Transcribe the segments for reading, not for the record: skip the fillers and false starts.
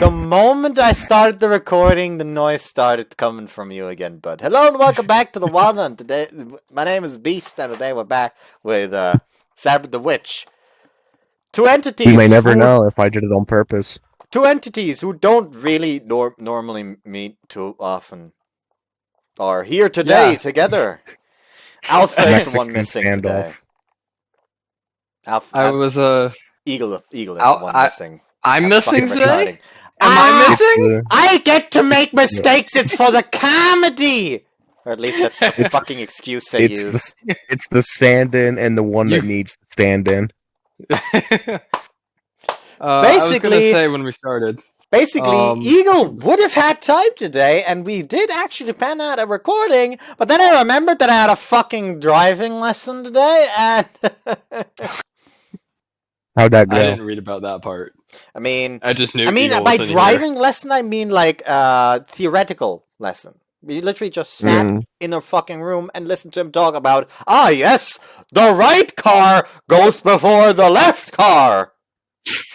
The moment I started the recording, the noise started coming from you again, bud. Hello and welcome back to the Wild Hunt. Today, my name is Beast, and today we're back with Sabbat the Witch. Two entities. You may never know if I did it on purpose. Two entities who don't really normally meet too often are here today together. Alpha is the one missing today. Alpha. I was Eagle is the one missing. I'm missing today? Am I missing? I get to make mistakes. It's for the comedy. Or at least that's the fucking excuse they use. It's the stand-in and the one that needs to stand in. I was gonna say when we started. Basically, Eagle would have had time today, and we did actually plan out a recording, but then I remembered that I had a fucking driving lesson today, and... How'd that go? I didn't read about that part. I mean... I just knew Eagle by driving lesson, I mean, like, theoretical lesson. We literally just sat in a fucking room and listened to him talk about, yes, the right car goes before the left car!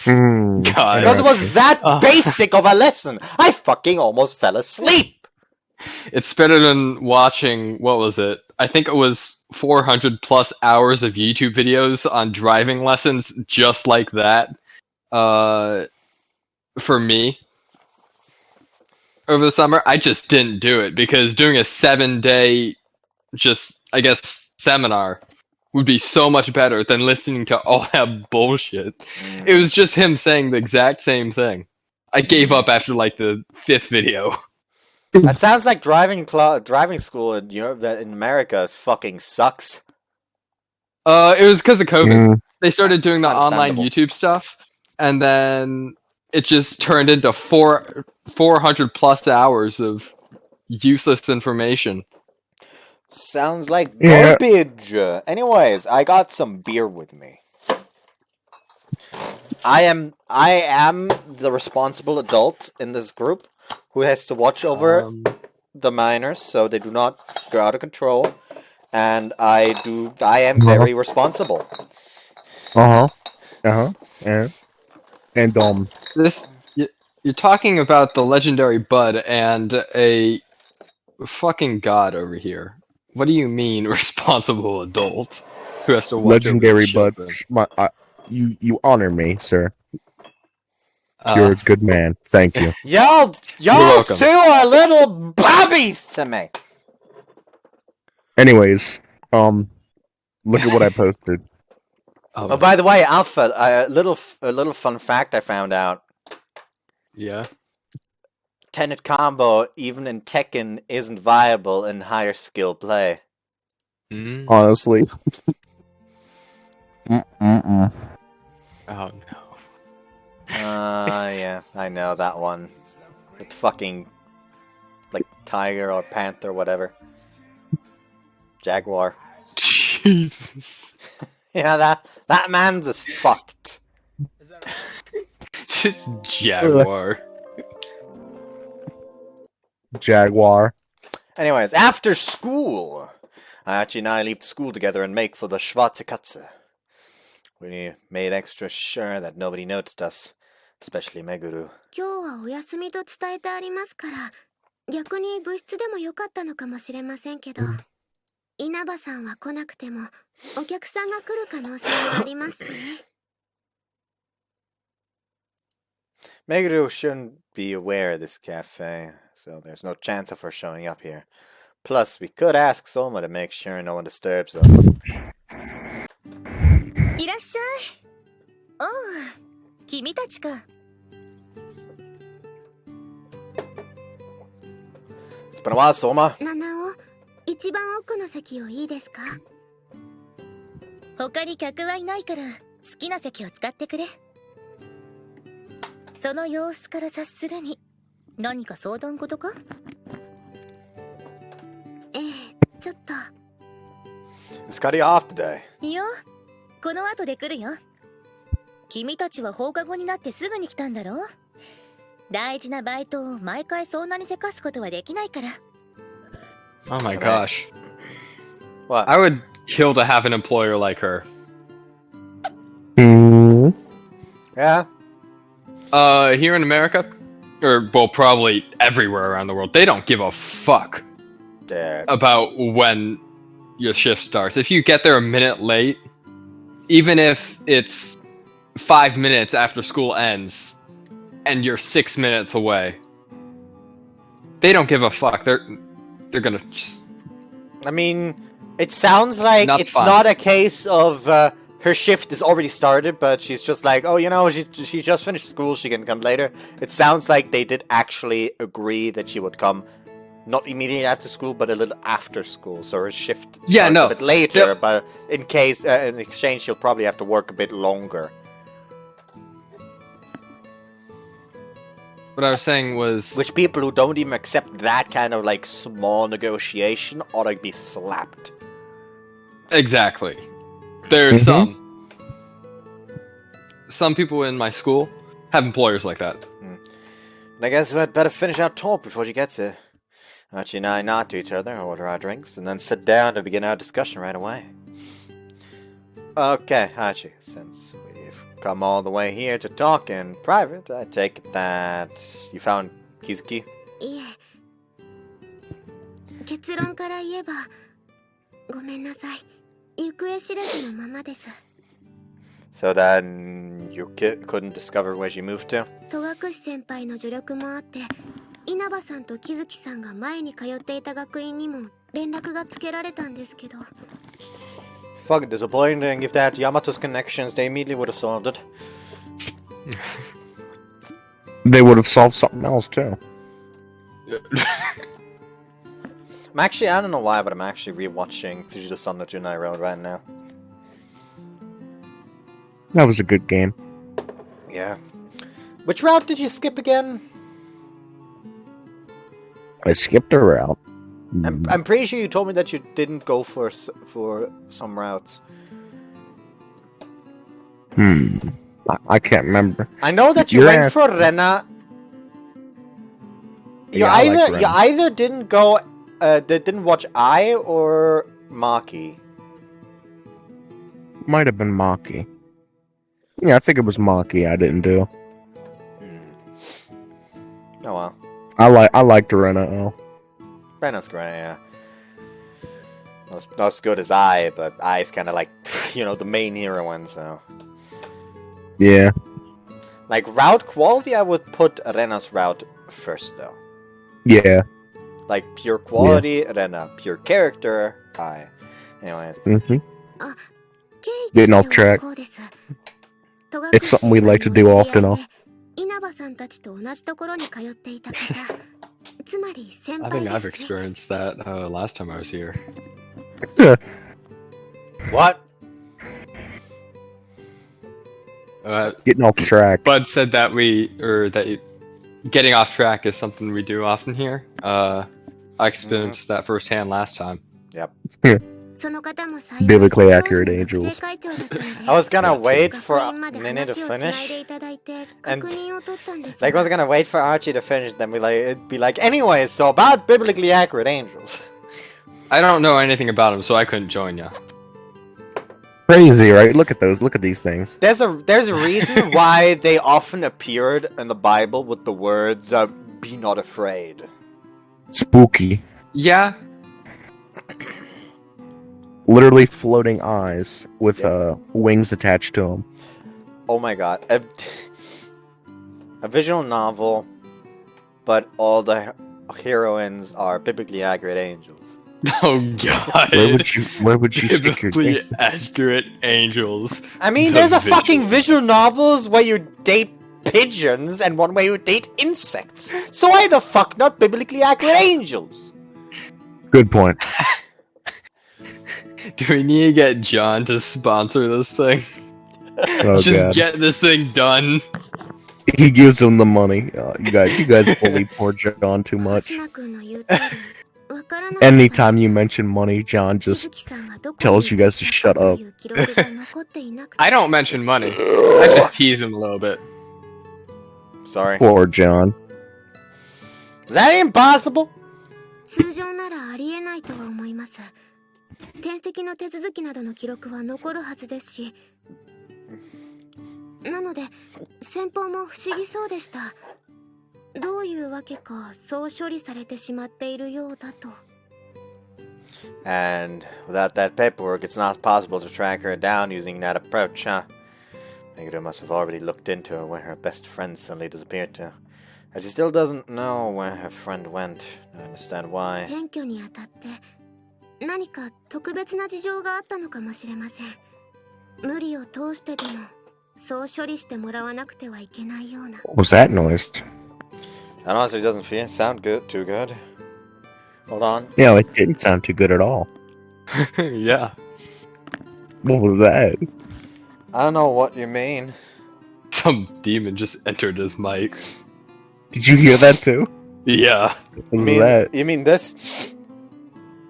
God. Because it was that basic of a lesson. I fucking almost fell asleep. It's better than watching, what was it? I think it was 400 plus hours of YouTube videos on driving lessons just like that. For me. Over the summer, I just didn't do it because doing a 7-day, seminar would be so much better than listening to all that bullshit. It was just him saying the exact same thing. I gave up after like the 5th video. That sounds like driving school in Europe, in America fucking sucks. It was because of COVID. They started doing the online YouTube stuff, and then it just turned into 400 plus hours of useless information. Sounds like garbage. Anyways, I got some beer with me. I am the responsible adult in this group who has to watch over the minors so they do not go out of control, and I am very responsible. And You're talking about the legendary Bud and a fucking god over here. What do you mean, responsible adult who has to watch legendary Bud? You honor me, sir. You're a good man. Thank you. Y'all two are little bobbies to me. Anyways, look at what I posted. Oh, by the way, Alpha, a little fun fact I found out. Yeah. Tenet combo, even in Tekken, isn't viable in higher skill play. Honestly. Oh no. Yeah, I know that one. With fucking, like, tiger or panther, whatever. Jaguar. Jesus. Yeah, that man's is fucked. Just Jaguar. Jaguar. Anyways, after school, Archie and I leave the school together and make for the Schwarzekatze. We made extra sure that nobody noticed us, especially Meguru. 今日はお休みと伝えてありますから、逆に部室でもよかったのかもしれませんけど、稲葉さんは来なくてもお客さんが来る可能性がありますしね。Meguru shouldn't be aware of this cafe, so there's no chance of her showing up here. Plus, we could ask Soma to make sure no one disturbs us. いらっしゃい。おう、君たちか。It's been a while, Soma. 七尾、一番奥の席をいいですか？他に客はいないから好きな席を使ってくれ。その様子から察するに何か相談事か？ちょっと。Is Cuddy off today? いや、この後で来るよ。君たちは放課後になってすぐに来たんだろ？大事なバイトを毎回そんなにせかすことはできないから。Oh my gosh. What? I would kill to have an employer like her. Yeah. Here in America, or well, probably everywhere around the world, they don't give a fuck about when your shift starts. If you get there a minute late, even if it's 5 minutes after school ends and you're 6 minutes away, they don't give a fuck. They're gonna just... I mean, it sounds like Not it's fun. not a case of her shift is already started, but she's just like, oh, you know, she just finished school, she can come later. It sounds like they did actually agree that she would come not immediately after school, but a little after school, so her shift starts a bit later, Yep. but in exchange, she'll probably have to work a bit longer. What I was saying was... Which people who don't even accept that kind of, like, small negotiation ought to be slapped. Exactly. There's some people in my school have employers like that. And I guess we'd better finish our talk before she gets here. Archie and I nod to each other, order our drinks, and then sit down to begin our discussion right away. Okay, Archie, since we've come all the way here to talk in private, I take it that you found Kizuki? いえ。結論から言えば、ごめんなさい。行方知れずのままです。 So then you couldn't discover where she moved to? 戸隠先輩の助力もあって、稲葉さんと木月さんが前に通っていた学院にも連絡がつけられたんですけど。Fucking disappointing. If they had Yamato's connections, they immediately would have solved it. They would have solved something else too. I'm actually, I don't know why, but I'm actually rewatching Tsujido-san no Junai Road right now. That was a good game. Yeah. Which route did you skip again? I skipped a route. I'm pretty sure you told me that you didn't go for some routes. I can't remember. I know that you went for Rena. You either didn't go, didn't watch Ai or Maki. Might have been Maki. Yeah, I think it was Maki I didn't do. Oh well. I liked Rena. Rena's great, yeah. Not as good as Ai, but Ai's kind of like, you know, the main heroine, so. Yeah. Like, route quality, I would put Rena's route first, though. Yeah. Like, pure quality, Rena. Pure character, Ai. Anyways. Getting off track. It's something we like to do often. I think I've experienced that last time I was here. What? Getting off track. Bud said that getting off track is something we do often here. I experienced that firsthand last time. Yep. Biblically accurate angels. I was gonna wait for Nene to finish, and like I was gonna wait for Archie to finish, then it'd be like, anyways, so about biblically accurate angels. I don't know anything about him, so I couldn't join ya. Crazy, right? Look at these things. There's a reason why they often appeared in the Bible with the words "Be not afraid." Spooky. Yeah. Literally floating eyes with wings attached to them. Oh my god. A visual novel, but all the heroines are biblically accurate angels. Oh god. Where would you stick your Biblically dick? accurate angels. I mean, there's a fucking visual novels where you date pigeons and one where you date insects. So why the fuck not biblically accurate angels? Good point. Do we need to get John to sponsor this thing? Oh, Just God. get this thing done. He gives them the money. You guys bully poor John too much. Anytime you mention money, John just tells you guys to shut up. I don't mention money. I just tease him a little bit. Sorry. Poor John. Is that impossible? 通常ならありえないとは思います。転籍の手続きなどの記録は残るはずですし、なので先方も不思議そうでした。どういうわけかそう処理されてしまっているようだと。 And without that paperwork, it's not possible to track her down using that approach, huh? Meguru must have already looked into her when her best friend suddenly disappeared too. And she still doesn't know where her friend went. I understand why. 転居にあたって何か特別な事情があったのかもしれません。無理を通してでもそう処理してもらわなくてはいけないような。 What was that noise? That honestly doesn't sound too good. Hold on. Yeah, it didn't sound too good at all. Yeah. What was that? I don't know what you mean. Some demon just entered his mic. Did you hear that too? Yeah. What was that? You mean this?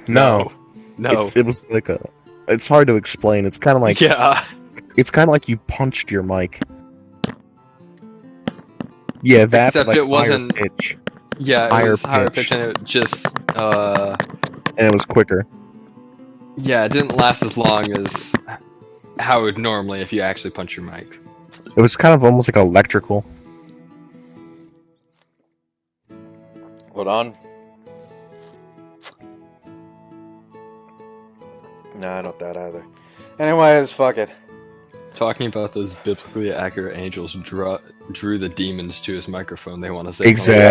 No. No. It was like a. It's hard to explain. It's kind of like. Yeah. It's kind of like you punched your mic. Yeah, that. Except like it wasn't- higher pitch, Yeah, it Higher was higher pitch. pitch and it just, and it was quicker. yeah, it didn't last as long as how it would normally if you actually punch your mic. It was kind of almost like electrical. Hold on. No, not that either. Anyways, fuck it. Talking about those biblically accurate angels drew the demons to his microphone. They want to say Exactly.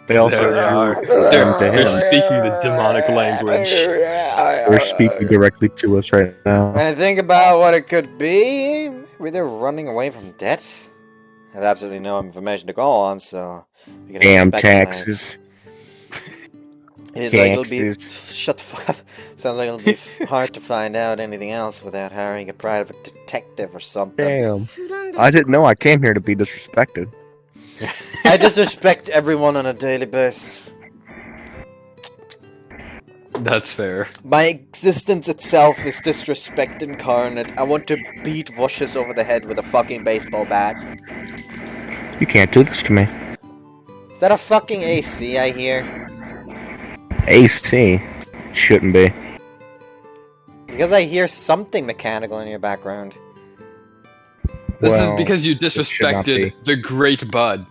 They also There they are. drew them to They're him. speaking the demonic language. They're speaking directly to us right now. When I think about what it could be, maybe they're running away from debt. I have absolutely no information to go on, so we can Damn only speculate. taxes. It's like it'll be Taxes. shut the fuck up. Sounds like it'll be hard to find out anything else without hiring a private detective or something. Damn. するんです I didn't know I came here to be disrespected. I disrespect everyone on a daily basis. That's fair. My existence itself is disrespect incarnate. I want to beat Voshes over the head with a fucking baseball bat. You can't do this to me. Is that a fucking AC I hear? AC. Shouldn't be. Because I hear something mechanical in your background. This Well, is because you it should not disrespected the great Bud.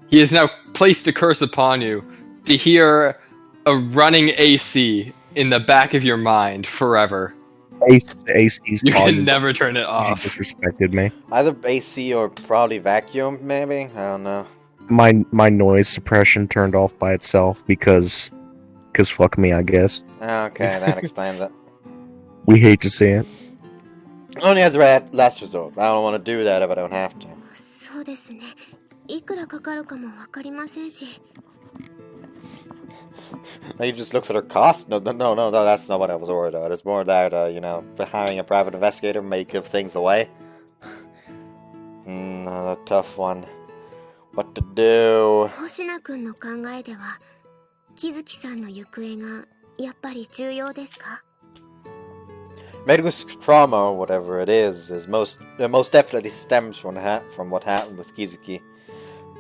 He has now placed a curse upon you to hear a running AC in the back of your mind forever. AC's You volume. can never turn it You off. disrespected me. Either AC or probably vacuum, maybe? I don't know. My noise suppression turned off by itself because fuck me, I guess. Okay, that explains it. We hate to see it. Only as a last resort. I don't want to do that if I don't have to. そうですね。いくらかかるかもわかりませんし。 He just looks at her cost. No, that's not what I was worried about. It's more that, hiring a private investigator may give things away. A tough one. What to do? 星名くんの考えでは、木月さんの行方がやっぱり重要ですか？ Meguru's trauma, or whatever it is most definitely stems from what happened with Kizuki.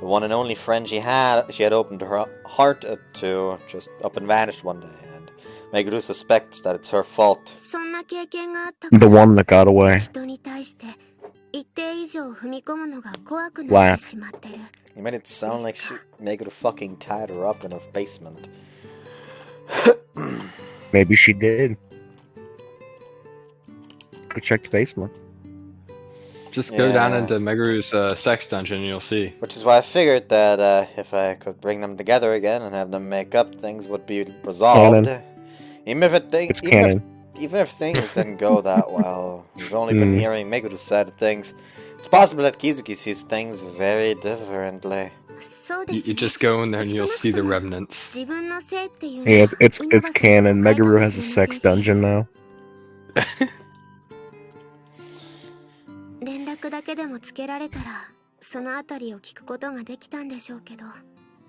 The one and only friend she had opened her heart to, just up and vanished one day, and Meguru suspects that it's her fault. そんな経験があった The one that got away. 人に対して一定以上踏み込むのが怖くなってしまってる。 He made it sound like Meguru fucking tied her up in a basement. Maybe she did. Go check the basement. Just go down Yeah. into Meguru's sex dungeon and you'll see. Which is why I figured that if I could bring them together again and have them make up, things would be resolved. Canon. Even if It's canon. Even if things didn't go that well, we've only been hearing Meguru's side of things. It's possible that Kizuki sees things very differently. そうですね。 You just go in there and you'll see the remnants. 自分のせいっていうのは Yeah, it's 稲葉さん canon. の考えかも Meguru has a しれません sex し dungeon now. 連絡だけでもつけられたらそのあたりを聞くことができたんでしょうけど。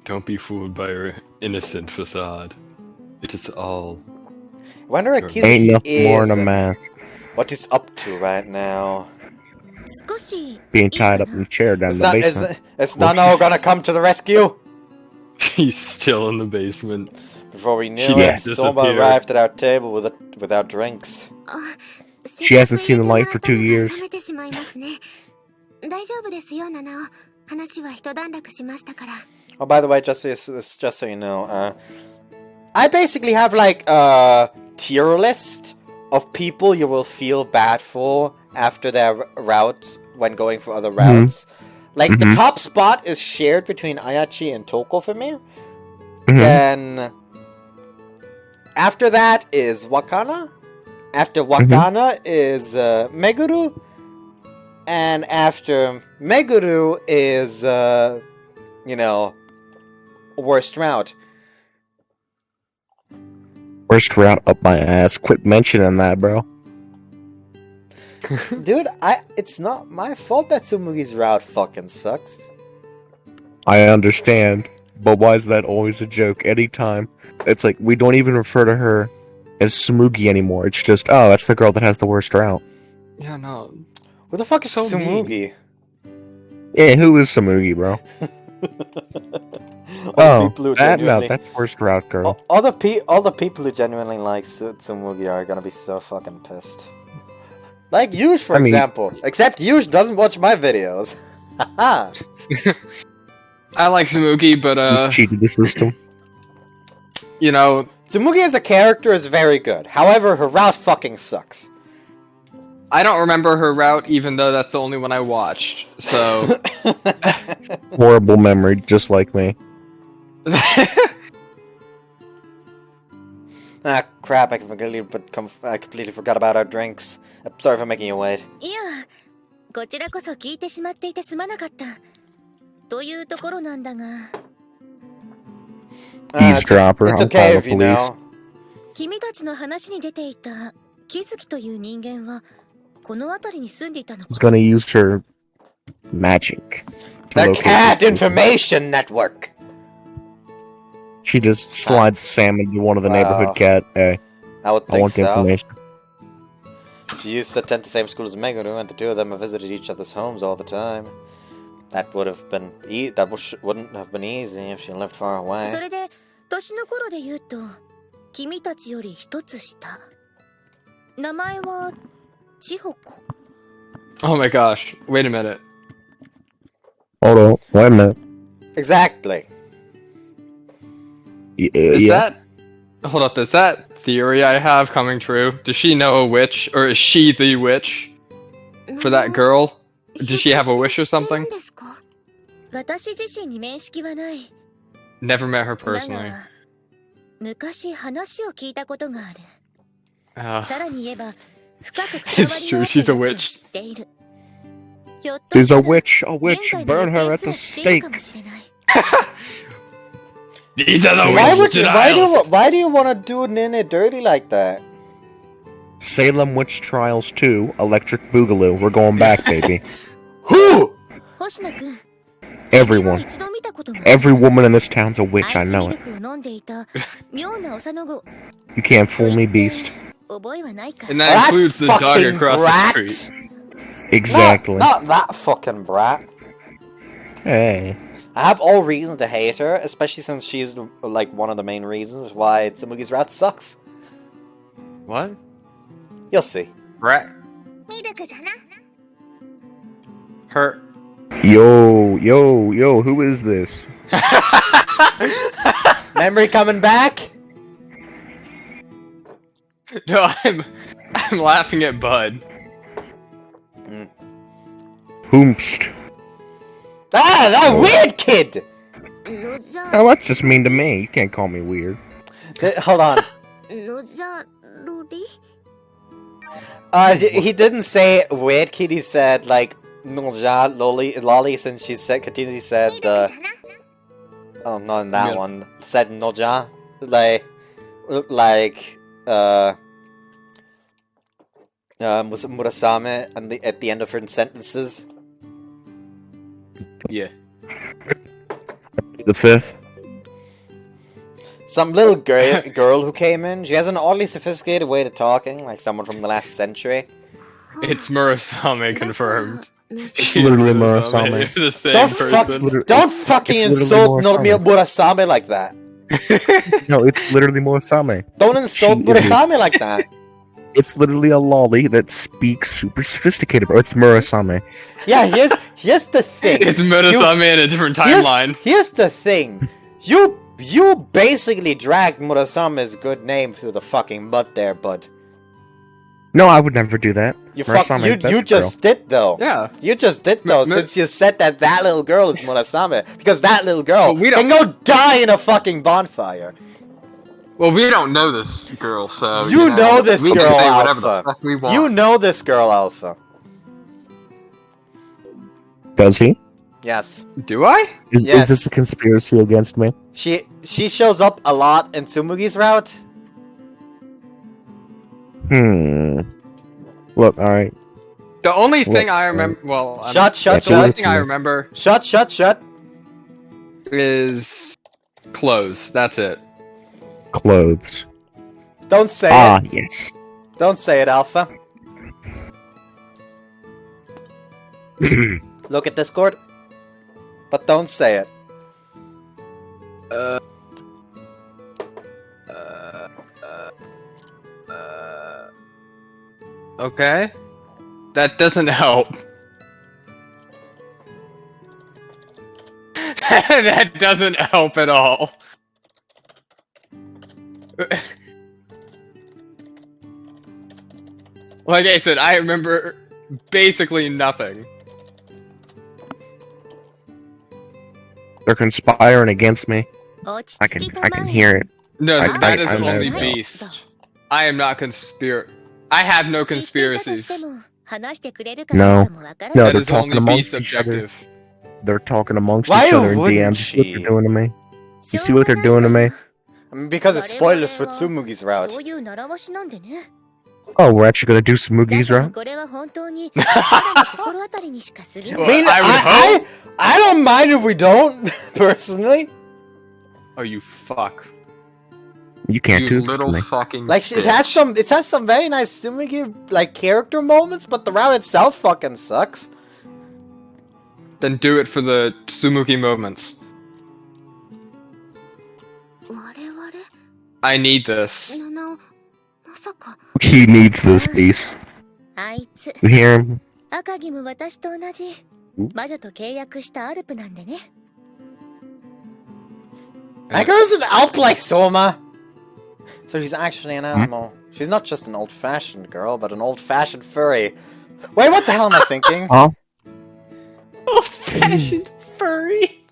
Don't be fooled by her innocent facade. It is all. I wonder what Ain't Kizuki Ain't nothing more is than a and mask. what he's up to right now. 少し Being tied up in a chair down in the basement. Is Nano gonna come to the rescue? He's still in the basement. Before we knew She it, did Soma disappear. arrived at our table without drinks. あ She hasn't seen the light for 2 years. 冷めてしまいますね。大丈夫ですよ、七尾。話は一段落しましたから。 Oh, by the way, just so you know, I basically have like a tier list of people you will feel bad for after their routes when going for other routes. Like, the top spot is shared between Ayachi and Toko for me. Then after that is Wakana. After Wakana is Meguru. And after Meguru is, you know, worst route. Worst route up my ass. Quit mentioning that, bro. Dude, it's not my fault that Tsumugi's route fucking sucks. I understand, but why is that always a joke? Anytime. It's like, we don't even refer to her as Tsumugi anymore. It's just, oh, that's the girl that has the worst route. Yeah, no. Who the fuck is So Tsumugi? Yeah, who is Tsumugi, bro? That's worst route, girl. All the people who genuinely like Tsumugi are gonna be so fucking pissed. Like Yush, for example. Except Yush doesn't watch my videos. Haha. I like Tsumugi, but You cheated the system. You know, Tsumugi as a character is very good. However, her route fucking sucks. I don't remember her route, even though that's the only one I watched. So Horrible memory, just like me. Ah, crap, I completely forgot about our drinks. I'm sorry for making you wait. いや、こちらこそ聞いてしまっていてすまなかった。というところなんだが。Eavesdropper, It's I'll okay call if the you police. know. 君たちの話に出ていたキズキという人間はこの辺りに住んでいたのか。 Is gonna use her magic. to The locate Cat this person. Information Network! She just slides Sam into one of the Wow. neighborhood cat. Hey, I would I think want the so. information. She used to attend the same school as Meguru, and the two of them have visited each other's homes all the time. That would have been wouldn't have been easy if she lived far そ away. れで年の頃で言うと君たちより一つ下。名前は千穂子。 oh my gosh, wait a minute. Hold on, wait a minute. Exactly. Is Yeah. that hold up, is that theory I have coming true? Does she know a witch, or is she the witch for that girl? Does she have a wish or something? 私自身に面識はない。 Never met her だ personally. が昔話を聞いたことがある。 Uh, さらに言えば深く関わり It's が true, あった she's a やつを witch. 知っている。ひょっと She's した a ら witch, a 現 witch. 在の Burn 予 her 定 at す the ら知っているか stake. もしれない。 These are the Why witches would you? in Why do you want to do Nene dirty like that? Salem Witch Trials 2, Electric Boogaloo. We're going back, baby. Who? 星野くん、 Everyone. 一度見たことがある。 Every woman in this town's a witch, ア I イス know ミル it. クを飲んでいた妙な幼子。 You can't fool me, beast. 覚えはないか。 And that That includes the dog fucking across brat. the street. Exactly. Not that fucking brat. Hey. I have all reason to hate her, especially since she's like one of the main reasons why Tsumugi's route sucks. What? You'll see. Rat? ミルクだな。 Her? Yo, who is this? Memory coming back? No, I'm laughing at Bud. Hoomst. Ah, that weird kid! のじゃ Oh, that's just mean to me. You can't call me weird. Hold on. のじゃロリ。 He didn't say weird kid, he said like Nolja Lolly since she said continually said ミルクだな。 oh not in that Yeah. one. Said Nolja. Like was it Murasame at the end of her sentences? Yeah. The fifth. Some little girl who came in, she has an oddly sophisticated way of talking, like someone from the last century. It's Murasame confirmed. It's literally Murasame. It's the same Don't person. don't fucking it's insult literally Murasame like that. No, it's literally Murasame. Don't insult She is Murasame like that. It's literally a lolly that speaks super sophisticated, bro. It's Murasame. Yeah, here's the thing. It's Murasame in a different timeline. Here's the thing. You basically dragged Murasame's good name through the fucking mud there, bud. No, I would never do that. You Murasame's just did though. Yeah. You just did though, since you said that little girl is Murasame, because that little girl Well, can go die in a fucking bonfire. Well, we don't know this girl, so You know this we can girl, say whatever the Alpha. fuck we want. You know this girl, Alpha. Does he? Yes. Do I? Is this a conspiracy against me? She shows up a lot in Tsumugi's route. Look, alright. The only thing I remember, Shut. the only thing I remember Shut. is clothes. That's it. Clothes. Don't say it. Yes. Don't say it, Alpha. Look at Discord. But don't say it. Okay. That doesn't help. That doesn't help at all. Like I said, I remember basically nothing. They're conspiring against me. I can hear it. No, that is I know only that. Beast. I am not I have no conspiracies. No, That they're is talking only amongst Beast's each other. objective. They're talking amongst Why each other in wouldn't DMs. You see what she? they're doing to me? You see what they're doing to me? I mean, because it's spoilers for Tsumugi's route. Oh, we're actually gonna do Smoogies, right? I mean, I don't mind if we don't, personally. Oh, you fuck. You can't You do this to little me. fucking Like, it has some very nice Tsumugi, like, character moments, but the route itself fucking sucks. Then do it for the Tsumuki moments. I need this. He needs this piece. You hear him? 赤城も私と同じ魔女と契約したアルプなんでね。 That girl's an Alp like Soma. So she's actually an animal. She's not just an old-fashioned girl, but an old-fashioned furry. Wait, what the hell am I thinking? Huh? Old-fashioned furry.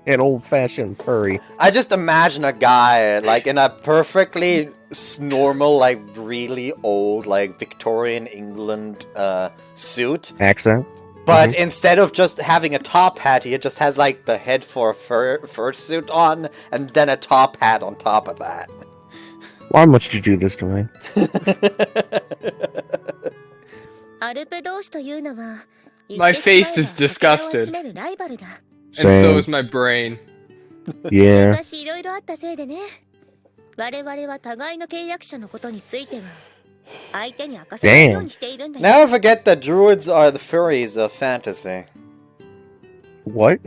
An old-fashioned furry. I just imagine a guy, like, in a perfectly normal, like, really old, like, Victorian England, suit. Accent. But instead of just having a top hat, he just has, like, the head for a fursuit on, and then a top hat on top of that. Why must you do this to me? アルペ同士というのは My face is disgusted. 集めるライバルだ。 And so is my brain. Yeah. 昔いろいろあったせいでね。我々は互いの契約者のことについては相手に明かさないようにしているんだよ。 Never forget that druids are the furries of fantasy. What?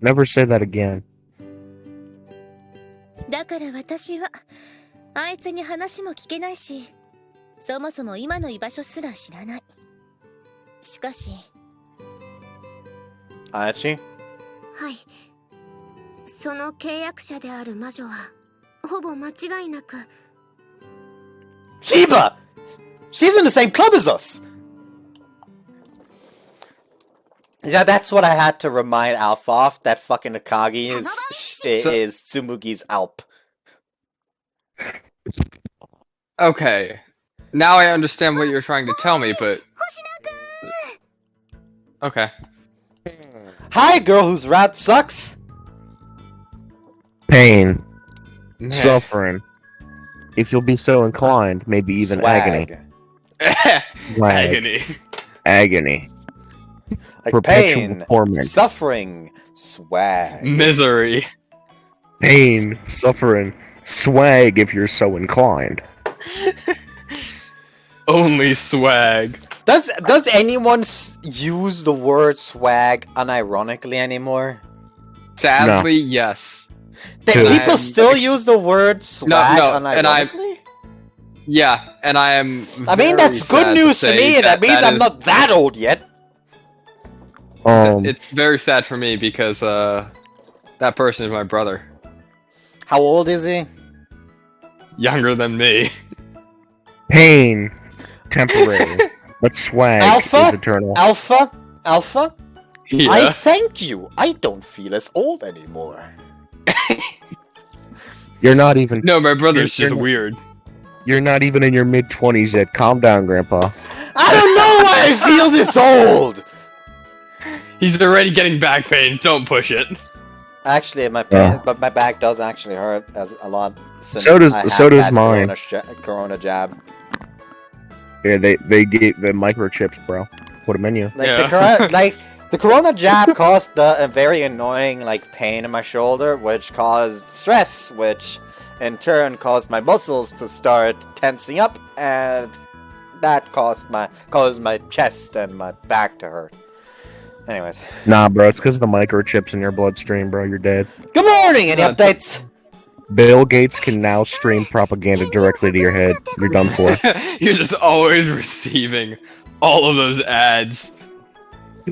Never say that again. だから私はあいつに話も聞けないし、そもそも今の居場所すら知らない。しかし、Achi? はい。その契約者である魔女はほぼ間違いなく Shiba! She's in the same club as us! Yeah, that's what I had to remind Alpha of, that fucking Akagi is Tsumugi's Alp. Okay. Now I understand what you're trying to tell me, but... Okay. Hi, girl whose route sucks! Pain. Meh. Suffering. If you'll be so inclined, maybe even Swag. agony. Swag. Agony. Agony. Like Perpetual pain, torment. suffering, swag. Misery. Pain, suffering, swag if you're so inclined. Only swag. Does anyone use the word swag unironically anymore? Sadly, yes. People still use the word swag unironically? Yeah, and I am. I mean, that's good news to me. That means I'm not that old yet. It's very sad for me because that person is my brother. How old is he? Younger than me. Pain, temporary, but swag is eternal. Alpha. Yeah. I thank you. I don't feel as old anymore. You're not even. No, my brother's just weird. You're not even in your mid-20s yet. Calm down, Grandpa. I don't know why I feel this old. He's already getting back pains. Don't push it. Actually, my back does actually hurt a lot. Since So does that mine. Corona jab. Yeah, they get the microchips, bro. Put them in you. The Corona jab caused a very annoying pain in my shoulder, which caused stress, which in turn caused my muscles to start tensing up, and that caused my chest and my back to hurt. Anyways. Nah, bro, it's because of the microchips in your bloodstream, bro. You're dead. Good morning. Any updates? Bill Gates can now stream propaganda directly to your head. You're done for. You're just always receiving all of those ads.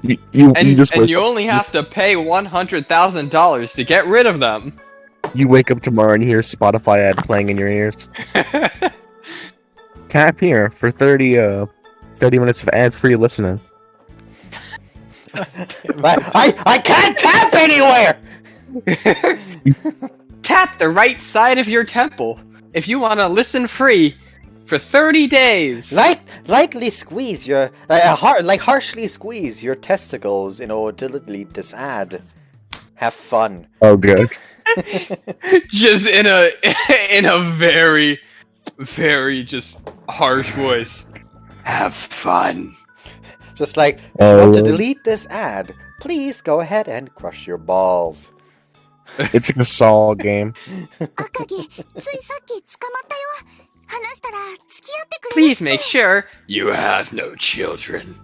You only have to pay $100,000 to get rid of them. You wake up tomorrow and you hear Spotify ad playing in your ears. Tap here for 30 minutes of ad-free listening. I can't tap anywhere! Tap the right side of your temple if you want to listen free for 30 days. Lightly squeeze your harshly squeeze your testicles in order to delete this ad. Have fun. Oh, good. Just in a very, very just harsh voice. Have fun. Just if you want to delete this ad, please go ahead and crush your balls. It's like a Saw game. Please make sure you have no children.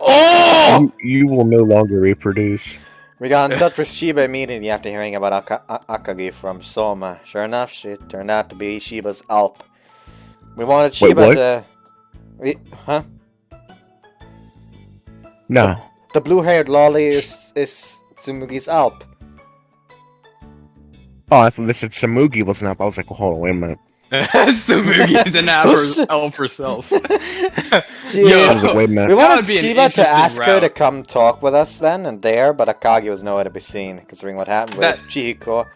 Oh! You will no longer reproduce. We got in touch with Shiba immediately after hearing about Akagi from Soma. Sure enough, she turned out to be Shiba's Alp. We wanted Shiba to... Huh? No. The blue-haired lolly is Tsumugi's Alp. Oh, I thought they said Samugi was an Alp. I was like, well, hold on, wait a minute. Samugi is an elf herself. Wait a minute. We wanted Shiba to ask her to come talk with us then and there, but Akagi was nowhere to be seen, considering what happened with Chihoko.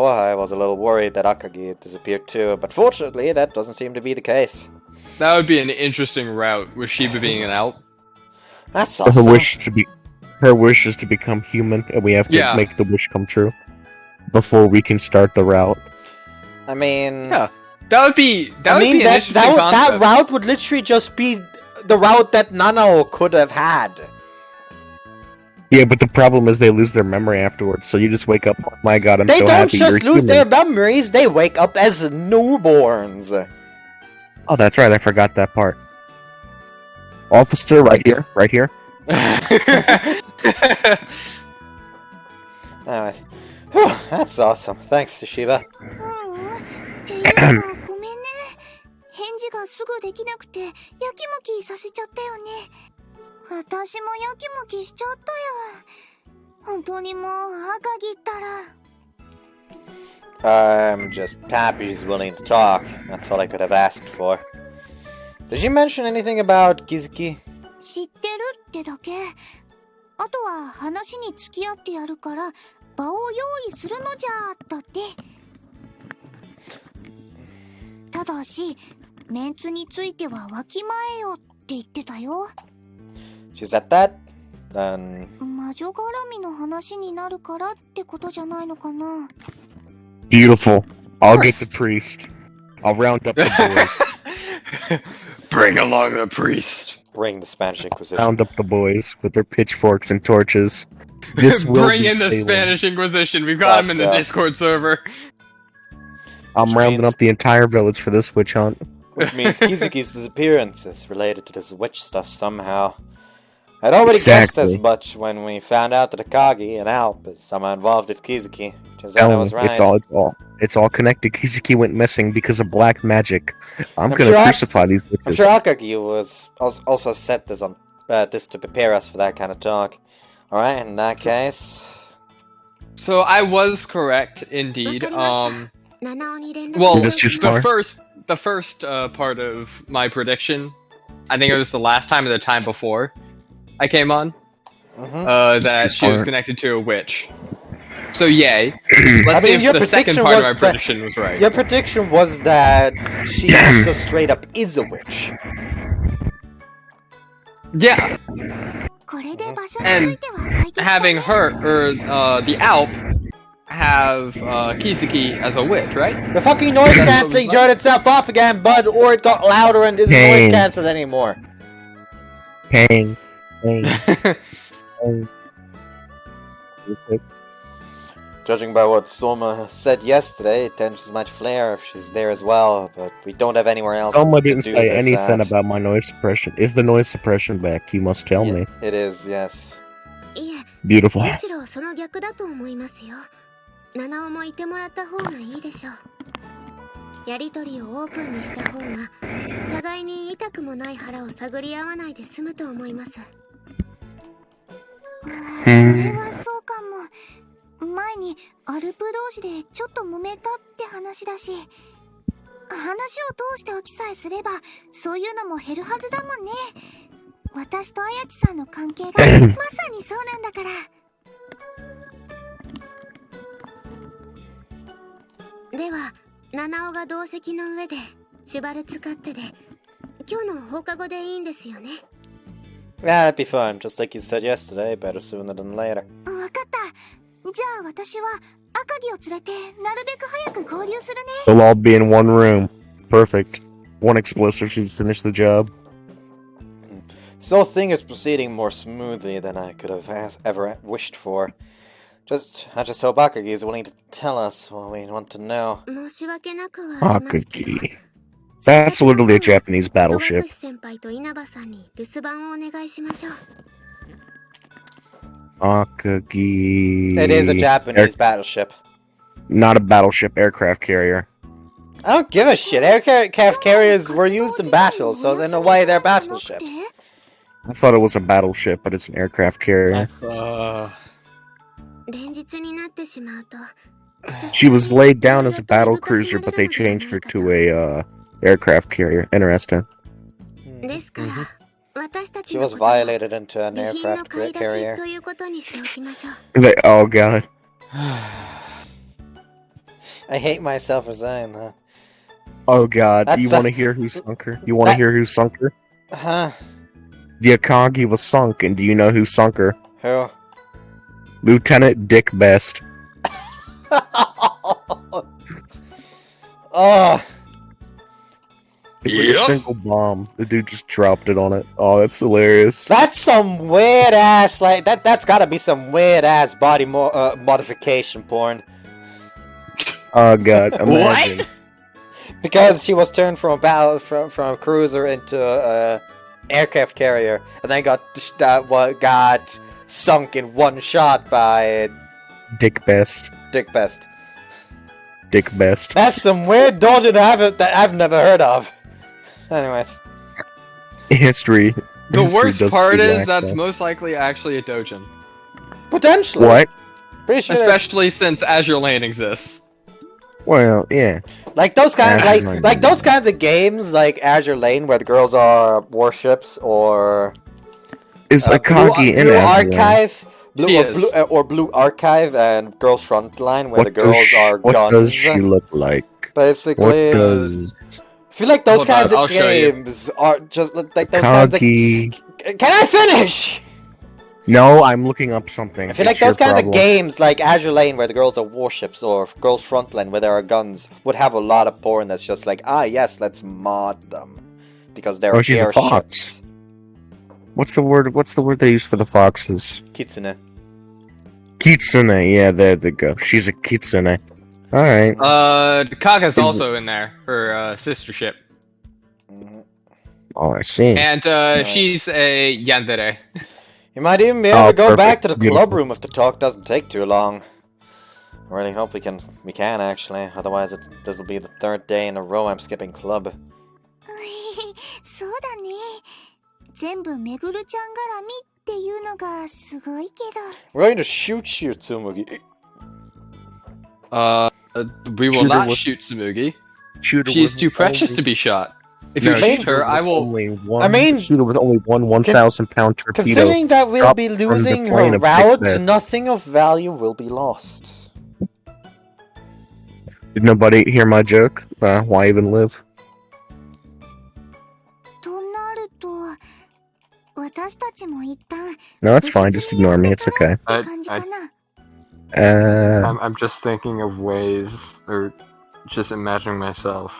I was a little worried that Akagi had disappeared too, but fortunately that doesn't seem to be the case. That would be an interesting route, with Shiba being an Alp. That's awesome. Her wish is to become human, and we have to make the wish come true before we can start the route. I mean... Yeah. That route would literally just be the route that Nanao could have had. Yeah, but the problem is they lose their memory afterwards, so you just wake up, oh my god, I'm so happy They don't just lose their memories, they wake up as newborns. Oh, that's right, I forgot that part. Officer, right here. Anyways. Whew, that's awesome. Thanks, Shiba. I'm just happy she's willing to talk. That's all I could have asked for. Did she mention anything about Kizuki? 知ってるってだけ。あとは話に付き合ってやるから場を用意するのじゃだって。ただし、メンツについてはわきまえよって言ってたよ。She said that? Then... 魔女絡みの話になるからってことじゃないのかな。Beautiful. I'll get the priest. I'll round up the boys. Bring along the priest. Bring the Spanish Inquisition. Round up the boys with their pitchforks and torches. This will Bring in the Spanish Inquisition. We've got him in the Discord server. I'm rounding up the entire village for this witch hunt. Which means Kizuki's disappearance is related to this witch stuff somehow. I'd already guessed as much when we found out that Akagi and Alp is somehow involved with Kizuki. Turns out I was right. It's all connected. Kizuki went missing because of black magic. I'm gonna crucify these bitches. I'm sure Akagi was also set this on this to prepare us for that kind of talk. All right, in that case. So I was correct indeed. Well, the first part of my prediction, I think it was the last time or the time before I came on, that she was connected to a witch. So yay. Let's see if the second part of my prediction was right. Your prediction was that she just straight up is a witch. Yeah. And having her, or the Alp, have Kizuki as a witch, right? The fucking noise cancelling turned itself off again, bud, or it got louder and isn't noise cancelled anymore. Pang. Judging by what Soma said yesterday, tensions might flare if she's there as well, but we don't have anywhere else. Soma didn't say anything about my noise suppression. Is the noise suppression back? You must tell me. It is, yes. Beautiful. やりとりをオープンにした方が互いに痛くもない腹を探り合わないで済むと思います。それはそうかも。前にアルプ同士でちょっと揉めたって話だし、話を通しておきさえすればそういうのも減るはずだもんね。私とあやちさんの関係がまさにそうなんだから。では。 七尾が同席の上でシュバルツカッテで今日の放課後でいいんですよね。Yeah, that'd be fun, just like you said yesterday, better sooner than later. わかった。じゃあ私は赤城を連れてなるべく早く合流するね。 They'll all be in one room. Perfect. One explosive should finish the job. This whole thing is proceeding more smoothly than I could have ever wished for. I just hope Akagi is willing to tell us what we want to know. Akagi. That's literally a Japanese battleship. Akagi. It is a Japanese battleship. Not a battleship, aircraft carrier. I don't give a shit. Aircraft carriers were used in battles, so in a way they're battleships. I thought it was a battleship, but it's an aircraft carrier. She was laid down as a battle cruiser, but they changed her to a aircraft carrier. Interesting. She was violated into an aircraft carrier. Oh god. I hate myself for saying that. Oh god, you want to hear who sunk her? You want to hear who sunk her? Huh? The Akagi was sunk, and do you know who sunk her? Who? Lieutenant Dick Best. Oh. It was a single bomb. The dude just dropped it on it. Oh, that's hilarious. That's some weird ass, like, that's gotta be some weird ass body modification porn. Oh god, imagine. What? Because she was turned from a cruiser into a aircraft carrier, and then got sunk in one shot by Dick Best. Dick Best. Dick Best. That's some weird dodge that I've never heard of. Anyways. History. The worst part is that's most likely actually a dojin. Potentially. What? Pretty sure especially since Azure Lane exists. Well, yeah. Like those kinds, like those kinds of games, like Azure Lane, where the girls are warships, or is Akagi in Blue Archive, Blue Archive, and Girls Frontline, where the girls are guns. What does she look like? Basically, I feel like those kinds of games are just like those kinds of. Can I finish? No, I'm looking up something. I feel like those kinds of games, like Azure Lane, where the girls are warships, or Girls Frontline, where there are guns, would have a lot of porn that's just like, yes, let's mod them because they're she's airships. A fox. What's the word they use for the foxes? Kitsune. Kitsune, yeah, there they go. She's a kitsune. Alright. Kaga's also in there, her sister ship. Oh, I see. And she's a yandere. You might even be able to go perfect. back to the Beautiful. club room if the talk doesn't take too long. I really hope we can actually. Otherwise, this will be the 3rd day in a row I'm skipping club. そうだね。全部めぐるちゃん絡みっていうのがすごいけど。We're going to shoot you, Tsumugi. We will Shoot her not with- shoot Tsumugi. Shoot her She's with too precious only- to be shot. If No, you shoot shoot her, with I will. only one, I mean, shoot her with only one 1,000-pound torpedo. Considering that we'll drop be from the losing plane her of six route, men. nothing of value will be lost. Did nobody hear my joke? Why even live? となると、私たちも一旦 No, it's fine. Just ignore me. It's okay. って感じかな。I'm just thinking of ways, or just imagining myself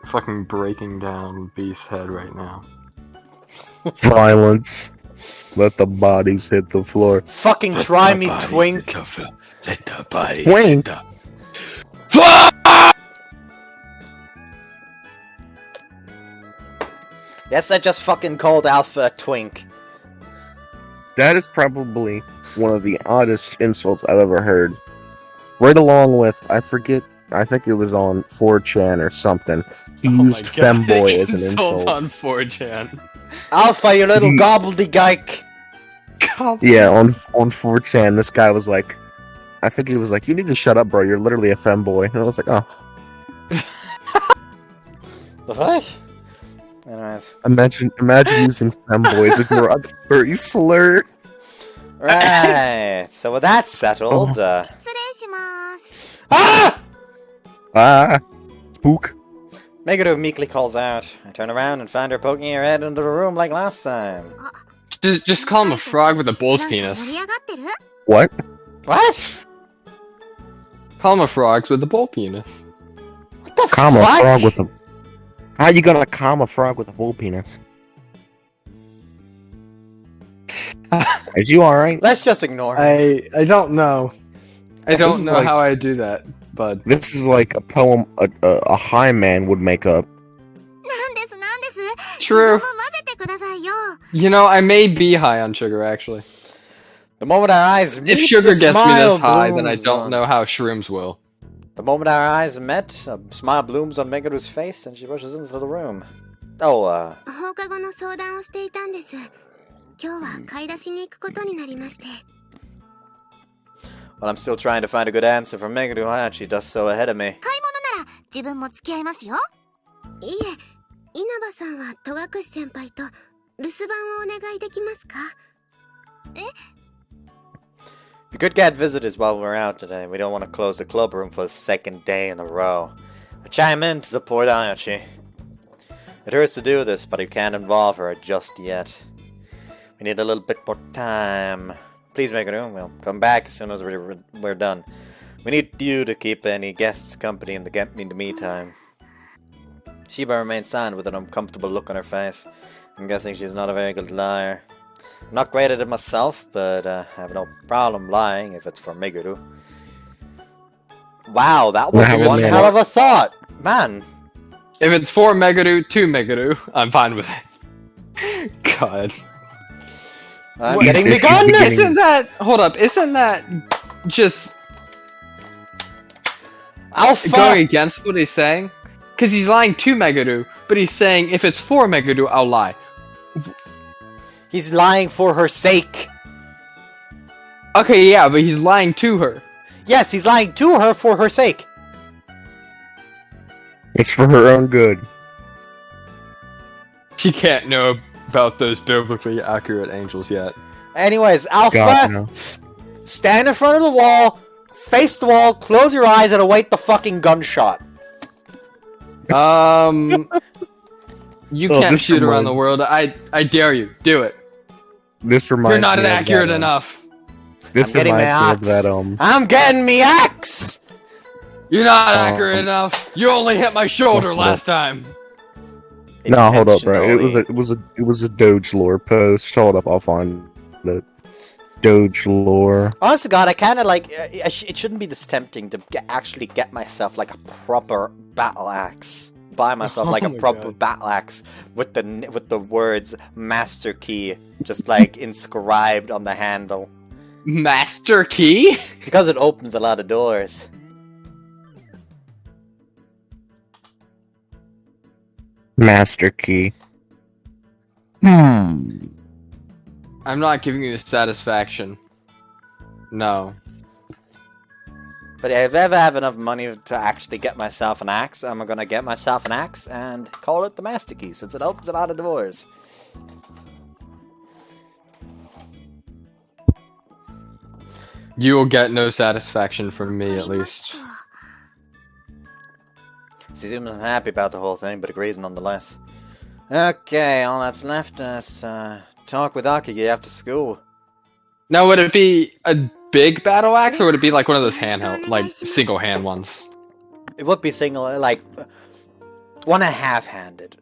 fucking breaking down Beast's head right now. Violence. Let the bodies hit the floor. Fucking try me, twink. Let the body. Twink. Yes, I just fucking called Alpha a twink. That is probably one of the oddest insults I've ever heard. Right along with, I forget, I think it was on 4chan or something. He used femboy as an insult. on 4chan. Alpha, you little gobbledygook. Yeah, on 4chan, this guy was like, I think he was like, you need to shut up, bro, you're literally a femboy. And I was like, oh. The fuck? Anyways. Imagine using femboys as your furry slur. Right, so with that settled, 失礼します。 Ah! Ah. Spook. Meguru meekly calls out. I turn around and find her poking her head into the room like last time. Just call him a frog with a bull's penis. 盛り上がってる？ What? What? Call him a frog with a bull penis. What the Calm a fuck? frog with a... How you gonna calm a frog with a bull penis? Is you alright? Let's just ignore her. I don't know. I This don't is know like- how I do that, but This is like a poem a high man would make up. なんですなんです。 True. 自分も混ぜてくださいよ。 you know, I may be high on sugar actually. The moment our eyes meet, If sugar a gets me smile this high, then I blooms don't on- know how shrooms will. The moment our eyes met, a smile blooms on Meguru's face and she rushes into the room. Oh, 放課後の相談をしていたんです。今日は買い出しに行くことになりまして。 well, I'm still trying to find a good answer for Meguru. She does so ahead of me. 買い物なら自分も付き合いますよ。いいえ、稲葉さんは戸隠先輩と留守番をお願いできますか？ We could get visitors while we're out today. We don't want to close the club room for the 2nd day in a row. I chime in to support Ayachi. It hurts to do this, but we can't involve her just yet. We need a little bit more time. Please make it room. We'll come back as soon as we're done. We need you to keep any guests company in the meantime. Shiba remains silent with an uncomfortable look on her face. I'm guessing she's not a very good liar. I'm not great at it myself, but I have no problem lying if it's for Meguru. Wow, that was Wow, one man. hell of a thought. Man. If it's for Meguru to Meguru, I'm fine with it. God. I'm What- getting This is begun! the beginning. Isn't that hold up? Isn't that just Alpha! going against what he's saying? Because he's lying to Meguru, but he's saying if it's for Meguru, I'll lie. He's lying for her sake. Okay, yeah, but he's lying to her. Yes, he's lying to her for her sake. It's for her own good. She can't know about those biblically accurate angels yet. Anyways, Alpha, God, no. stand in front of the wall, face the wall, close your eyes, and await the fucking gunshot. You Oh, can't this shoot around the reminds- world. I dare you. Do it. This reminds You're not me of accurate that, enough. This I'm getting reminds my me of axe. that, I'm getting me axe! You're not Oh. accurate enough. You only hit my shoulder last time. No, hold up, bro. Intentionally. It was a Doge lore post. Hold up, I'll find it. Doge lore. Honest to God, I kind of like. It shouldn't be this tempting to actually get myself like a proper battle axe. buy myself like Oh a my proper God. battle axe with the words Master Key just like inscribed on the handle. Master Key? Because it opens a lot of doors. Master Key. I'm not giving you the satisfaction. No. But if I ever have enough money to actually get myself an axe, I'm gonna get myself an axe and call it the Master Key, since it opens a lot of doors. You will get no satisfaction from me, at least. She seems unhappy about the whole thing, but agrees nonetheless. Okay, all that's left is talk with Akagi after school. Now, would it be a big battle axe, or would it be like one of those handheld, like single hand ones? It would be single, like 1.5-handed.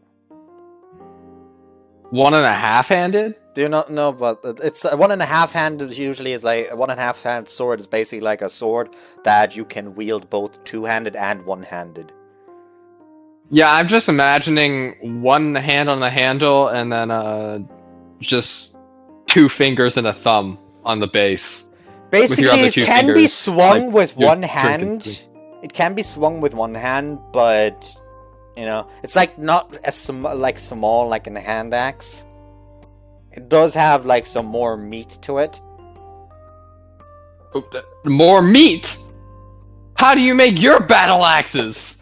1.5-handed? Do you not know? But it's 1.5-handed. Usually, is like a 1.5-hand sword is basically like a sword that you can wield both 2-handed and 1-handed. Yeah, I'm just imagining one hand on the handle, and then just 2 fingers and a thumb on the base. Basically, it can be fingers, swung like, with you're one drinking. hand. It can be swung with one hand, but you know, it's like not as small like in a hand axe. It does have like some more meat to it. More meat? How do you make your battle axes?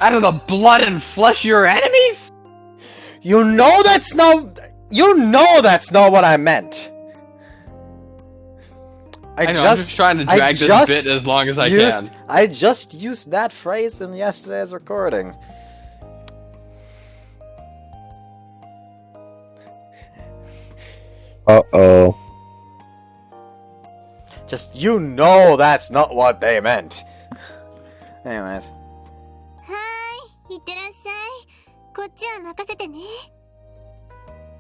Out of the blood and flesh of your enemies? You know that's not what I meant. I know, I'm just trying to drag this bit as long as I can. I just used that phrase in yesterday's recording. Uh-oh. Just, you know that's not what they meant. Anyways. いってらっしゃい。こっちは任せてね。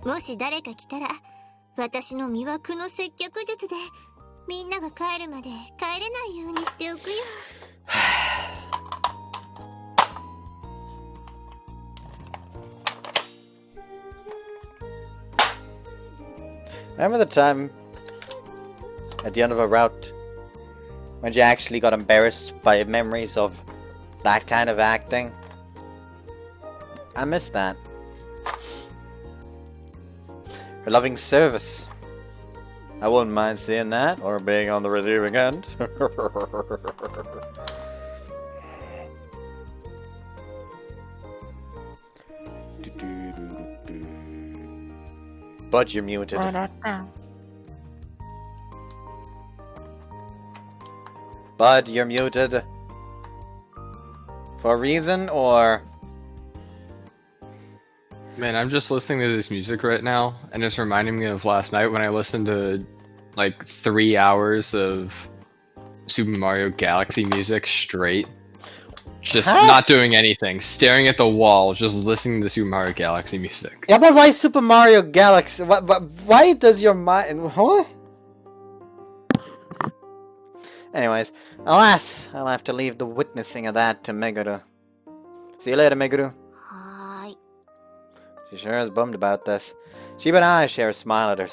もし誰か来たら、私の魅惑の接客術で、みんなが帰るまで帰れないようにしておくよ。Remember the time at the end of a route when you actually got embarrassed by memories of that kind of acting? I miss that. Her loving service. I wouldn't mind seeing that, or being on the receiving end. But you're muted. Bud, you're muted. For a reason, or... Man, I'm just listening to this music right now, and it's reminding me of last night when I listened to, like, 3 hours of Super Mario Galaxy music straight. Just not doing anything, staring at the wall, just listening to Super Mario Galaxy music. Yeah, but why Super Mario Galaxy? Why does your mind... Huh? Anyways, alas, I'll have to leave the witnessing of that to Meguru. See you later, Meguru. She sure is bummed about this. She and I share a smile at her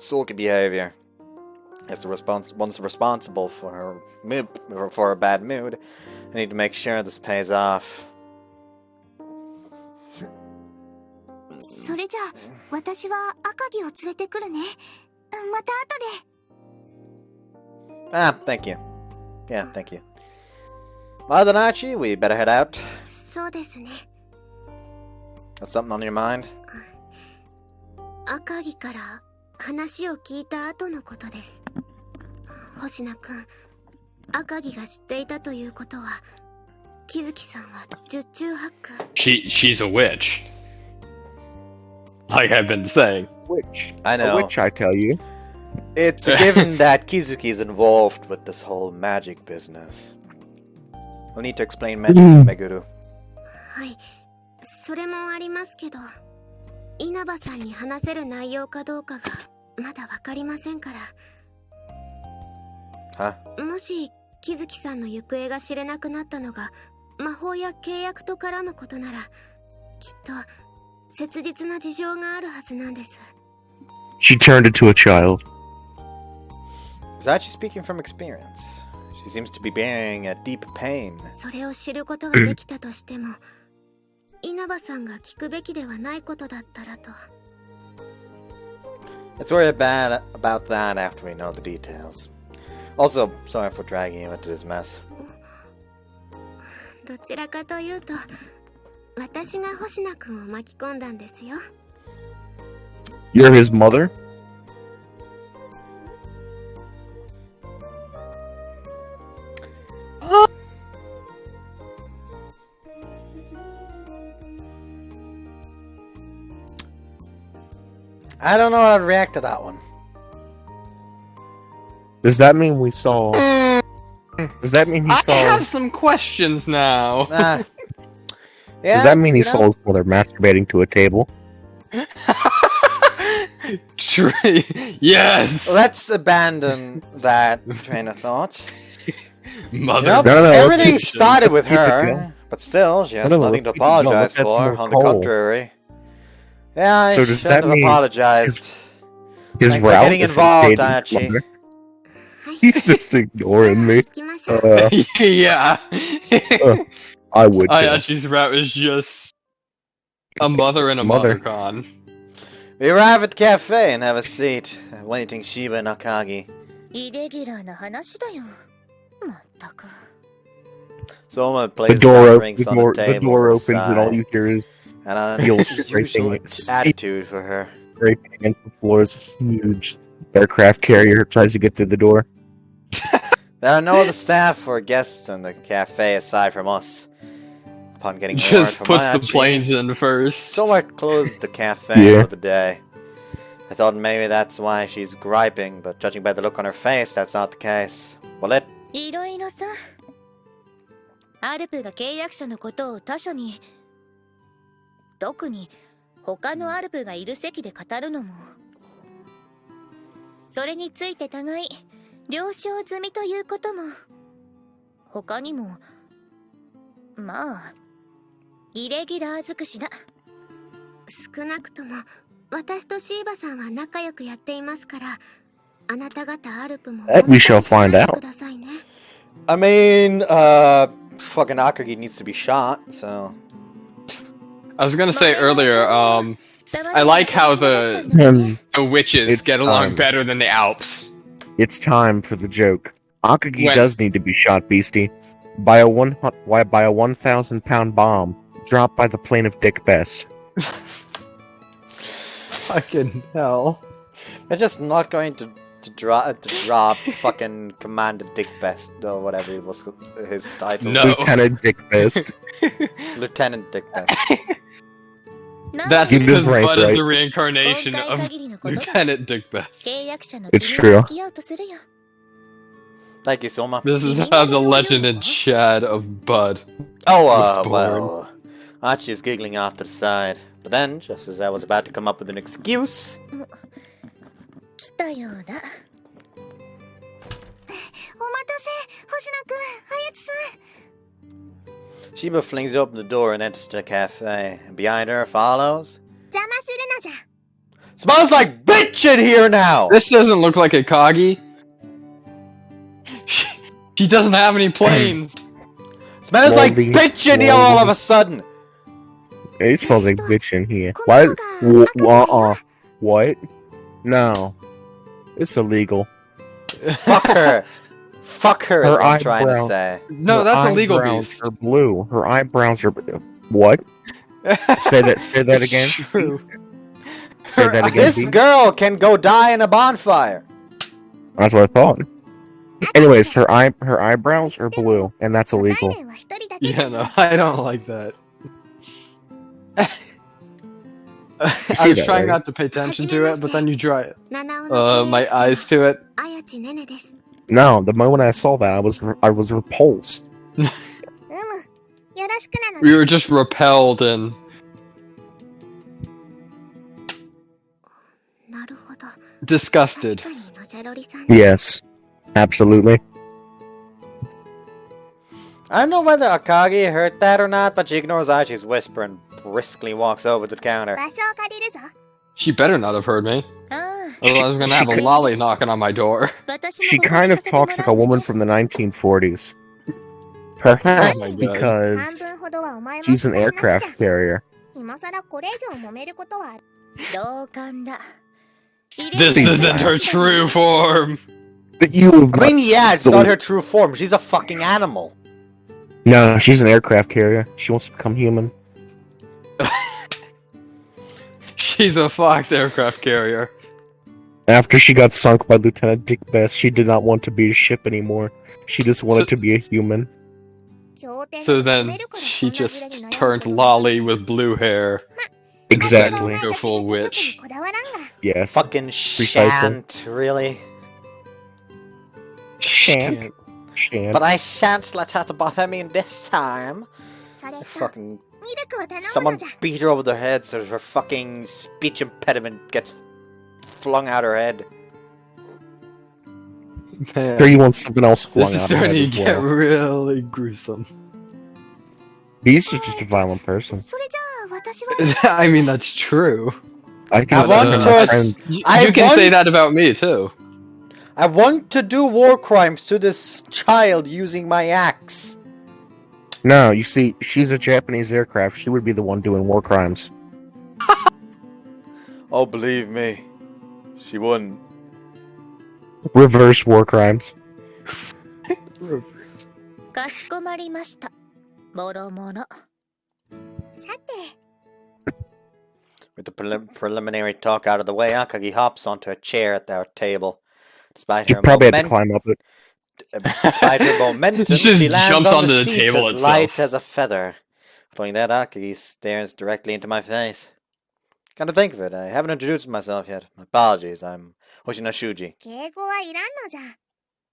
sulky behavior. As the one's responsible for her mood, for her bad mood, I need to make sure this pays off. それじゃあ、私は赤城を連れてくるね。また後で。Ah, thank you. Yeah, thank you. Madanachi, we better head out. そうですね。Got something on your mind? 赤城から話を聞いた後のことです。星名くん、赤城が知っていたということは、木月さんは十中八九。She's a witch. Like I've been saying. Witch. I know. A witch, I tell you. It's a given that Kizuki's involved with this whole magic business. We'll need to explain magic to Meguru. はい、それもありますけど、稲葉さんに話せる内容かどうかがまだわかりませんから。Huh? もし木月さんの行方が知れなくなったのが魔法や契約と絡むことならきっと切実な事情があるはずなんです。 She turned into a child. Is that she's speaking from experience? She seems to be bearing a deep pain. それを知ることができたとしても稲葉さんが聞くべきではないことだったらと。 Let's worry about that after we know the details. Also, sorry for dragging you into this mess. どちらかというと私が星名くんを巻き込んだんですよ。 You're his mother? I don't know how to react to that one. Does that mean we saw... Does that mean he I saw... have some questions now. Yeah, Does that mean he you know, saw his mother masturbating to a table? True. Yes. Let's abandon that train of thought. Mother. You know, No, everything let's keep- started with keep it her, going. but still, she has No, nothing to let's keep it going. apologize Let's add some for. more On the coal. contrary. Yeah, So I does should that have mean apologized. His Thanks for route getting is involved, dating his Archie. mother? He's just ignoring me. 行きましょう。 Yeah. I would too. Ayachi's route is just a mother and a Mother. mother-con. We arrive at the cafe and have a seat, waiting Shiba and Akagi. イレギュラーな話だよ。まったく。 Soma The places door, out drinks on the the table door with a opens and all sigh, you hear is and an heels unusual scraping, attitude for her. scraping against the floor as a huge aircraft carrier tries to get through the door. There are no other staff or guests in the cafe aside from us. Upon getting word Just from puts the Ayachi, planes in first. Soma closed the cafe Yeah. for the day. I thought maybe that's why she's griping, but judging by the look on her face, that's not the case. Well, it いろいろさ。アルプが契約者のことを他者に、特に他のアルプがいる席で語るのも、それについて互い了承済みということも、他にもまあイレギュラー尽くしだ。少なくとも私とシーバさんは仲良くやっていますから、あなた方アルプも That we shall find out. くださいね。 I mean, fucking Akagi needs to be shot, so. I was gonna say earlier, I like how the witches It's get along time. better than the Alps. It's time for the joke. Akagi When- does need to be shot, Beastie, by a 1,000-pound bomb dropped by the plane of Dick Best. Fucking hell. They're just not going to drop fucking Commander Dick Best or whatever it was his title. No. Lieutenant Dick Best. Lieutenant Dick Best. That's Give this because right, Bud is right? the reincarnation of Lieutenant Dick Best. It's true. Thank you, Soma. This is how the legend in Chad of Bud. Oh, was born. well. Archie is giggling off to the side. But then, just as I was about to come up with an excuse, 来たようだ。お待たせ、星野くん、隼さん。 Shiba flings open the door and enters the cafe. And behind her follows. 邪魔するなじゃ。 Smells like bitch in here now! This doesn't look like a Kagi. She doesn't have any planes. Smells like Moldy, bitch in here all of a sudden! It smells like bitch in here. Why? What? No. It's illegal. Fuck her. Fuck her is Her what I'm trying to eyebrow. say. No, Her that's illegal, eyebrows Beast. are blue. Her eyebrows are... What? Say that again. True. Beast. Say that again, This Beast. girl can go die in a bonfire. That's what I thought. Anyways, her eyebrows are blue, and that's illegal. Yeah, no, I don't like that. I see was that, trying right? not to pay attention to it, but then you draw my eyes to it. 綾地ねねです。 No, the moment I saw that, I was repulsed. よろしくなの。 We were just repelled and なるほど。 disgusted. 確かにのじゃろりさん。 Yes, absolutely. I don't know whether Akagi heard that or not, but she ignores Aichi's whisper and briskly walks over to the counter. She better not have heard me. Otherwise I'm gonna have a lolly knocking on my door. She kind of talks like a woman from the 1940s. Perhaps Oh my God. because she's an aircraft carrier. This isn't her true form. But you I mean, yeah, it's not her true form. She's a fucking animal. No, she's an aircraft carrier. She wants to become human. She's a Fox aircraft carrier. After she got sunk by Lieutenant Dick Best, she did not want to be a ship anymore. She just wanted to be a human. So then she just turned lolly with blue hair. Exactly. Go full witch. Yes. Fucking shan't, really. Shan't. But I shan't let her bother me this time. Fucking... Someone beat her over the head so her fucking speech impediment gets flung out her head. Man, Sure, you want something else flung this is out her head starting as to get well. really gruesome. Beast is just a violent person. I mean, that's true. I I can want see my to... friend. You I can want- say that about me, too. I want to do war crimes to this child using my axe. No, you see, she's a Japanese aircraft. She would be the one doing war crimes. Oh, believe me. She wouldn't. Reverse war crimes. かしこまりました。もろもろ。さて、 With the preliminary talk out of the way, Akagi hops onto a chair at our table. Despite She her probably had to climb up it. Despite her momentum, She just she lands jumps on onto the the seat table as itself. light as a feather. Following that, Akagi stares directly into my face. Come to think of it, I haven't introduced myself yet. My apologies, I'm Hoshino Shuji. 敬語はいらんのじゃ。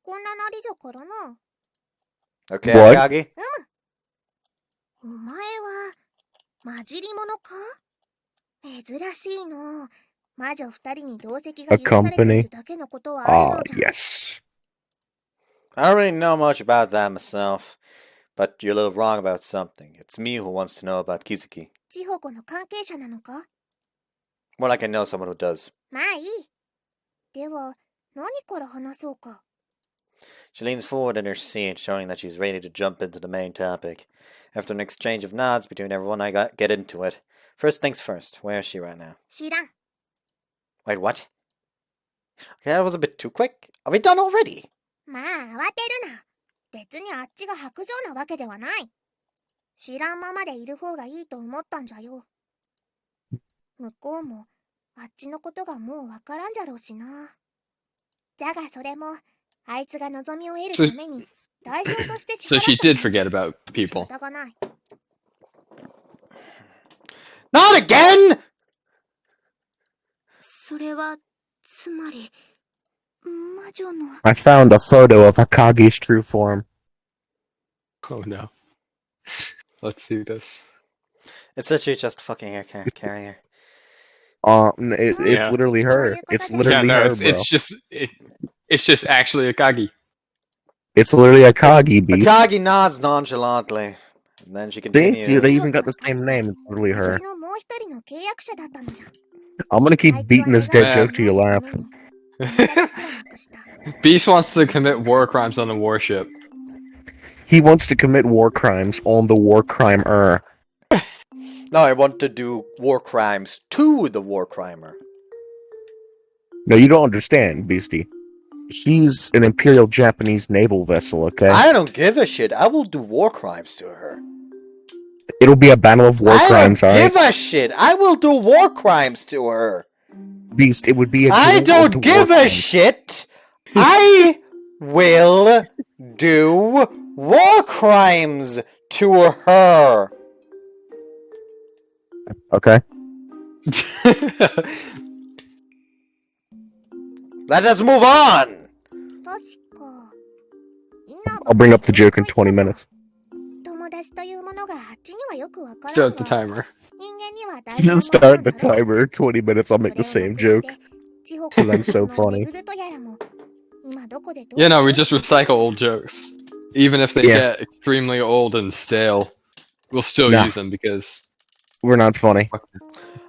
こんななりじゃからな。 Okay, What? Akagi? お前は、混じり者か珍しいの。魔女二人に同席が許されているだけのことはある Ah, のじゃ。 yes. I don't really know much about that myself, but you're a little wrong about something. It's me who wants to know about Kizuki. 千穂子の関係者なのか More like I know someone who does. まあいい。では、何から話そうか。 She leans forward in her seat, showing that she's ready to jump into the main topic. After an exchange of nods between everyone, I get into it. First things first, where is she right now? 知らん。 Wait, what? Okay, that was a bit too quick. Are we done already? まあ、慌てるな。別にあっちが白状なわけではない。知らんままでいる方がいいと思ったんじゃよ。向こうも、あっちのことがもうわからんじゃろうしな。じゃがそれも、あいつが望みを得るために、代償として支払 So った she did forget about 仕 people. 方がない。 Not again! それは、つまり、魔女の。 I found a photo of Akagi's true form. Oh no. Let's see this. It's literally just a fucking aircraft carrier. It's Yeah. literally her. It's Yeah, literally no, her, it's, bro. it's just actually Akagi. It's literally Akagi, beast. Akagi nods nonchalantly. And then she continues. See, they even got the same name. It's literally う her. ちのもう一人の契約者だったのじゃ。 I'm gonna keep beating this dead Yeah. joke till you laugh. Beast wants to commit war crimes on the warship. He wants to commit war crimes on the war crimer. No, I want to do war crimes to the war crimer. No, you don't understand, Beastie. She's an Imperial Japanese naval vessel, okay? I don't give a shit. I will do war crimes to her. It'll be a battle of war I crimes, don't alright? give a shit. I will do war crimes to her. Beast, it would be a I duel of don't the give war a crimes. shit. I will do war crimes to her. Okay. Let us move on. 確か。 I'll bring up the joke in 20 minutes. 友達というものがあっちにはよくわから Start ん the が timer. 人間には大事なもの Just なん start the だろう。 timer. 20 minutes, I'll make the それを same なくして joke. 地方 'Cause I'm so funny. 巡るとやらも今どこでどう Yeah, no, we just recycle old jokes. Even if they get extremely old and stale, we'll still use them because we're not funny.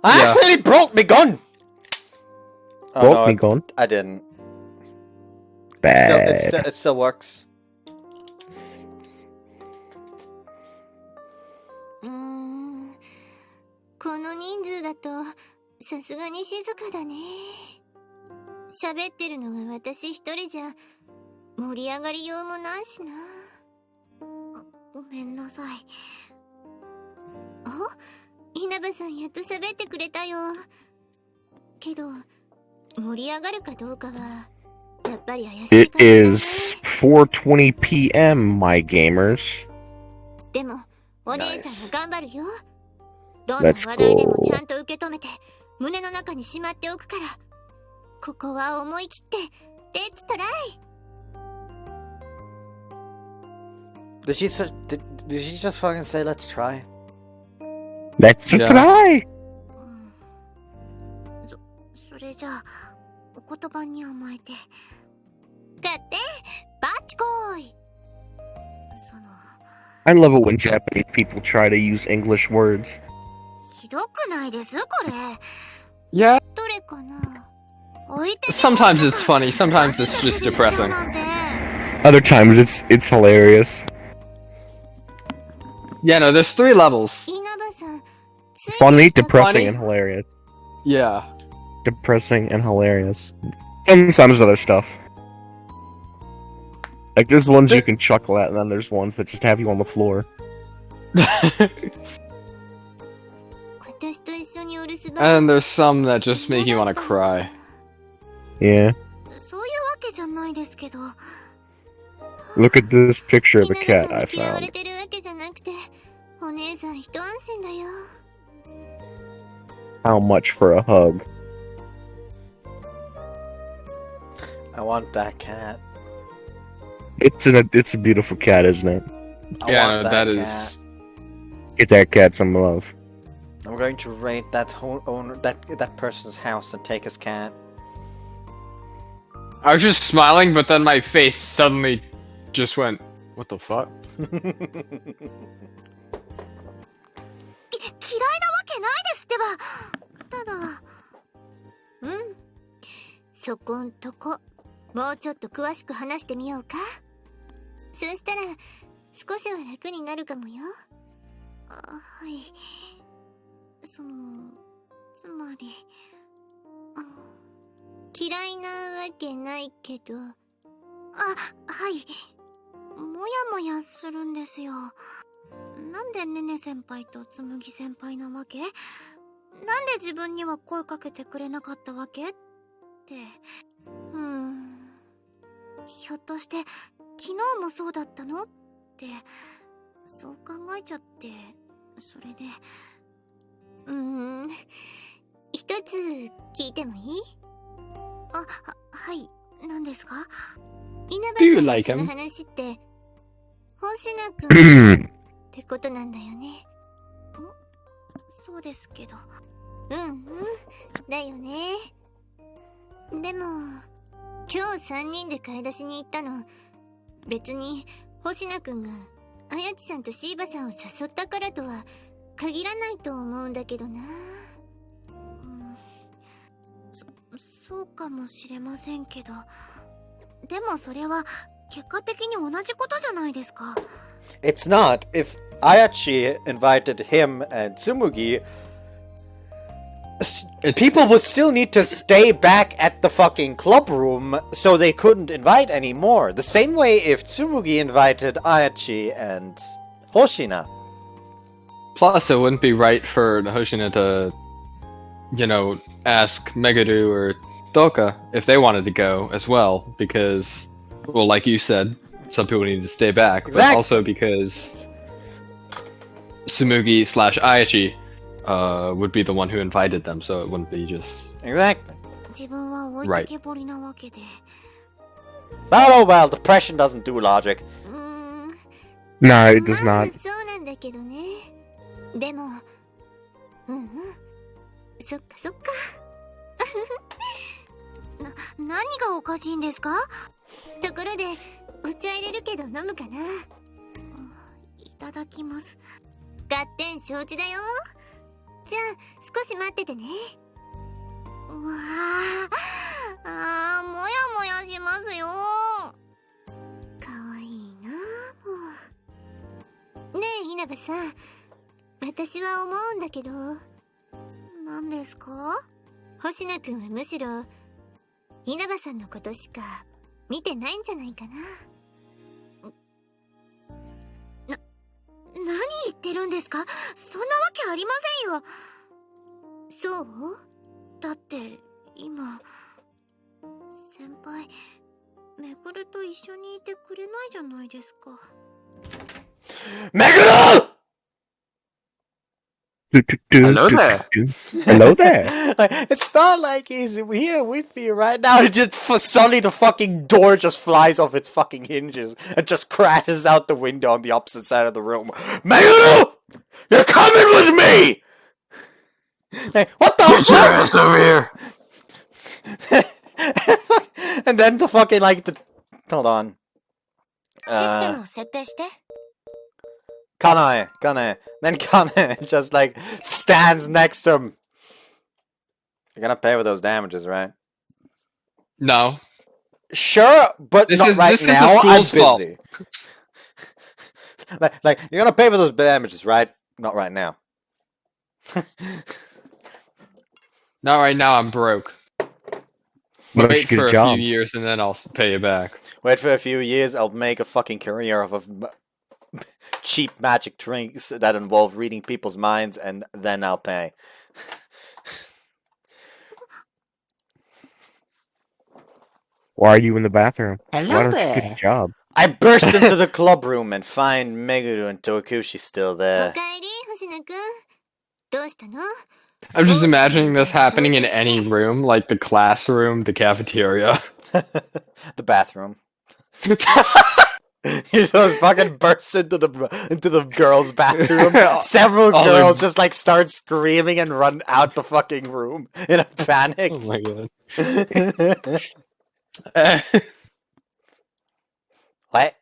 I accidentally broke me gun! Broke me gun? I didn't. Bad. It still works. この人数だとさすがに静かだね。喋ってるのが私一人じゃ盛り上がりようもないしな。ごめんなさい。あ、稲葉さんやっと喋ってくれたよ。けど盛り上がるかどうかはやっぱり怪しいか It is 4:20 p.m. my gamers. でもお姉さんが頑張るよ。どんな話題でもちゃんと受け止めて胸の中にしまっておくから。ここは思い切ってレッツトライ。Did she just fucking say let's try? Let's try. それじゃあお言葉に甘えて勝ってバッチコイ。I love it when Japanese people try to use English words. ひどくないですこれ。 Yeah. どれかな。 Sometimes it's funny, sometimes it's just depressing. Other times it's hilarious. Yeah, no, there's 3 levels. Funny, depressing, and hilarious. Yeah. Depressing and hilarious. Sometimes other stuff. Like there's ones you can chuckle at, and then there's ones that just have you on the floor. And there's some that just make you want to cry. Yeah. Look at this picture of a cat I found. How much for a hug? I want that cat. It's a beautiful cat, isn't it? Yeah, no, that is. Get that cat some love. I'm going to raid that that person's house and take his cat. I was just smiling, but then my face suddenly just went, what the fuck? 嫌いなわけないですってば。ただ、そこんとこもうちょっと詳しく話してみようか。そうしたら少しは楽になるかもよ。はい。つまり嫌いなわけないけど、はい。もやもやするんですよ。なんでねね先輩とつむぎ先輩なわけ？なんで自分には声かけてくれなかったわけ？って。ひょっとして昨日もそうだったの？って、そう考えちゃって、それで。一つ聞いてもいい？はい、何ですか？稲葉さんの話って、星名くんってことなんだよね。そうですけど。だよね。でも、今日3人で買い出しに行ったの、別に星名くんがあやちさんとシーバさんを誘ったからとは限らないと思うんだけどな。そうかもしれませんけど、でもそれは結果的に同じことじゃないですか。It's not. If Ayachi invited him and Tsumugi, people would still need to stay back at the fucking club room, so they couldn't invite anymore. The same way if Tsumugi invited Ayachi and Hoshina. Plus, it wouldn't be right for Hoshina to, ask Meguru or Doka if they wanted to go as well, because, well, like you said, some people need to stay back, but also because Tsumugi/Ayachi would be the one who invited them, so it wouldn't be just exactly right. Oh well, depression doesn't do logic. No, it does not. でも、そっか。何がおかしいんですか？ところで、お茶入れるけど飲むかな。いただきます。合点承知だよ。じゃあ少し待っててね。うわあ、もやもやしますよ。かわいいなもう。ねえ稲葉さん、私は思うんだけど。何ですか？星名くんはむしろ稲葉さんのことしか見てないんじゃないかな。何言ってるんですか？そんなわけありませんよ。そう？だって今先輩めぐると一緒にいてくれないじゃないですか。めぐるHello there. Hello there. Like, it's not like he's here with me right now. It just suddenly the fucking door just flies off its fucking hinges and just crashes out the window on the opposite side of the room. Meguru! You're coming with me! Hey, what the Get your ass over here! And then the fucking like the hold on. システムを設定して。Kanae. Then Kanae just like stands next to him. You're gonna pay for those damages, right? No. Sure, but This not is- right this is the now. I'm school's fault. busy. like, you're gonna pay for those damages, right? Not right now. Not right now, I'm broke. Well, Wait you get for a a job. few years and then I'll pay you back. Wait for a few years, I'll make a fucking career of cheap magic drinks that involve reading people's minds, and then I'll pay. Why are you in the bathroom? Hello Why don't you there. get a job? I burst into the club room and find Meguru and Tokushi still お there. かえり星名くん。どうしたの？ I'm just imagining this happening in any room, like the classroom, the cafeteria. The bathroom. He just fucking bursts into the girls' bathroom. Several All girls the- just like start screaming and run out the fucking room in a panic. Oh my god. What?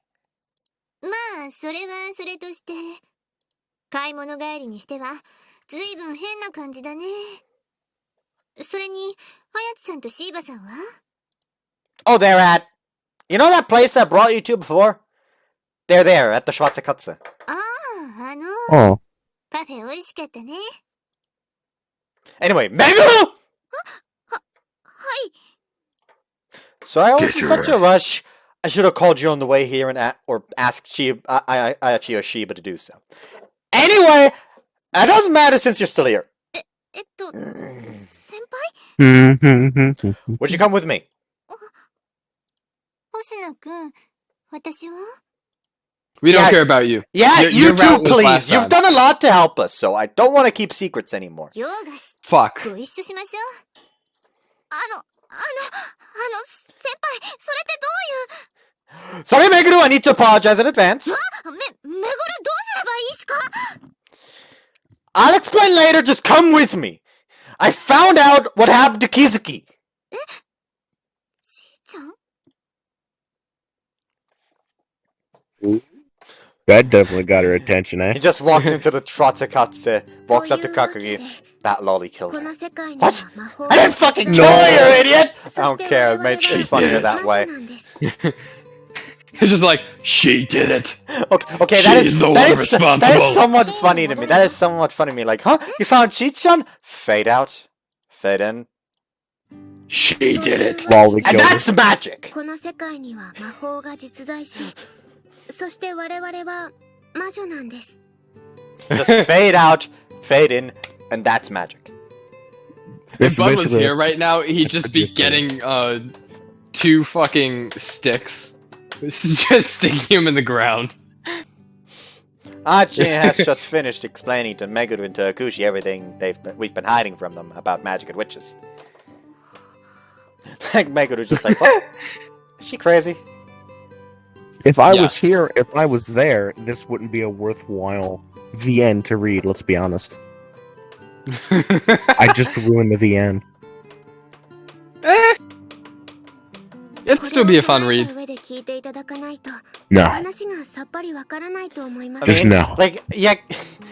まあそれはそれとして、買い物帰りにしてはずいぶん変な感じだね。それに綾地さんとシーバさんは？ Oh, they're at. You know that place I brought you to before? They're there at the Schwarzekatze. ああ、Oh. パフェ美味しかったね。 Anyway, Meguru! はい。 So I was Get in your such a rush. I should have called you on the way here and or asked Ayachi or Shiba to do so. Anyway, it doesn't matter since you're still here. 先輩？ Would you come with me? 星野くん、私は？ We don't Yeah. care about you. Yeah, Your- you your too, route was please. last You've time. done a lot to help us, so I don't want to keep secrets anymore. ヨーガス、 Fuck. ご一緒しましょう。先輩、それってどういう？ Sorry, Meguru, I need to apologize in advance. めぐるどうすればいいしか？ I'll explain later, just come with me. I found out what happened to Kizuki. しーちゃん？ That definitely got her attention, He eh? just walks into the Trotsukatsu, walks up to というわけで、 Kakagi. That lolly killed こ her. の世界には What? 魔法 I didn't fucking No. kill her, you idiot! そ I し don't て care, 我々 it's は funnier 魔 that 魔 way. 女なんです。 It's just like, she did it. Okay, that She's is the one that is responsible. somewhat funny to me. That is somewhat funny to me. Like, huh? You found Chichan? Fade out, fade in, She did it. Lolly and killed her. that's magic. この世界には魔法が実在し、そして我々は魔女なんです。 Just fade out, fade in, and that's magic. If Bud was basically- here right now, he'd just be getting 2 fucking sticks. Just sticking him in the ground. Archie has just finished explaining to Meguru and Tokushi everything we've been hiding from them about magic and witches. Like Meguru just like, what? Is she crazy? If I Yeah. was here, if I was there, this wouldn't be a worthwhile VN to read, let's be honest. I just ruined the VN. It'd still be a fun read. これを踏まえた上で聞聞いていただかないと No. 話がさっぱりわからないと思いま Just す。 no. Like, yeah,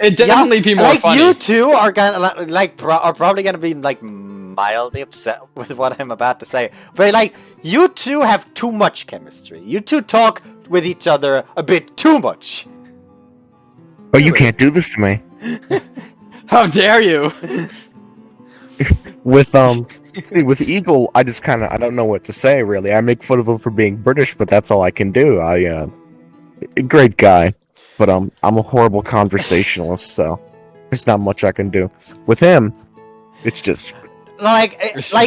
It'd definitely be more like funny. you two are gonna are probably gonna be like mildly upset with what I'm about to say, but like you two have too much chemistry. You two talk with each other a bit too much. Oh, you can't do this to me. How dare you? With with Eagle, I just I don't know what to say really. I make fun of him for being British, but that's all I can do. Great guy, but I'm a horrible conversationalist, so there's not much I can do. With him, it's just Like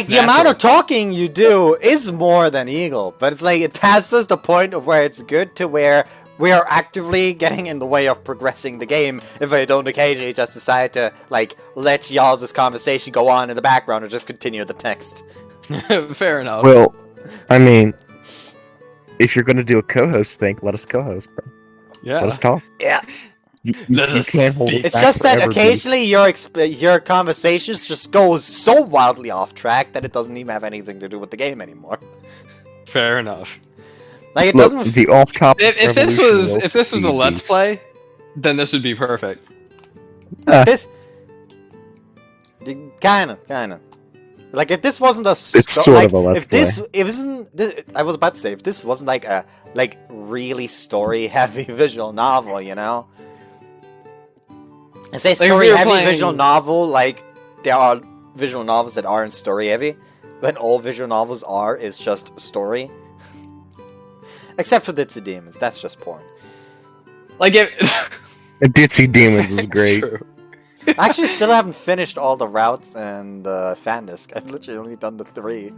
the amount of talking you do is more than Eagle, but it's like it passes the point of where it's good to where we are actively getting in the way of progressing the game if I don't occasionally just decide to like let y'all's conversation go on in the background or just continue the text. Fair enough. well. I mean, if you're gonna do a co-host thing, let us co-host, bro. Yeah. Let us talk. Yeah. You Let us can't hold us speak. It's back just that forever, occasionally your conversations just go so wildly off track that it doesn't even have anything to do with the game anymore. Fair enough. Like it Look, doesn't. the off-topic. If this revolution was a will let's succeed. play, then this would be perfect. This kind of like if this wasn't a It's sort of a let's if this it wasn't I was about to say if this wasn't like a really story heavy visual novel, you know, I say Like, if story we were heavy playing- visual novel, like there are visual novels that aren't story heavy, but all visual novels is just story, except for Ditzy Demons, that's just porn. Like if Ditzy Demons is great. True. I actually still haven't finished all the routes and fan disc. I've literally only done the 3.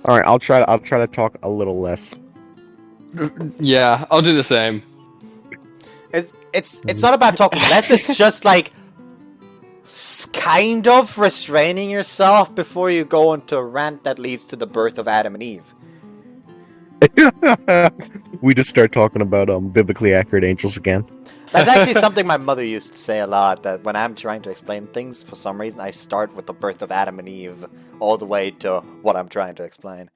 All right, I'll try to talk a little less. Yeah, I'll do the same. It's not about talking less. It's just like kind of restraining yourself before you go into a rant that leads to the birth of Adam and Eve. We just start talking about biblically accurate angels again. That's actually something my mother used to say a lot. That when I'm trying to explain things, for some reason, I start with the birth of Adam and Eve all the way to what I'm trying to explain.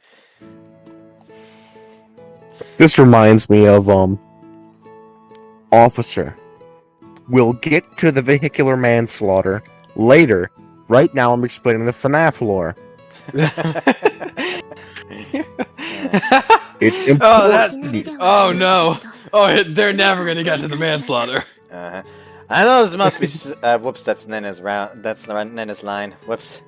This reminds me of Officer. We'll get to the vehicular manslaughter later. Right now, I'm explaining the FNAF lore. It's important. Oh no! Oh, they're never gonna get to the manslaughter. I know this must be. Whoops, that's Nena's round. That's Nena's line. Whoops.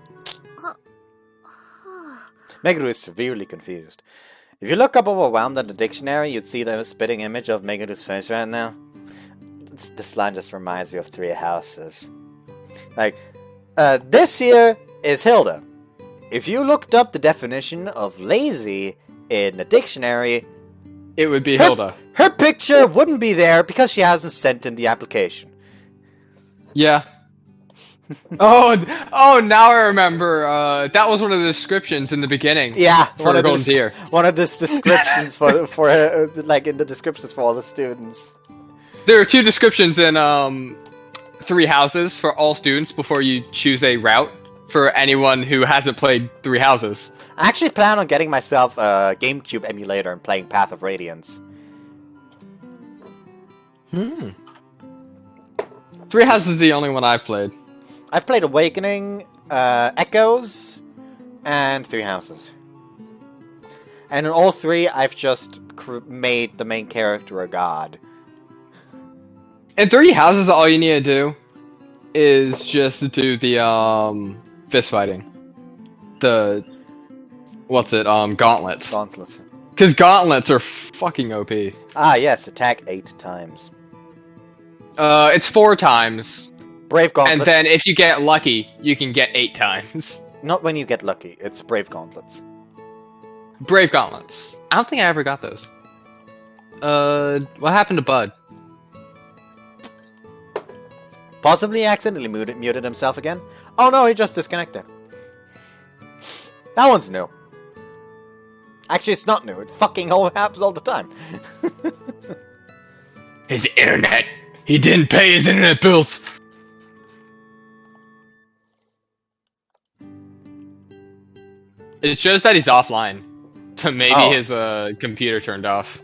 Meguru is severely confused. If you look up overwhelmed in the dictionary, you'd see the spitting image of Meguru's face right now. This line just reminds me of Three Houses. Like, this here is Hilda. If you looked up the definition of lazy in the dictionary, It would be Hilda. her picture wouldn't be there because she hasn't sent in the application. Yeah. Oh! Now I remember. That was one of the descriptions in the beginning. Yeah, For the Golden Deer. one of the descriptions for like in the descriptions for all the students. There are 2 descriptions in 3 Houses for all students before you choose a route for anyone who hasn't played 3 Houses. I actually plan on getting myself a GameCube emulator and playing Path of Radiance. 3 Houses is the only one I've played. I've played Awakening, Echoes, and 3 Houses. And in all 3, I've just made the main character a god. In 3 Houses, all you need to do is just do the fist fighting. The gauntlets. Gauntlets. Because gauntlets are fucking OP. Ah, yes, attack 8 times. It's 4 times, Brave Gauntlets. and then if you get lucky, you can get 8 times. Not when you get lucky, it's Brave Gauntlets. Brave gauntlets. I don't think I ever got those. What happened to Bud? Possibly accidentally muted himself again. Oh no, he just disconnected. That one's new. Actually, it's not new. It fucking happens all the time. His internet. He didn't pay his internet bills. It shows that he's offline. Maybe his computer turned off.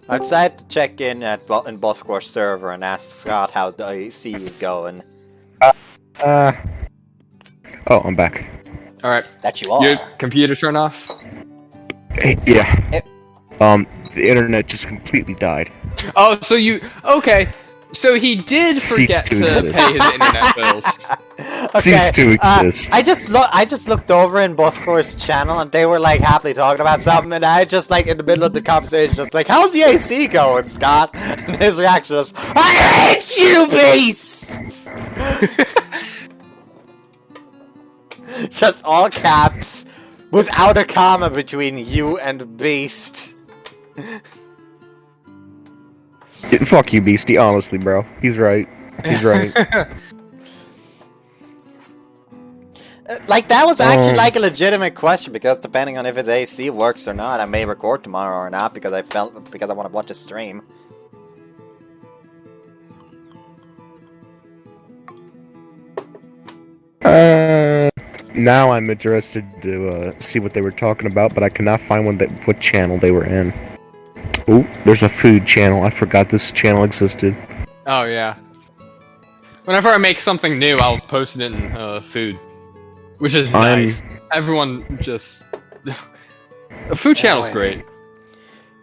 I decided to check in in Boscore's server and ask Scott how the AC is going. Oh, I'm back. All right. That you are. Your computer turned off? Yeah. The internet just completely died. Oh, so okay. So he did forget to pay his internet bills. Okay, Cease to exist. I just looked over in Boscore's channel and they were like happily talking about something, and I just like in the middle of the conversation just like, how's the AC going, Scott? And his reaction was, I hate you, beast! Just all caps, without a comma between you and beast. Fuck you, Beastie. Honestly, bro. He's right. He's right. Like, that was actually like a legitimate question, because depending on if his AC works or not, I may record tomorrow or not, because I want to watch a stream. Now I'm interested to see what they were talking about, but I cannot find what channel they were in. Oh, there's a food channel. I forgot this channel existed. Oh yeah. Whenever I make something new, I'll post it in food, which is nice. Everyone just the food channel's great.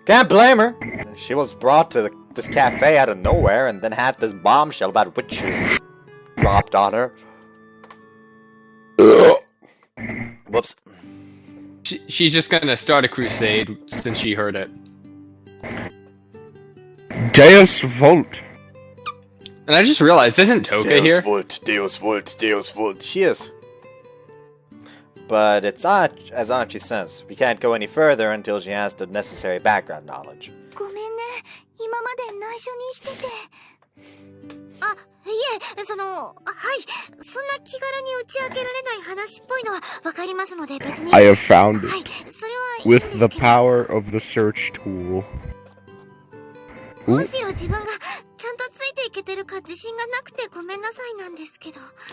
Can't blame her. She was brought to this cafe out of nowhere, and then had this bombshell about witches dropped on her. Whoops. She's just gonna start a crusade since she heard it. Deus Volt. And I just realized, isn't Toka here? Deus Volt. She is. But it's as Archie says, we can't go any further until she has the necessary background knowledge. I have found it. With the power of the search tool. Ooh.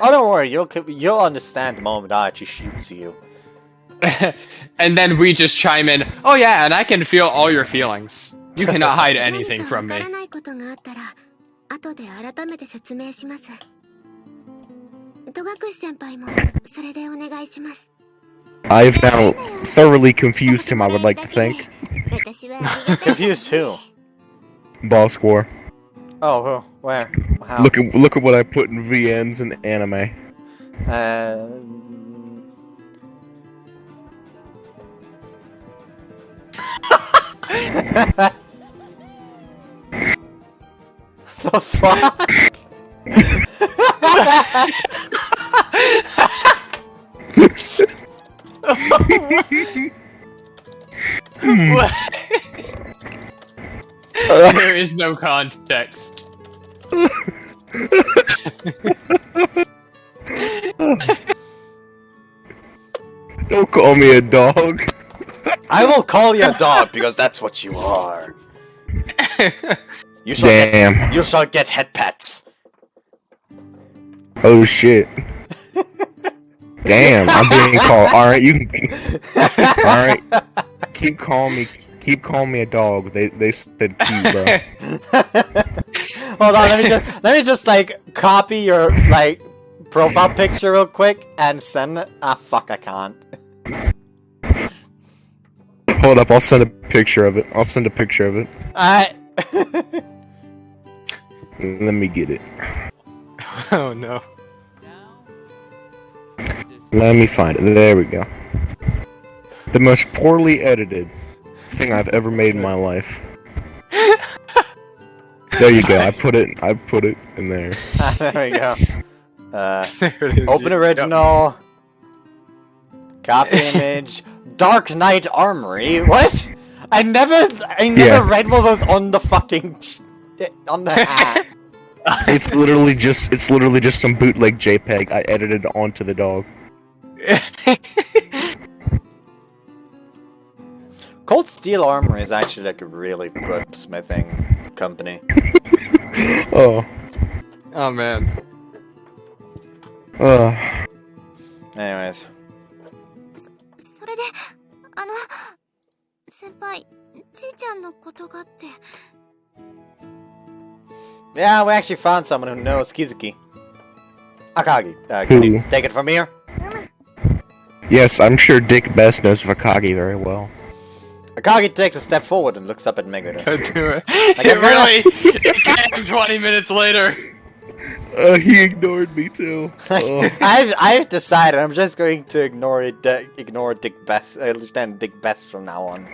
Oh, don't worry, you'll understand the moment Archie shoots you. And then we just chime in, oh yeah, and I can feel all your feelings. You cannot hide anything from me. I've now thoroughly confused him, I would like to think. Confused who? Ball score. Oh, who? Where? How? Look at what I put in VNs and anime. The fuck? What? There is no context. Don't call me a dog. I will call you a dog because that's what you are. You shall get head pats. Oh shit. Damn, I'm being called. Alright, you can. Alright. Keep calling me a dog. They said cute, bro. Hold on, let me just like copy your like profile picture real quick and send it. Ah fuck, I can't. Hold up, I'll send a picture of it. Let me get it. Oh no. Let me find it. There we go. The most poorly edited thing I've ever made in my life. There you go. I put it in there. There we go. There it is. Open original. Copy image. Dark Knight Armory. What? I never read what was on the fucking on the hat. It's literally just some bootleg JPEG I edited onto the dog. Cold Steel Armory is actually like a really good smithing company. Oh. Oh man. Anyways. それで、先輩、ちーちゃんのことがって。Yeah, we actually found someone who knows Kizuki. Akagi, can you take it from here? Yes, I'm sure Dick Best knows Vakagi very well. Akagi takes a step forward and looks up at Meguru. It came 20 minutes later. He ignored me too. I've decided I'm just going to ignore Dick Best. I understand Dick Best from now on.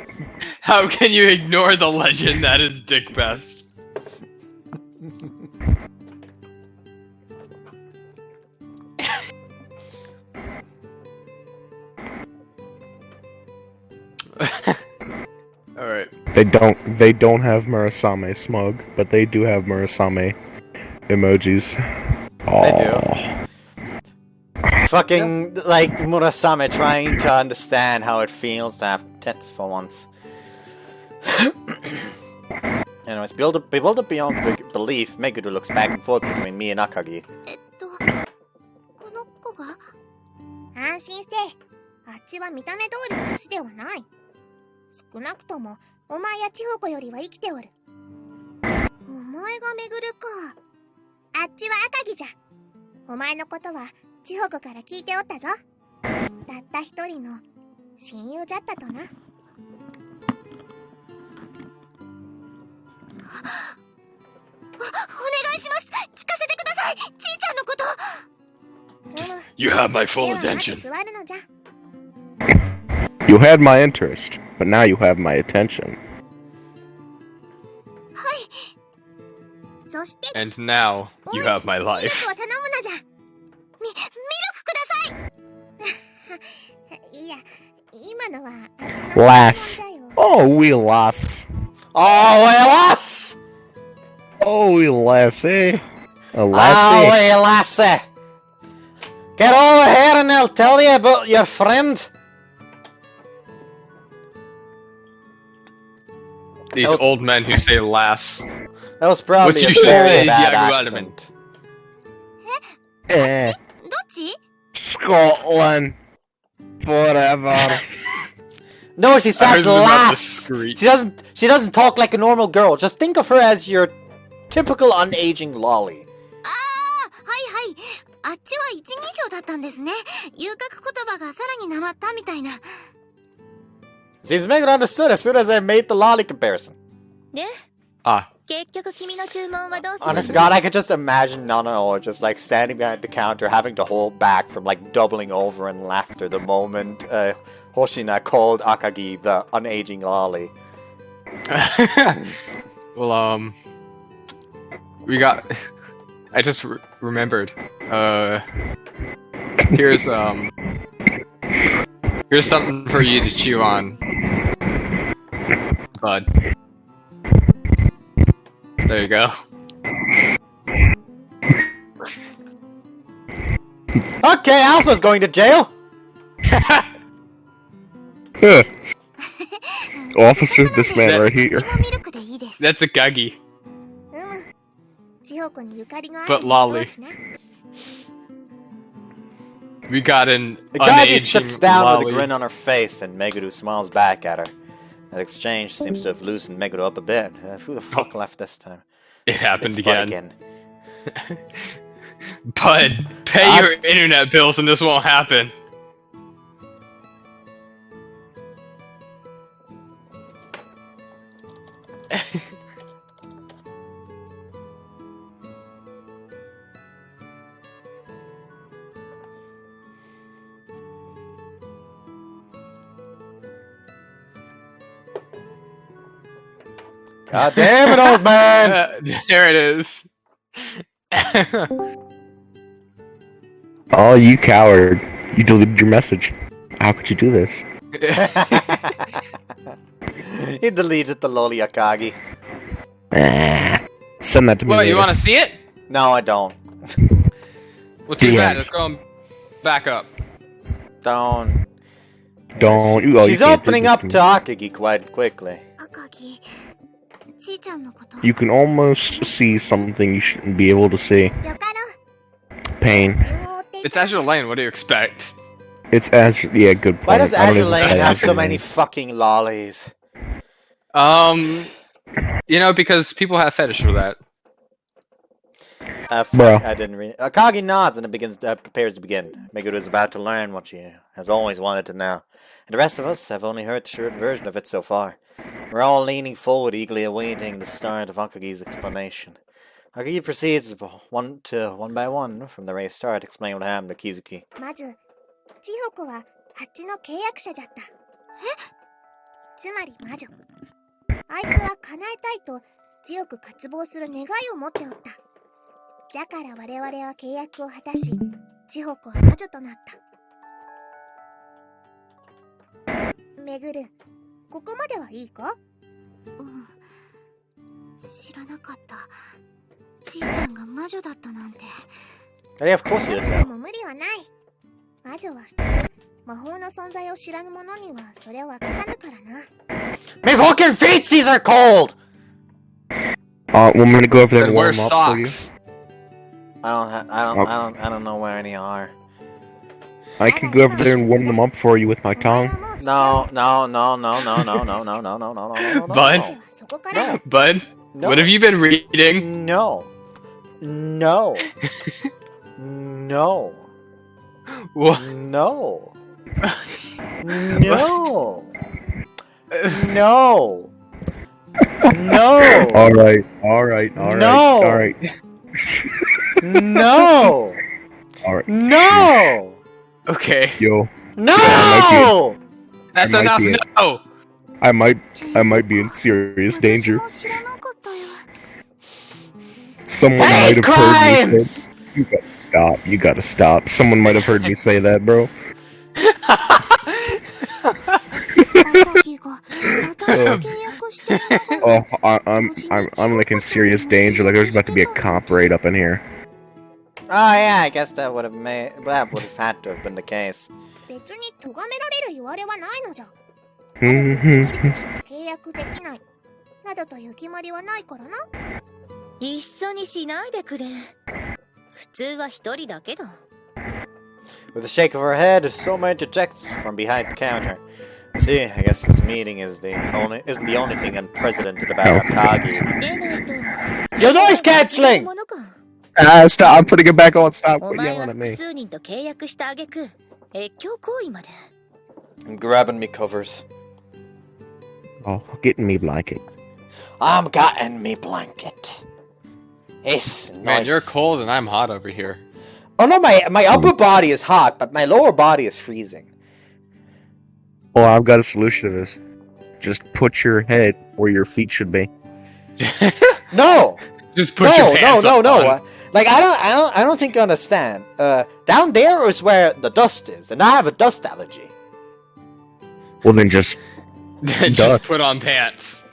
How can you ignore the legend that is Dick Best? Alright. They don't have Murasame smug, but they do have Murasame emojis. They do. Fucking, like, Murasame trying to understand how it feels to have tits for once. Anyways, bewildered beyond belief, Meguru looks back and forth between me and Akagi. この子が安心して。あっちは見た目通りの年ではない。少なくとも、お前や千穂子よりは生きておる。お前がめぐるか。あっちは赤木じゃ。お前のことは千穂子から聞いておったぞ。たった一人の親友じゃったとな。お願いします。聞かせてください。ちーちゃんのこと。You have my full attention. You had my interest, but now you have my attention. And now you have my life. Lass. Oh, we lass. Oh, we lass! Oh, we lassie. A Oh, lassie. we lassie! Get over here and I'll tell you about your friend. These old men who say lass. That was probably What you a should very say is bad Yaguadaman. accent. Scotland. Forever. No, she I said heard about the lass. screech. She doesn't talk like a normal girl. Just think of her as your typical unaging lolly. はい。あっちは一人称だったんですね。遊郭言葉がさらになまったみたいな。Seems Megan understood as soon as I made the lolly comparison. で、 Ah. 結局君の注文はどうする？ Honest to God, I could just imagine Nanao just like standing behind the counter, having to hold back from like doubling over in laughter the moment Hoshina called Akagi the unaging lolly. Well, we got. I just remembered. Here's something for you to chew on, bud. There you go. Okay, Alpha's going to jail. Officer, this man right here. That's a Gagi. But lolly. We got an Akagi sits unaging down lolly. with a grin on her face, and Meguru smiles back at her. That exchange seems to have loosened Meguru up a bit. Who the fuck left this time? It happened It's Bud again. Bud, pay your internet bills and this won't happen. God damn it, old man! There it is. Oh, you coward. You deleted your message. How could you do this? He deleted the lolly Akagi. Send that to me. What, you later. want to see it? No, I don't. Well, too bad. DMs. Let's go back up. Don't. Don't. You, oh, She's you can't do opening this up to to me. Akagi quite quickly. 赤木、You can almost see something you shouldn't be able to see. Pain. It's Azure Lane. What do you expect? It's Azure. Yeah, good point. Why does I don't Azure even Lane play have Azure so Lane. many fucking lollies? Because people have fetish for that. Bro. I didn't read. Akagi nods and prepares to begin. Meguru is about to learn what she has always wanted to know. And the rest of us have only heard the short version of it so far. We're all leaning forward, eagerly awaiting the start of Akagi's explanation. Akagi proceeds one by one from the very start, explaining what happened to Kizuki. まず、千穂子はあっちの契約者だった。つまり魔女。あいつは叶えたいと強く渇望する願いを持っておった。だから我々は契約を果たし、千穂子は魔女となった。めぐる、ここまではいいか？知らなかった。ちいちゃんが魔女だったなんて。Yeah, of course you did. でも無理はない。魔女は普通、魔法の存在を知らぬ者にはそれを明かさぬからな。My fucking feetsies are cold! Want me to go over there and Wear warm up for you? socks. I don't know where any are. I can go over there and warm them up for you with my tongue. No. Bud? No. Bud? No. What have you been reading? No. No. What? No. No. No. No. All right. No. All right. No. All right. No. Okay. Yo. No. That's I might enough. be in- No. I might be in serious danger. 私も知らなかったよ。 Someone might Hate have heard me crimes. say. You gotta stop. Someone might have heard me say that, bro. 赤木が私と契約してるのが Oh, I'm like in serious danger. Like there's about to be a cop raid up in here. Oh yeah, I guess that would have had to have been the case. 別に咎められる言われはないのじゃ。 Mhm. 契約できないなどという決まりはないからな。一緒にしないでくれ。普通は一人だけだ。 With a shake of her head, Soma interjects from behind the counter. See, I guess this meeting isn't the only thing unprecedented about Akagi. でないと。 You're noise cancelling! ものか。 Stop! I'm putting it back on. Stop お前 yelling は at 複 me. 数人と契約した挙句、越境行為まで。 I'm grabbing me covers. Oh, getting me blanket. I'm getting me blanket. It's nice. Man, you're cold and I'm hot over here. Oh no, my upper body is hot, but my lower body is freezing. Well, I've got a solution to this. Just put your head where your feet should be. No! Just put your pants up on. Like I don't think you understand. Down there is where the dust is, and I have a dust allergy. Well, then just Then Duh. just put on pants.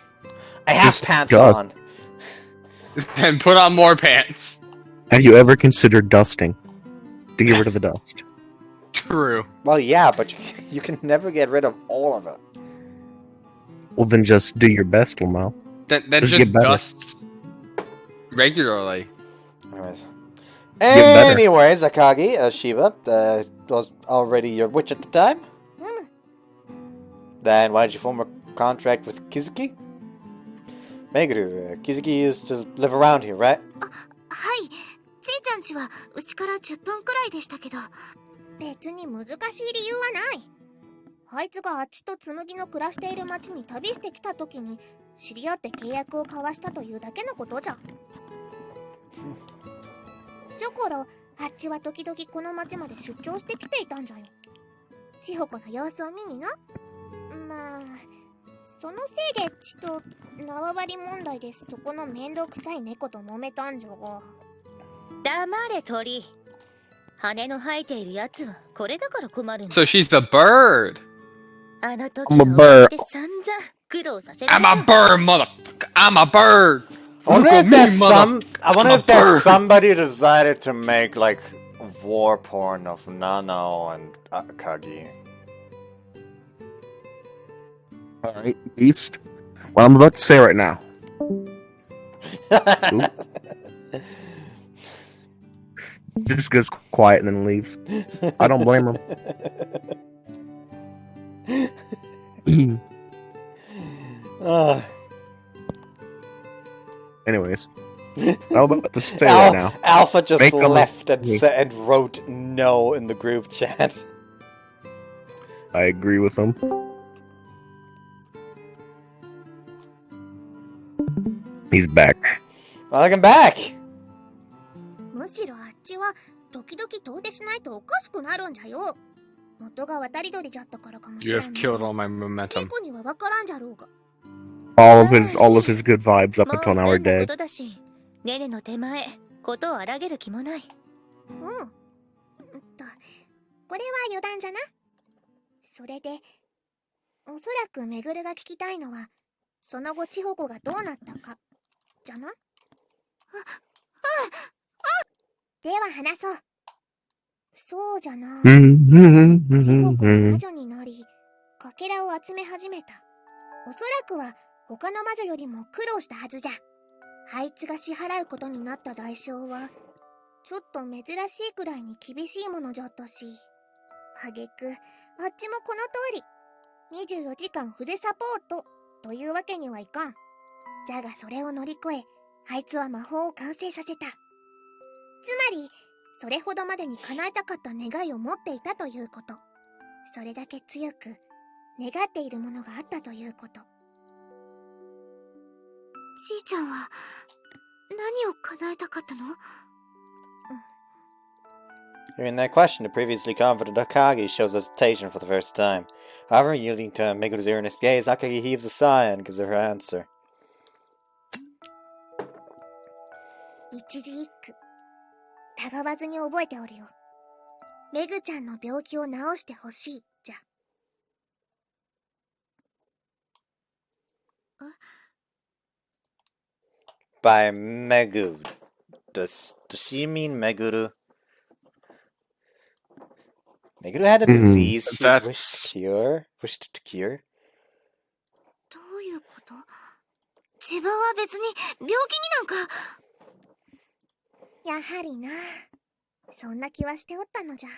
I have Just pants dust. on. Then put on more pants. have you ever considered dusting to get rid of the dust? True. Well, yeah, but you can never get rid of all of it. Well, then just do your best, Lamau. Then Just just get better. dust regularly. Anyways. better. Anyways, Akagi, Shiba, was already your witch at the time? Then why did you form a contract with Kizuki? Meguru, Kizuki used to live around here, right? はい。ちいちゃん家はうちから10分くらいでしたけど。別に難しい理由はない。あいつがあっちと紬の暮らしている町に旅してきた時に知り合って契約を交わしたというだけのことじゃ。だからあっちは時々この町まで出張してきていたんじゃよ。千穂子の様子を見にな。まあそのせいでちと縄張り問題でそこのめんどくさい猫と揉めたんじゃが。黙れ鳥。羽の生えているやつはこれだから困るんだ。 So she's the bird. あの時 I'm a の bird. って散々苦労させた I'm a bird, motherfucker. I'm a bird. I wonder Look if at there's me, some. I wonder I'm a if there's bird. somebody who decided to make like war porn of Nano and Akagi. Alright, Beast. What I'm about to say right now. Just goes quiet and then leaves. I don't blame him. Anyways, I'm about to stay right now. Alpha just left and wrote no in the group chat. I agree with him. He's back. Welcome back. むしろあっちは時々遠出しないとおかしくなるんじゃよ。元が渡り鳥じゃったからかもしれ You ん have ね。 killed all my momentum. 猫にはわからんじゃろうが。All of his good vibes up もう until now 済 are んだこ dead. とだし、ネネの手前、ことを荒げる気もない。これは余談じゃな。それで、おそらくめぐるが聞きたいのは、その後千穂子がどうなったか、じゃな。では話そう。そうじゃな。千穂子は魔女になり、かけらを集め始めた。おそらくは他の魔女よりも苦労したはずじゃ。あいつが支払うことになった代償は、ちょっと珍しいくらいに厳しいものじゃったし。あげく、あっちもこの通り、24時間フルサポートというわけにはいかん。じゃがそれを乗り越え、あいつは魔法を完成させた。つまり、それほどまでに叶えたかった願いを持っていたということ。それだけ強く、願っているものがあったということ。ちいちゃんは、何を叶えたかったの？ Hearing that question, the previously confident Akagi shows hesitation for the first time. However, yielding to Meguru's earnest gaze, Akagi heaves a sigh and gives her her answer. 一字一句、たがわずに覚えておるよ。メグちゃんの病気を治してほしい、じゃ。By Meguru. Does she mean Meguru? Meguru had a disease she wished to cure? どういうこと？自分は別に病気になんか。やはりな。そんな気はしておったのじゃ。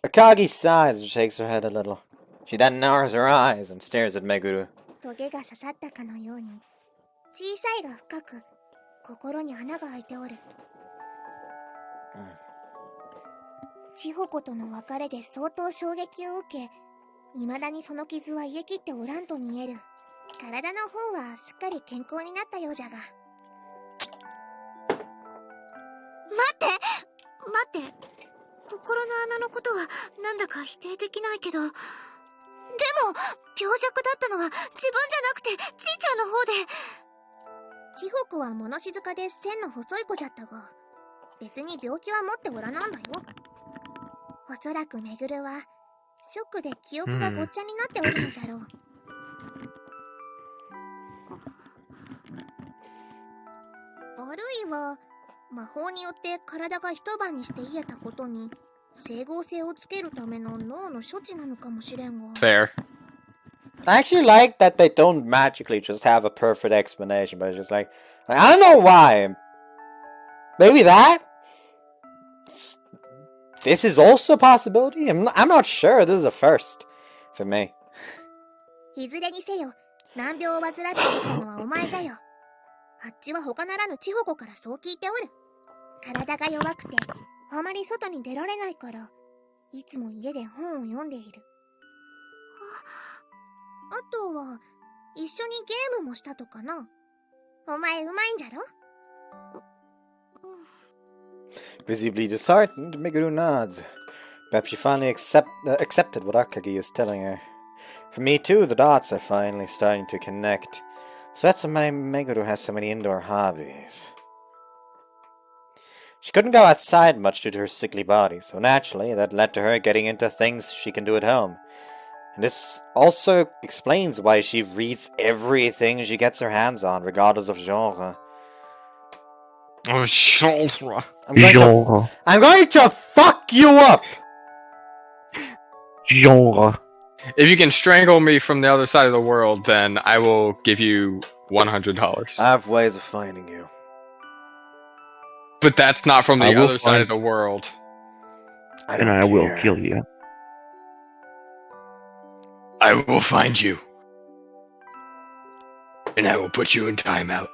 Akagi sighs and shakes her head a little. She then narrows her eyes and stares at Meguru. トゲが刺さったかのように、小さいが深く、心に穴が開いておる。千穂子との別れで相当衝撃を受け、未だにその傷は癒えきっておらんと見える。体の方はすっかり健康になったようじゃが。待って、心の穴のことはなんだか否定できないけど、でも病弱だったのは自分じゃなくてちいちゃんの方で。千穂子は物静かで線の細い子じゃったが、別に病気は持っておらなんだよ。おそらくめぐるはショックで記憶がごっちゃになっておるのじゃろう。あるいは魔法によって体が一晩にして癒えたことに整合性をつけるための脳の処置なのかもしれんが。 Fair. I actually like that they don't magically just have a perfect explanation, but it's just like I don't know why. Maybe that? This is also a possibility? I'm not sure. This is a first for me. いずれにせよ、難病を患っていたのはお前じゃよ。あっちは他ならぬ千穂子からそう聞いておる。体が弱くて、あまり外に出られないから、いつも家で本を読んでいる。あとは、一緒にゲームもしたとかな。お前うまいんじゃろ？ Visibly disheartened, Meguru nods. Perhaps she finally accepted what Akagi is telling her. For me too, the dots are finally starting to connect. So that's why Meguru has so many indoor hobbies. She couldn't go outside much due to her sickly body, so naturally that led to her getting into things she can do at home. And this also explains why she reads everything she gets her hands on, regardless of genre. Oh, genre. I'm going to fuck you up! Genre. If you can strangle me from the other side of the world, then I will give you $100. I have ways of finding you. But that's not from I the will other side find- of the world. And I will kill you. I will find you. And I will put you in timeout.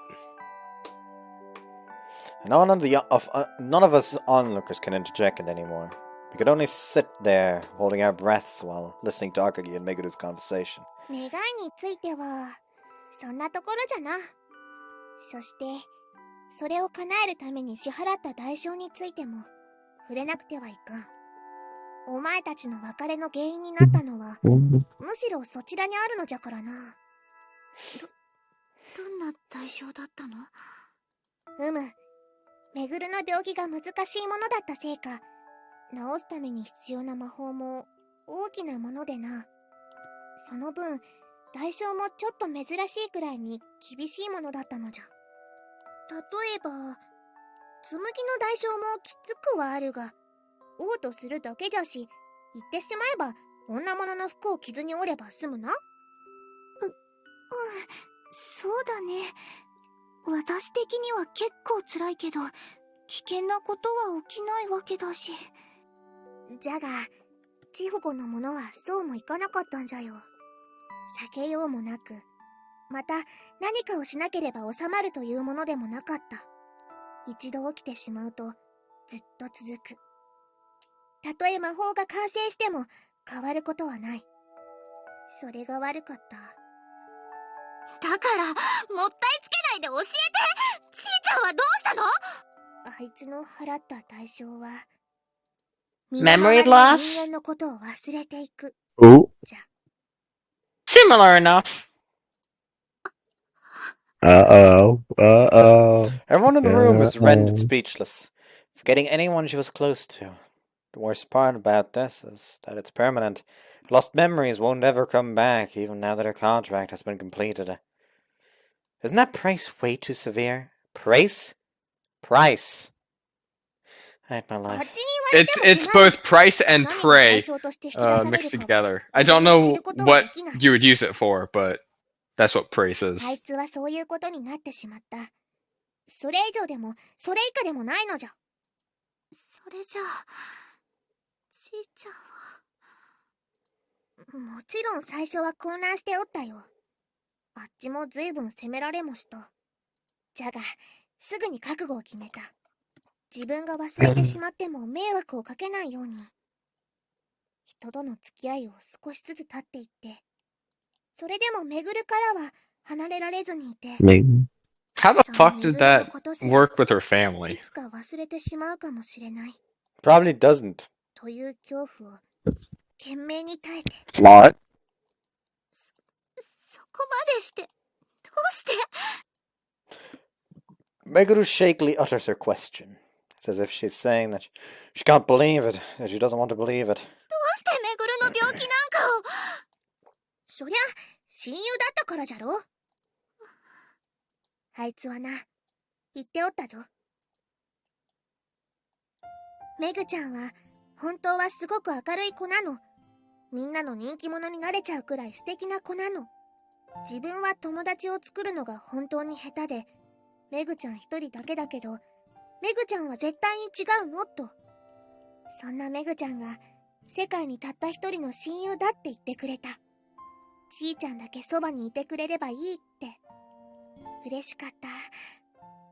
None of us onlookers can interject it anymore. We could only sit there, holding our breaths while listening to Akagi and Meguru's conversation. 願いについてはそんなところじゃな。そしてそれを叶えるために支払った代償についても触れなくてはいかん。お前たちの別れの原因になったのはむしろそちらにあるのじゃからな。どんな代償だったの？めぐるの病気が難しいものだったせいか、治すために必要な魔法も大きなものでな。その分代償もちょっと珍しいくらいに厳しいものだったのじゃ。例えば紬の代償もきつくはあるが、王とするだけじゃし、言ってしまえば女物の服を傷に折れば済むな。そうだね。私的には結構辛いけど、危険なことは起きないわけだし。じゃが千穂子のものはそうもいかなかったんじゃよ。避けようもなく、また何かをしなければ収まるというものでもなかった。一度起きてしまうとずっと続く。たとえ魔法が完成しても変わることはない。それが悪かった。だからもったいつけないで教えて。ちいちゃんはどうしたの？あいつの払った代償はMemory loss? 人間のことを忘れていく。 Oh. じゃ。 Similar enough. Uh-oh. Uh-oh. Everyone in the room was rendered speechless, forgetting anyone she was close to. The worst part about this is that it's permanent. Lost memories won't ever come back, even now that her contract has been completed. Isn't that price way too severe? Price? Price. I hate my life. It's both price and prey mixed together. I don't know what you would use it for, but that's what price is. あいつはそういうことになってしまった。それ以上でもそれ以下でもないのじゃ。それじゃあちいちゃんはもちろん最初は混乱しておったよ。あっちもずいぶん責められもした。じゃがすぐに覚悟を決めた。自分が忘れてしまっても迷惑をかけないように。人との付き合いを少しずつ経っていって、それでもめぐるからは離れられずにいて。How the fuck did that work with her family? いつか忘れてしまうかもしれない。 Probably doesn't. という恐怖を懸命に耐えて。 Flawed. そこまでしてどうして？ Meguru shakily utters her question. It's as if she's saying that she can't believe it, that she doesn't want to believe it. どうしてめぐるの病気なんかを。そりゃ親友だったからじゃろ。あいつはな、言っておったぞ。めぐちゃんは本当はすごく明るい子なの。みんなの人気者になれちゃうくらい素敵な子なの。自分は友達を作るのが本当に下手で、めぐちゃん一人だけだけど、めぐちゃんは絶対に違うのと。そんなめぐちゃんが世界にたった一人の親友だって言ってくれた。ちいちゃんだけそばにいてくれればいいって。嬉しかった。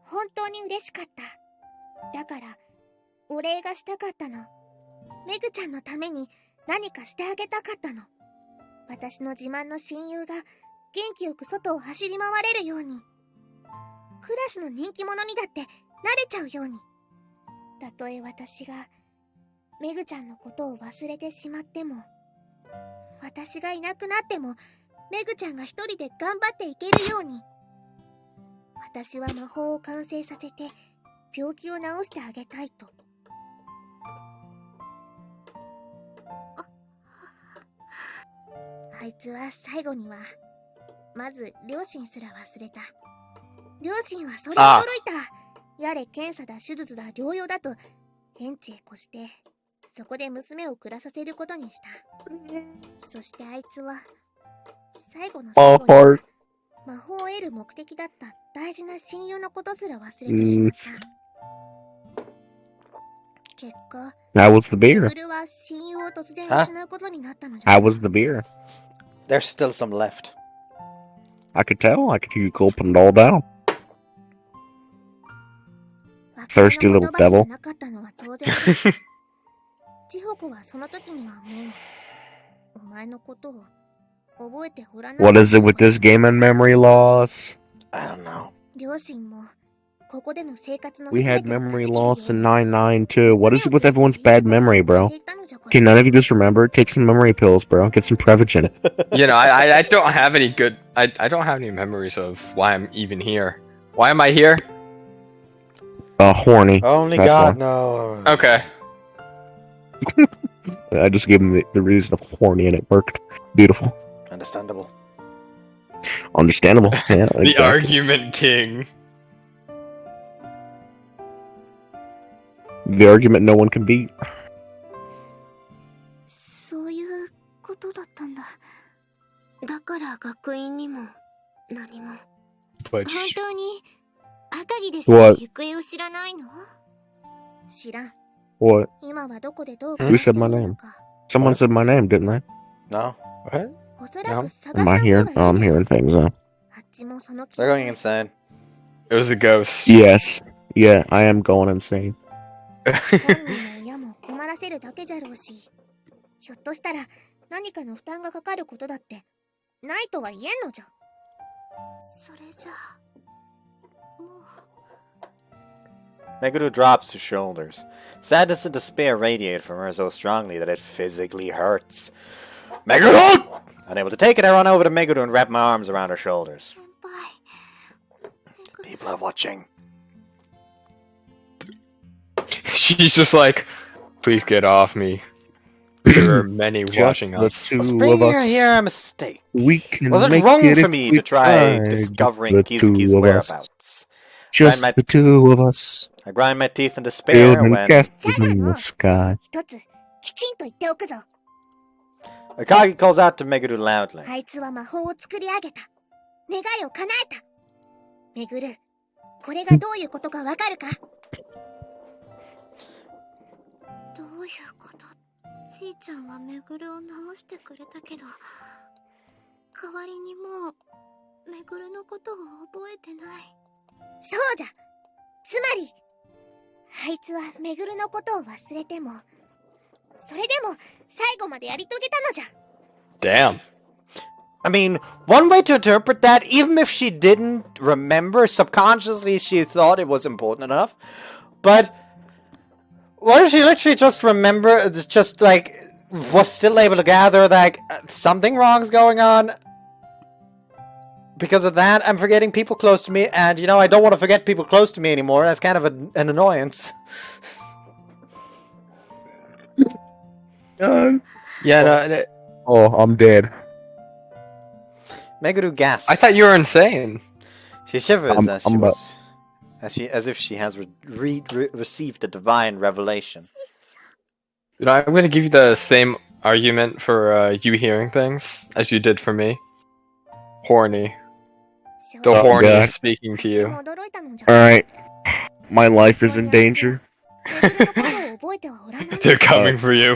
本当に嬉しかった。だからお礼がしたかったの。めぐちゃんのために何かしてあげたかったの。私の自慢の親友が元気よく外を走り回れるように。クラスの人気者にだってなれちゃうように。たとえ私がめぐちゃんのことを忘れてしまっても、私がいなくなってもめぐちゃんが一人で頑張っていけるように。私は魔法を完成させて病気を治してあげたいと。あいつは最後にはまず両親すら忘れた。両親はそれ驚いた。やれ検査だ手術だ療養だと現地へ越して、そこで娘を暮らさせることにした。そしてあいつは最後の最後に魔法を得る目的だった大事な親友のことすら忘れてしまった。結果、How was the メ beer? グルは親友を突然失うことになったのじゃ。How was the beer? There's still some left. I could tell. I could hear you gulping it all down. Thirsty little devil. なかったのは当然だ。千穂子はその時にはもう、お前のことを覚えておらない。 What is it with this game and memory loss? I don't know. 両親もここでの生活の We 全 had てを memory 断ち切る loss よう in 9-9 too. What is it with everyone's bad memory, bro? Can none of you just remember? Take some memory pills, bro. Get some Prevagen. You know, I don't have any good. I don't have any memories of why I'm even here. Why am I here? Horny. Only That's God why. knows. Okay. I just gave him the reason of horny and it worked. Beautiful. Understandable. Understandable. Yeah, The exactly. argument king. The argument no one can beat. そういうことだったんだ。だから学院にも何も。 But 本当に赤木です What? 行方を知らないの？知らん。 What? 今はどこでどう Who said my name? Someone said my name, didn't they? No? what? おそらく No. 探 Am さ I ん方 here? がいい Oh, I'm じゃん。 hearing things, huh? あっちもその気 They're going insane. It was a ghost. Yes. Yeah, I am going insane. 本人の親も困らせるだけじゃろうし、ひょっとしたら何かの負担がかかることだってないとは言えんのじゃ。それじゃあ、もう。 Meguru drops her shoulders. Sadness and despair radiate from her so strongly that it physically hurts. Meguru! Unable to take it, I run over to Meguru and wrap my arms around her shoulders. 先輩。 People are watching. She's just like, please get off me. There are many watching the us. two Was of bringing her us. here a mistake? We can Was it make wrong it for if me we to try try. discovering The Kizuki's two of us. whereabouts? Just Grind my- the two of us. I grind my teeth in despair Building when castles in the sky. 一つきちんと言っておくぞ。 Akagi calls out to Meguru loudly. あいつは魔法を作り上げた。願いを叶えた。めぐる、これがどういうことかわかるか？どういうこと？じいちゃんはめぐるを直してくれたけど、代わりにもうめぐるのことを覚えてない。そうじゃ。つまり、あいつはめぐるのことを忘れても、それでも最後までやり遂げたのじゃ。 Damn. I mean, one way to interpret that, even if she didn't remember, subconsciously she thought it was important enough. But what if she literally just remembered, just like, was still able to gather, like, something wrong's going on? Because of that, I'm forgetting people close to me, and, you know, I don't want to forget people close to me anymore. That's kind of an annoyance. Yeah, no, Oh, I'm dead. Meguru gasps. I thought you were insane. She shivers I'm as if she has received a divine revelation. You know, I'm going to give you the same argument for you hearing things as you did for me. Horny. The Oh, horny God. is speaking to you. Alright. My life is in danger. They're coming for you.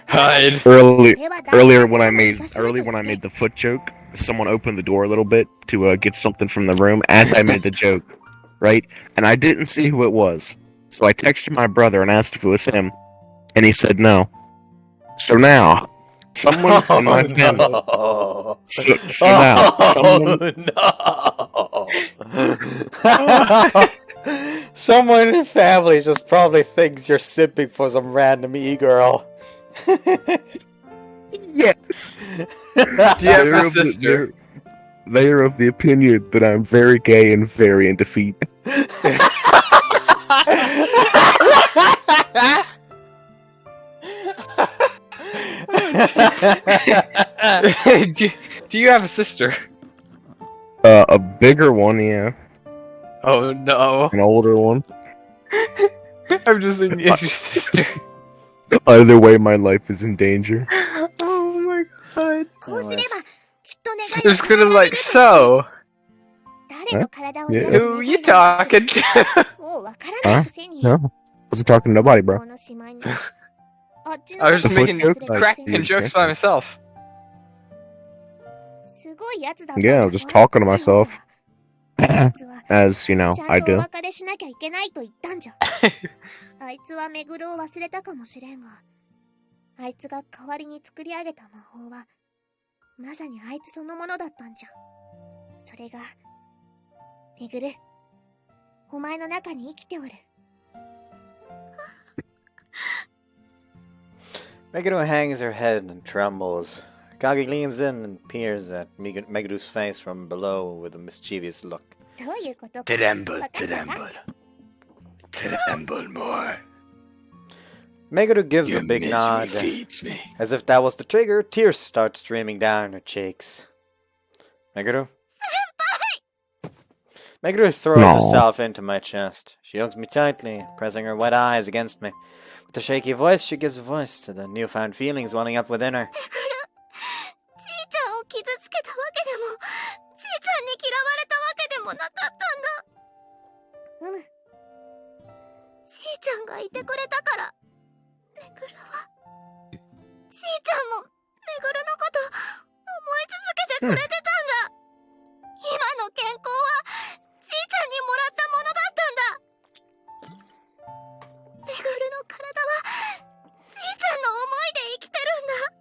Hide. Earlier when I made the foot joke, someone opened the door a little bit to get something from the room as I made the joke, right? And I didn't see who it was. So I texted my brother and asked if it was him, and he said no. So now, someone in my family. No. So now, someone. No. Someone in your family just probably thinks you're simping for some random e-girl. Yes. Do you have a sister? They are of the opinion that I'm very gay and very into feet. Do you have a sister? A bigger one, yeah. Oh no. An older one. I'm just thinking it's your sister. Either way, my life is in danger. Oh my god. こうすればきっと願い Just gonna like, so, 彼の体を Yeah. 癒す Who you 願いが talking? もうわからないくせに No, wasn't talking to nobody, bro. 本当のしまいにはあっちの I was こ just とを making 忘れたく cracking せに jokes by myself. すごいやつだったん Yeah, だ I'm ぞ just talking to 千穂 myself. はあいつは As, you know, ちゃ I んとお do. 別れしなきゃいけないと言ったんじゃあいつはめぐるを忘れたかもしれんがあいつが代わりに作り上げた魔法はまさにあいつそのものだったんじゃそれがめぐるお前の中に生きておる Meguru hangs her head and trembles. Kagi leans in and peers at Meguru's face from below with a mischievous look. どういうことか Tremble, わかったか tremble more. Meguru gives Your a big misery nod. feeds me. As if that was the trigger, tears start streaming down her cheeks. Meguru? Meguru throws No. herself into my chest. She hugs me tightly, pressing her wet eyes against me. With a shaky voice, she gives voice to the newfound feelings welling up within her. ちーちゃんを傷つけたわけでもちーちゃんに嫌われたわけでもなかったんだちーちゃんがいてくれたからめぐるはちーちゃんもめぐるのこと思い続けてくれてたんだ、今の健康はちーちゃんにもらったものだったんだめぐるの体はちーちゃんの思いで生きてるんだ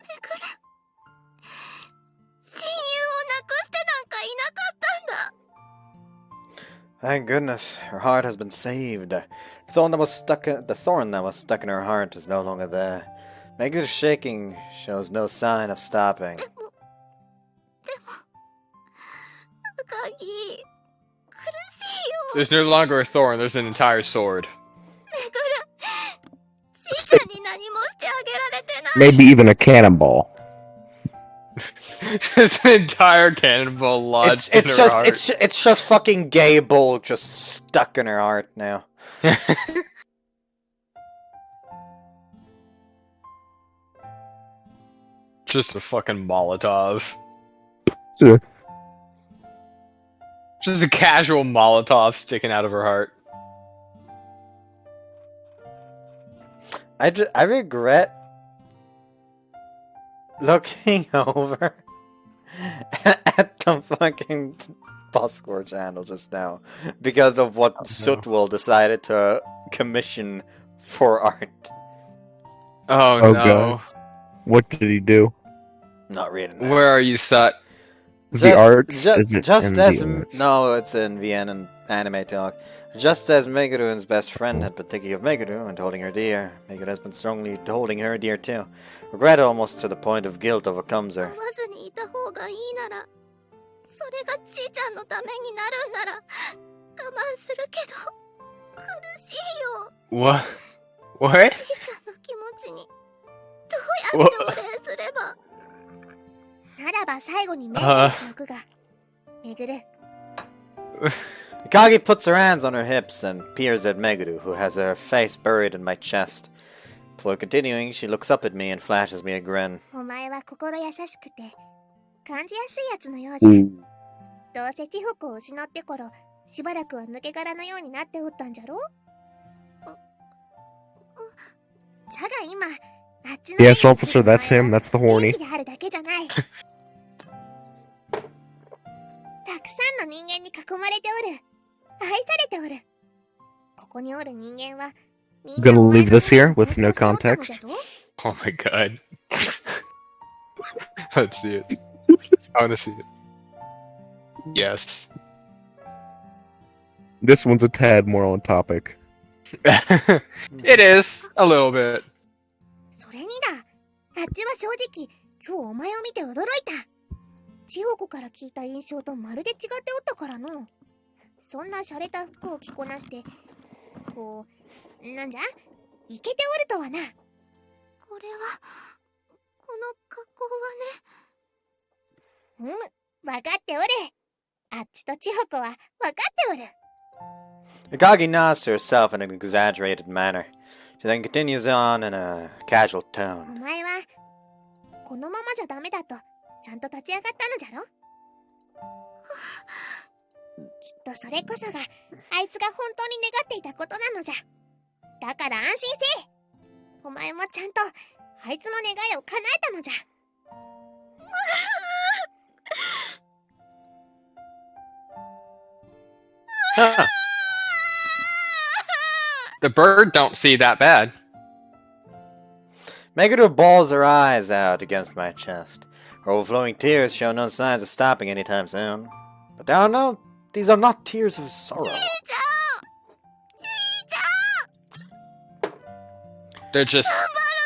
めぐる親友をなくしてなんかいなかったんだ Thank goodness, her heart has been saved. The thorn that was stuck in her heart is no longer there. Meguru's shaking shows no sign of stopping. でも赤木苦しいよ There's no longer a thorn, there's an entire sword. めぐるちーちゃんに何もしてあげられてない Maybe even a cannonball. There's an entire cannonball lodged in her heart. It's just fucking gay bull just stuck in her heart now. Just a fucking Molotov. Yeah. Just a casual Molotov sticking out of her heart. I regret looking over at the fucking Buzzcore channel just now because of what Sutwell decided to commission for art. Oh, Oh, no. God. What did he do? Not reading that. Where are you, Sut? The arts? Just, Is it just in as the arts? no, it's in Vienna anime talk. Just as Meguru-'s best friend had been thinking of Meguru and holding her dear, Meguru has been strongly holding her dear too. Regret almost to the point of guilt overcomes 会 her. わずにいた方がいいならそれがちーちゃんのためになるんなら我慢するけど苦しいよ What? What? ちーちゃんの気持ちにどうやってお礼すればならば最後にメールしておくがめぐる Kagi puts her hands on her hips and peers at Meguru, who has her face buried in my chest. Before continuing, she looks up at me and flashes me a grin. お前は心優しくて感じやすいやつのようじゃ、どうせ知北を失ってからしばらくは抜け殻のようになっておったんじゃろじゃが今あっちの Yes, officer, that's him. That's the 元 horny. 気であるだけじゃないたくさんの人間に囲まれておる愛されておるここにおる人間はみんな Gonna お前 leave の this here ことを with no 妄想しておったの context. じゃぞ Oh my god. Let's see it. I wanna see it. Yes. This one's a tad more on topic. It is, a little bit. それにだあっちは正直今日お前を見て驚いた千穂子から聞いた印象とまるで違っておったからのそんな洒落た服を着こなしてこうなんじゃイケておるとはなこれはこの格好はね分かっておるあっちと千穂子は分かっておる Kagi nods to herself in an exaggerated manner. She then continues on in a casual お tone. 前はこのままじゃダメだとちゃんと立ち上がったのじゃろとそれこそがあいつが本当に願っていたことなのじゃ。だから安心せい。お前もちゃんとあいつの願いを叶えたのじゃ。Huh. The bird don't see that bad. Meguru balls her eyes out against my chest. Her overflowing tears show no signs of stopping anytime soon. But now, no, these are not tears of sorrow. They're just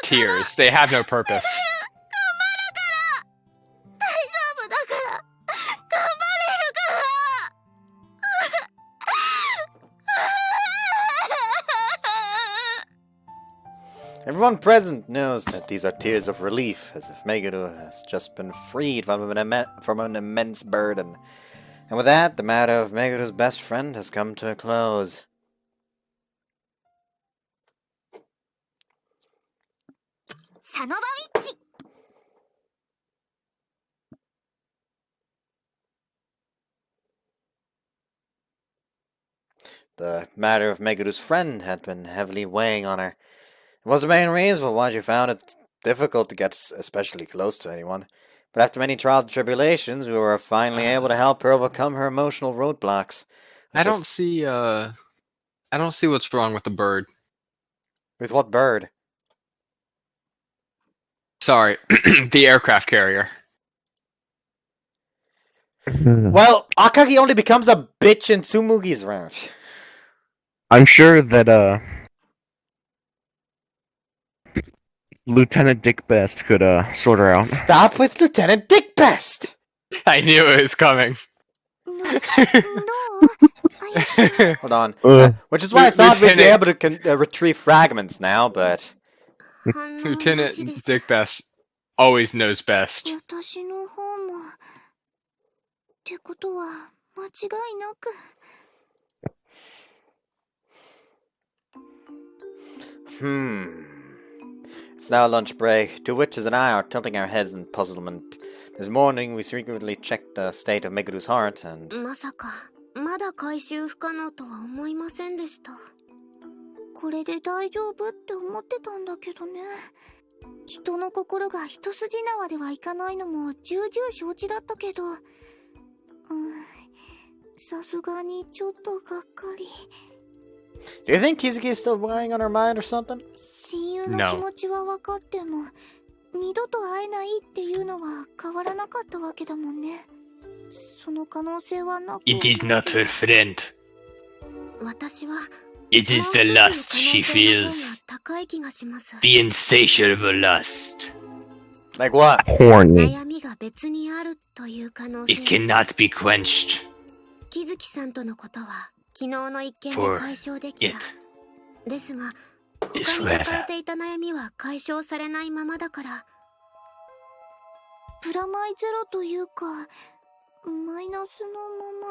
tears. They have no purpose. Everyone present knows that these are tears of relief, as if Meguru has just been freed from an immense burden. And with that, the matter of Meguru's best friend has come to a close. The matter of Meguru's friend had been heavily weighing on her. It was the main reason for why she found it difficult to get especially close to anyone. But after many trials and tribulations, we were finally able to help her overcome her emotional roadblocks. I don't see what's wrong with the bird. With what bird? Sorry, the aircraft carrier. Well, Akagi only becomes a bitch in Tsumugi's route. I'm sure that Lieutenant Dick Best could sort her out. Stop with Lieutenant Dick Best! I knew it was coming. Hold on. Which is why I thought we'd be able to retrieve fragments now, but... Lieutenant Dick Best always knows best. It's now lunch break. Two witches and I are tilting our heads in puzzlement. This morning we secretly checked the state of Meguru's heart and... まさかまだ回収不可能とは思いませんでした。これで大丈夫って思ってたんだけどね。人の心が一筋縄ではいかないのも重々承知だったけど、さすがにちょっとがっかり。Do you think Kizuki is still weighing on her mind or something? 親友の気持ちは分かっても、二度と会えないっていうのは変わらなかったわけだもんね。その可能性はなく。It is not her friend. 私は It is the lust she feels. 高い気がします。The insatiable lust. Like what? Horny. 悩みが別にあるという可能性 It です。 cannot be quenched. 木月さんとのことは昨日の一件で For 解消でき it た。ですが、 is 他に抱 forever. えていた悩みは解消されないままだから、プラマイゼロというかマイナスのまま、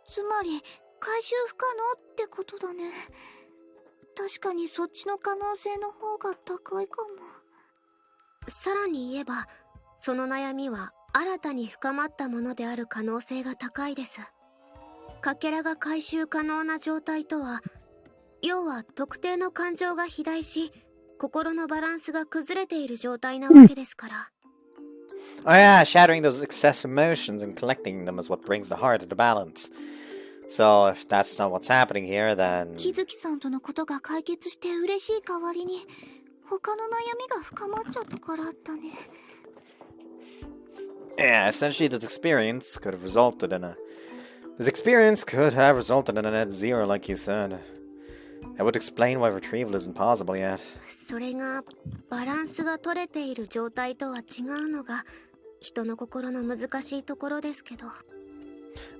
つまり回収不可能ってことだね。確かにそっちの可能性の方が高いかも。さらに言えば、その悩みは新たに深まったものである可能性が高いです。かけらが回収可能な状態とは、要は特定の感情が肥大し、心のバランスが崩れている状態なわけですから。Oh yeah, shattering those excess emotions and collecting them is what brings the heart into balance. So if that's not what's happening here, then... 木月さんとのことが解決して嬉しい代わりに、他の悩みが深まっちゃったからだね。Yeah, essentially this experience could have resulted in a... This experience could have resulted in a net zero, like you said. That would explain why retrieval isn't possible yet. それがバランスが取れている状態とは違うのが人の心の難しいところですけど。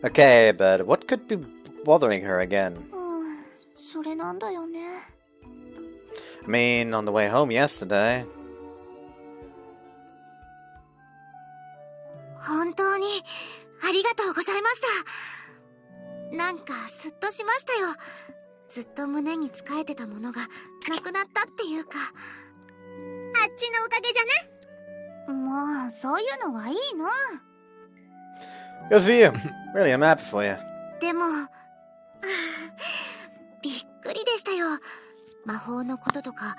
Okay, but what could be bothering her again? それなんだよね。I mean, on the way home yesterday. 本当にありがとうございました。なんかスッとしましたよ。ずっと胸につかえてたものがなくなったっていうか。あっちのおかげじゃな。もうそういうのはいいの。Good for you. Really, I'm happy for you. でもびっくりでしたよ。魔法のこととか、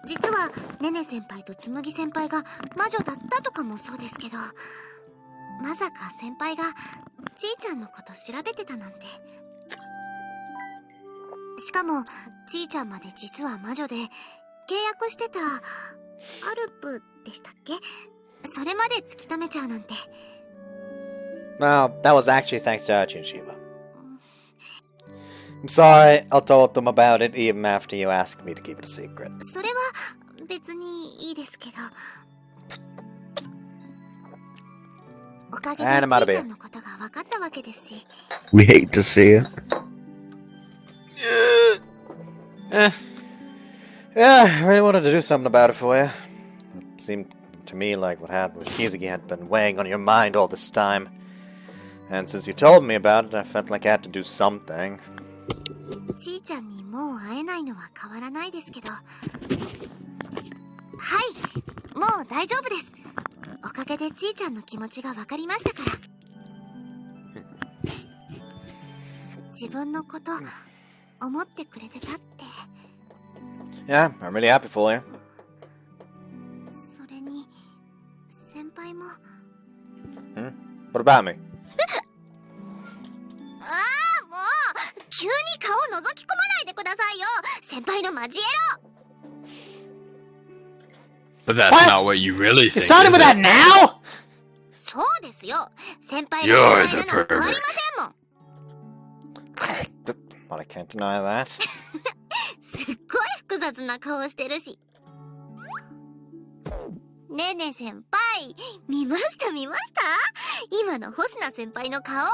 実はネネ先輩と紬先輩が魔女だったとかもそうですけど、まさか先輩がちーちゃんのこと調べてたなんて。しかもちーちゃんまで実は魔女で契約してたアルプでしたっけ、それまで突き止めちゃうなんて。 Well, that was actually thanks to Archie and Shiva. I'm sorry, I told them about it even after you asked me to keep it a secret. それは別にいいですけど、おかげでち And I'm out of ーち here. ゃんのことが分かったわけですし。 We hate to see it. Eh. Yeah, I really wanted to do something about it for you. It seemed to me like what happened with Kizuki had been weighing on your mind all this time. And since you told me about it, I felt like I had to do something. ちーちゃんにもう会えないのは変わらないですけど、はい、もう大丈夫です。おかげでちーちゃんの気持ちが分かりましたから。自分のこと思ってくれてたって。 Yeah, I'm really happy for you. それに先輩も。 What about me? ああ、もう急に顔覗き込まないでくださいよ、先輩のマジエロ。 But that's What? not what you really You think. started with is that it? now? そうですよ、先輩が You're 先 the 輩なの変わりま pervert. せんもん。 Well, I can't deny that. すっごい複雑な顔してるし。ねね先輩、見ました見ました、今の星名先輩の顔。は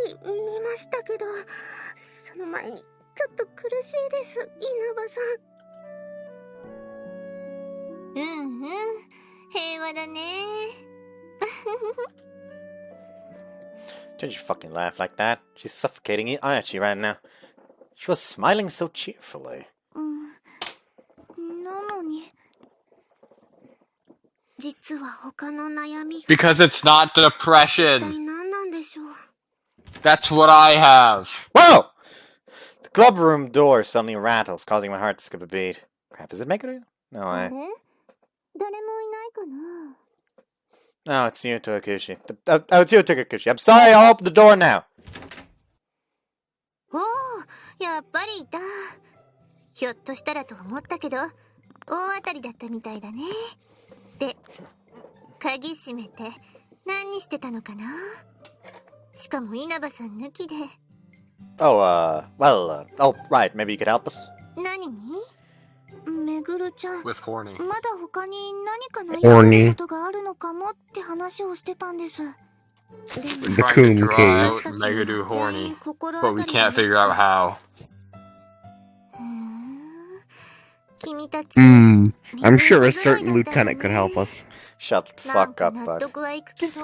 い、見ましたけど、その前にちょっと苦しいです、稲葉さん。うんうん、平和だね。 Didn't you fucking laugh like that? She's suffocating Archie right now. She was smiling so cheerfully. なのに、実は他の悩みが Because it's not 一体 depression. 何なんでしょう。 That's what I have. Whoa! The club room door suddenly rattles, causing my heart to skip a beat. Crap, is it Meguru? No, あれ、誰もいないかな。 No, it's you, Tokushi. Oh, it's you, Tokushi. I'm sorry, I'll open the door now. おお、やっぱりいた。ひょっとしたらと思ったけど、大当たりだったみたいだね。で、鍵閉めて何してたのかな。しかも稲葉さん抜きで。 Oh, oh, right, maybe you could help us? 何に？めぐるちゃん、 With horny. まだ他に何か悩horny んでることがあるのかもって話をしてたんです。でも The Trying to Coon draw Cave. out Meguru horny, but we can't figure out how. 君たち、 I'm sure a certain lieutenant could help us. Shut the なん fuck か up, 納 bud. 得はいくけど。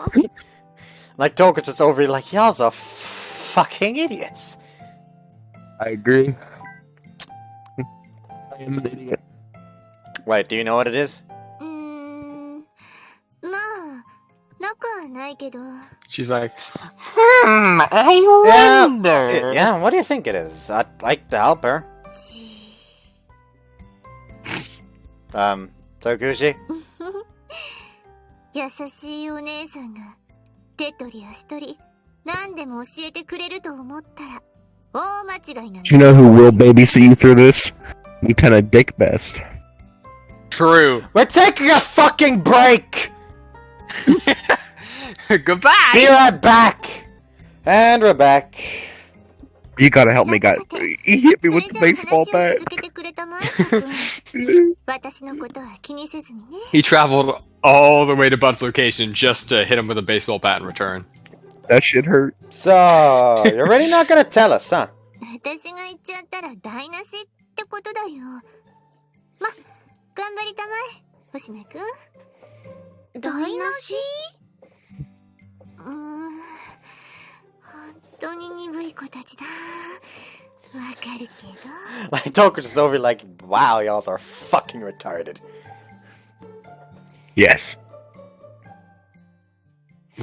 Like, Tokuchi's over here like, y'all's a fucking idiots. I agree. I am an idiot. Wait, do you know what it is? まあ、なくはないけど。 She's like, I Yeah, wonder. yeah, what do you think it is? I'd like to help her. ち Tokushi? 優しいお姉さんが手取り足取り何でも教えてくれると思ったら大間違いなんだ。 Do you know who will babysit you through this? Lieutenant Dick Best. True. We're taking a fucking break! Goodbye. Be right back! And we're back. You gotta help me, guys. He hit me そ with れ the じゃあ baseball 話を bat. 続けてくれたまえさ君。私のことは気にせずにね。 He traveled all the way to Bud's location just to hit him with a baseball bat in return. That shit hurt. So, you're really not gonna tell us, huh? 私が言っちゃったら台無しってことだよ。ま、頑張りたまえ、星名くん。台無し？本当に鈍い子たちだ。わかるけど。 Like, Tokuchi's over here like, wow, y'all are fucking retarded. Yes.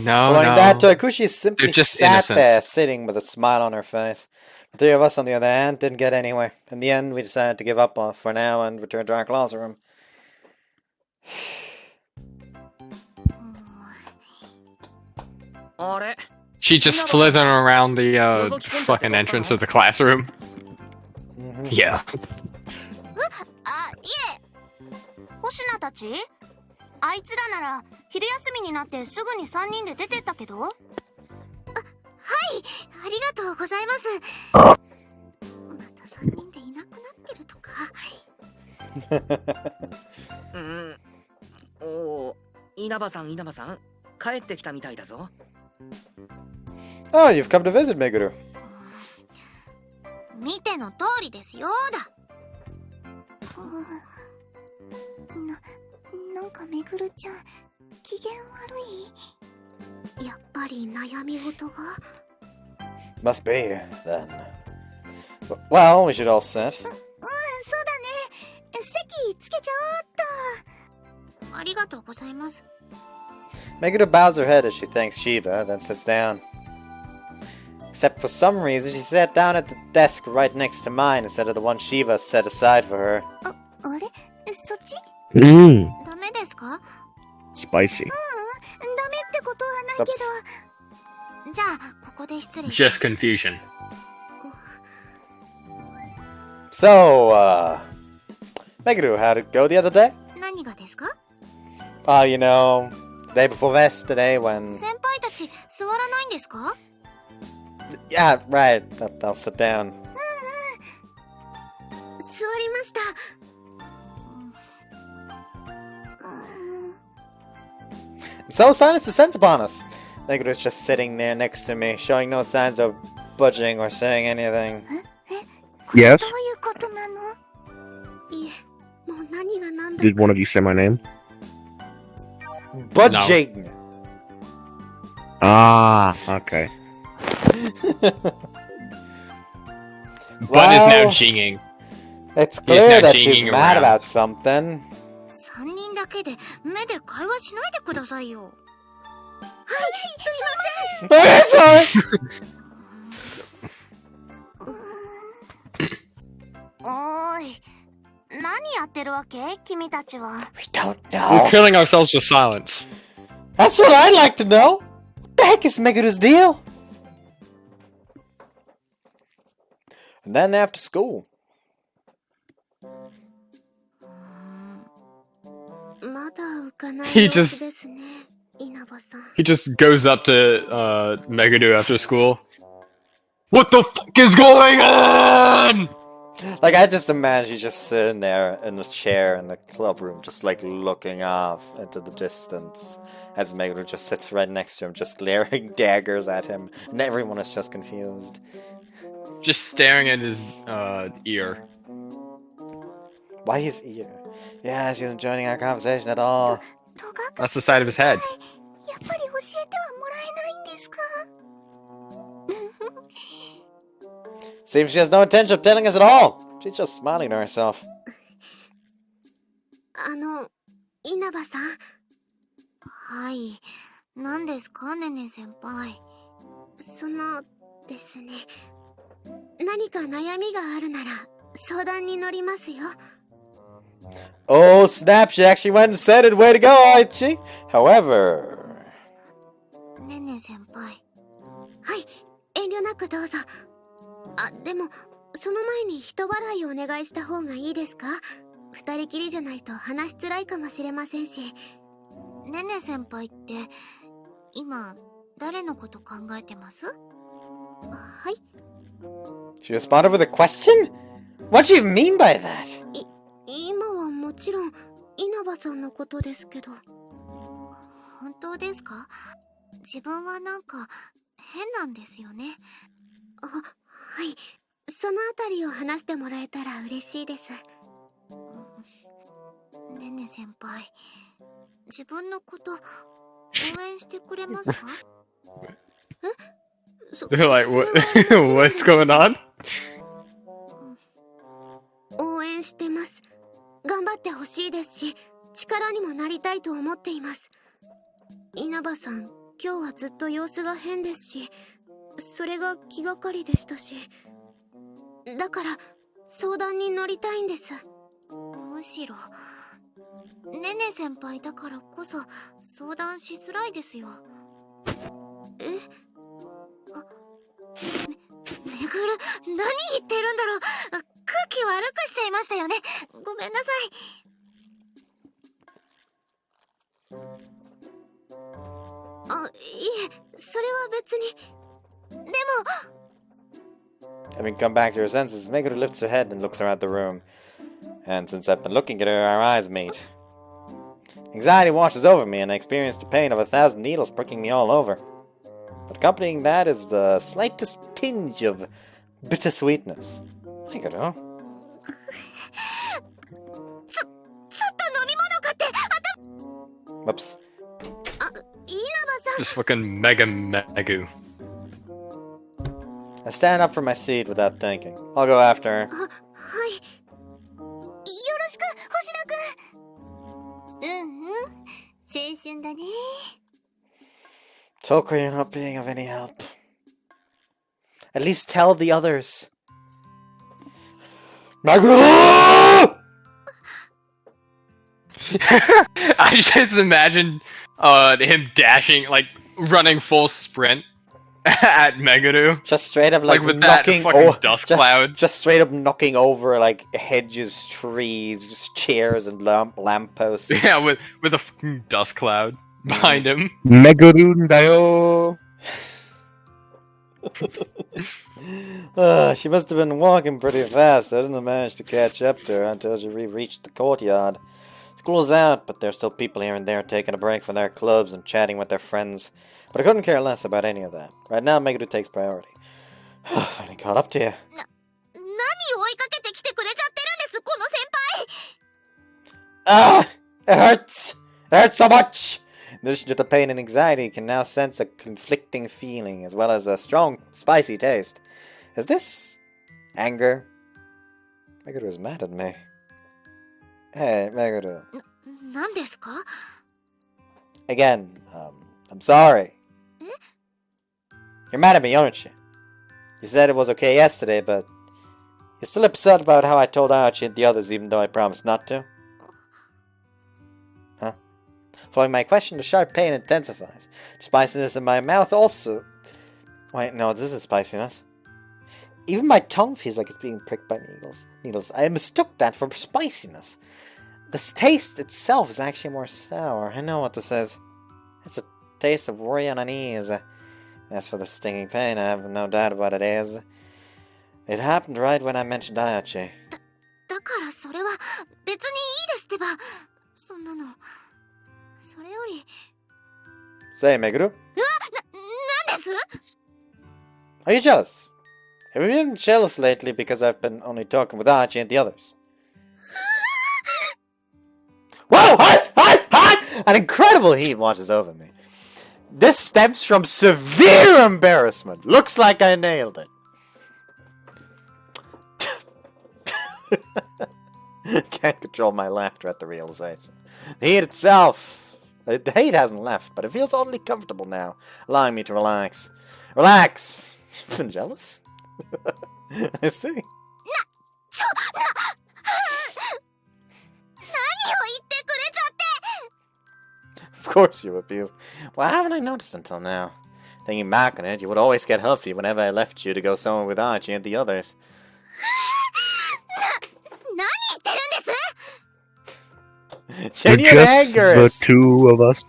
No, Following no. that, Tokushi simply They're just sat innocent. there, sitting with a smile on her face. The three of us, on the other hand, didn't get anywhere. In the end, we decided to give up for now and return to our classroom. She just slithering around the fucking entrance of the classroom. Yeah. あ、いえ。星名たちあいつらなら昼休みになってすぐに3人で出てったけど。あ、はい、ありがとうございます。また3人でいなくなってるとか。おお、稲葉さん、帰ってきたみたいだぞ。Oh, you've come to visit, Meguru. 見ての通りですよだ。なんかめぐるちゃん機嫌悪い。やっぱり悩み事が。 Must be, then. Well, we should all sit. そうだね。席つけちゃおっと。ありがとうございます。 Meguru bows her head as she thanks Shiba, then sits down. Except for some reason, she sat down at the desk right next to mine instead of the one Shiba set aside for her. あれそっちMm. ダメですか？ Spicy. ダメってことはないけど。じゃあ、ここで失礼します。 Just confusion. So, Meguru, how'd it go the other day? 何がですか？ You know, the day before yesterday when... 先輩たち座らないんですか？ Yeah, right. I'll sit down. 座りました。So silence descends upon us. Meguru is just sitting there next to me, showing no signs of budging or saying anything. Yes? どういうことなの？いえ、もう何が何だか。 Did one of you say my name? Budging! Ah, okay. Bud is now Wow. jinging. It's clear not that she's jinging mad around. about something. 3人だけで目で会話しないでくださいよ。はい、すみません。 Okay, sorry! おーい、何やってるわけ君たちは。 We don't We're know. killing ourselves with silence. That's what I'd like to know. What the heck is Meguru's deal? And then after school. まだ浮かない He 様 just- 子ですね、稲葉さん。 He just goes up to Megadu after school. What the fuck is going on? Like, I just imagine he's just sitting there in a chair in the club room, just like looking off into the distance as Meguru just sits right next to him, just glaring daggers at him, and everyone is just confused. Just staring at his ear. Why his ear? Yeah, she's not joining our conversation at all. That's the side of his head. やっぱり教えてはもらえないんですか？ Seems she has no intention of telling us at all. She's just smiling to herself. 稲葉さん。はい、何ですかねね先輩。ですね。何か悩みがあるなら相談に乗りますよ。 Oh, snap, she actually went and said it. Way to go, Aichi. However... ねね先輩。はい、遠慮なくどうぞ。あ、でも、その前に人笑いをお願いした方がいいですか？二人きりじゃないと話しづらいかもしれませんし。ねね先輩って、今、誰のこと考えてます？はい。 She responded with a question? What do you mean by that? 今はもちろん、稲葉さんのことですけど。本当ですか？自分はなんか、変なんですよね。あ、はい。そのあたりを話してもらえたら嬉しいです。ねね先輩、自分のこと、応援してくれますか？え？ They're like, what? What's going on? 応援してます。頑張ってほしいですし、力にもなりたいと思っています。稲葉さん、今日はずっと様子が変ですし、それが気がかりでしたし、だから相談に乗りたいんです。むしろねね先輩だからこそ相談しづらいですよ。え？あ、めぐる、何言ってるんだろう。空気悪くしちゃいましたよね。ごめんなさい。あ、いえ、それは別に。でも。Having come back to her senses, Meguru lifts her head and looks around the room. And since I've been looking at her, our eyes meet. Anxiety washes over me, and I experience the pain of 1,000 needles pricking me all over. But accompanying that is the slightest tinge of bittersweetness. Meguru. ちょっと飲み物買って、Whoops. 稲葉さん。 Just fucking mega megu. I stand up from my seat without thinking. I'll go after her. はい。よろしく、星野くん。青春だね。Toku, you're not being of any help. At least tell the others. Meguru! I just imagine him dashing, like running full sprint at Meguru. Just straight up Like with that knocking fucking dust cloud. Just straight up knocking over like hedges, trees, just chairs and lampposts. Yeah, with a fucking dust cloud behind him. Meguru dayo. She must have been walking pretty fast. I didn't manage to catch up to her until she reached the courtyard. School's out, but there's still people here and there taking a break from their clubs and chatting with their friends. But I couldn't care less about any of that. Right now, Meguru takes priority. Finally caught up to you. 何追いかけてきてくれちゃってるんです、この先輩。 Ah! It hurts! It hurts so much! In addition to the pain and anxiety, you can now sense a conflicting feeling, as well as a strong, spicy taste. Is this anger? Meguru is mad at me. Hey, Meguru. 何ですか？ Again, I'm sorry. You're mad at me, aren't you? You said it was okay yesterday, but you're still upset about how I told Archie and the others, even though I promised not to? Huh? Following my question, the sharp pain intensifies. The spiciness in my mouth also... Wait, no, this is spiciness. Even my tongue feels like it's being pricked by needles. I mistook that for spiciness. The taste itself is actually more sour. I know what this is. It's a taste of worry and unease. As for the stinging pain, I have no doubt what it is. It happened right when I mentioned Ayachi. だからそれは別にいいですってば。そんなの。それより。 Say, Meguru. なんです？ Are you jealous? Have you been jealous lately because I've been only talking with Archie and the others? Whoa! Hot! Hot! Hot! An incredible heat washes over me. This stems from severe embarrassment. Looks like I nailed it. Can't control my laughter at the realization. The heat itself. The heat hasn't left, but it feels oddly comfortable now, allowing me to relax. Relax! You've been jealous? I see. Of course you would be. Why haven't I noticed until now? Thinking back on it, you would always get huffy whenever I left you to go somewhere with Archie and the others. Genuine anger Just the two of us.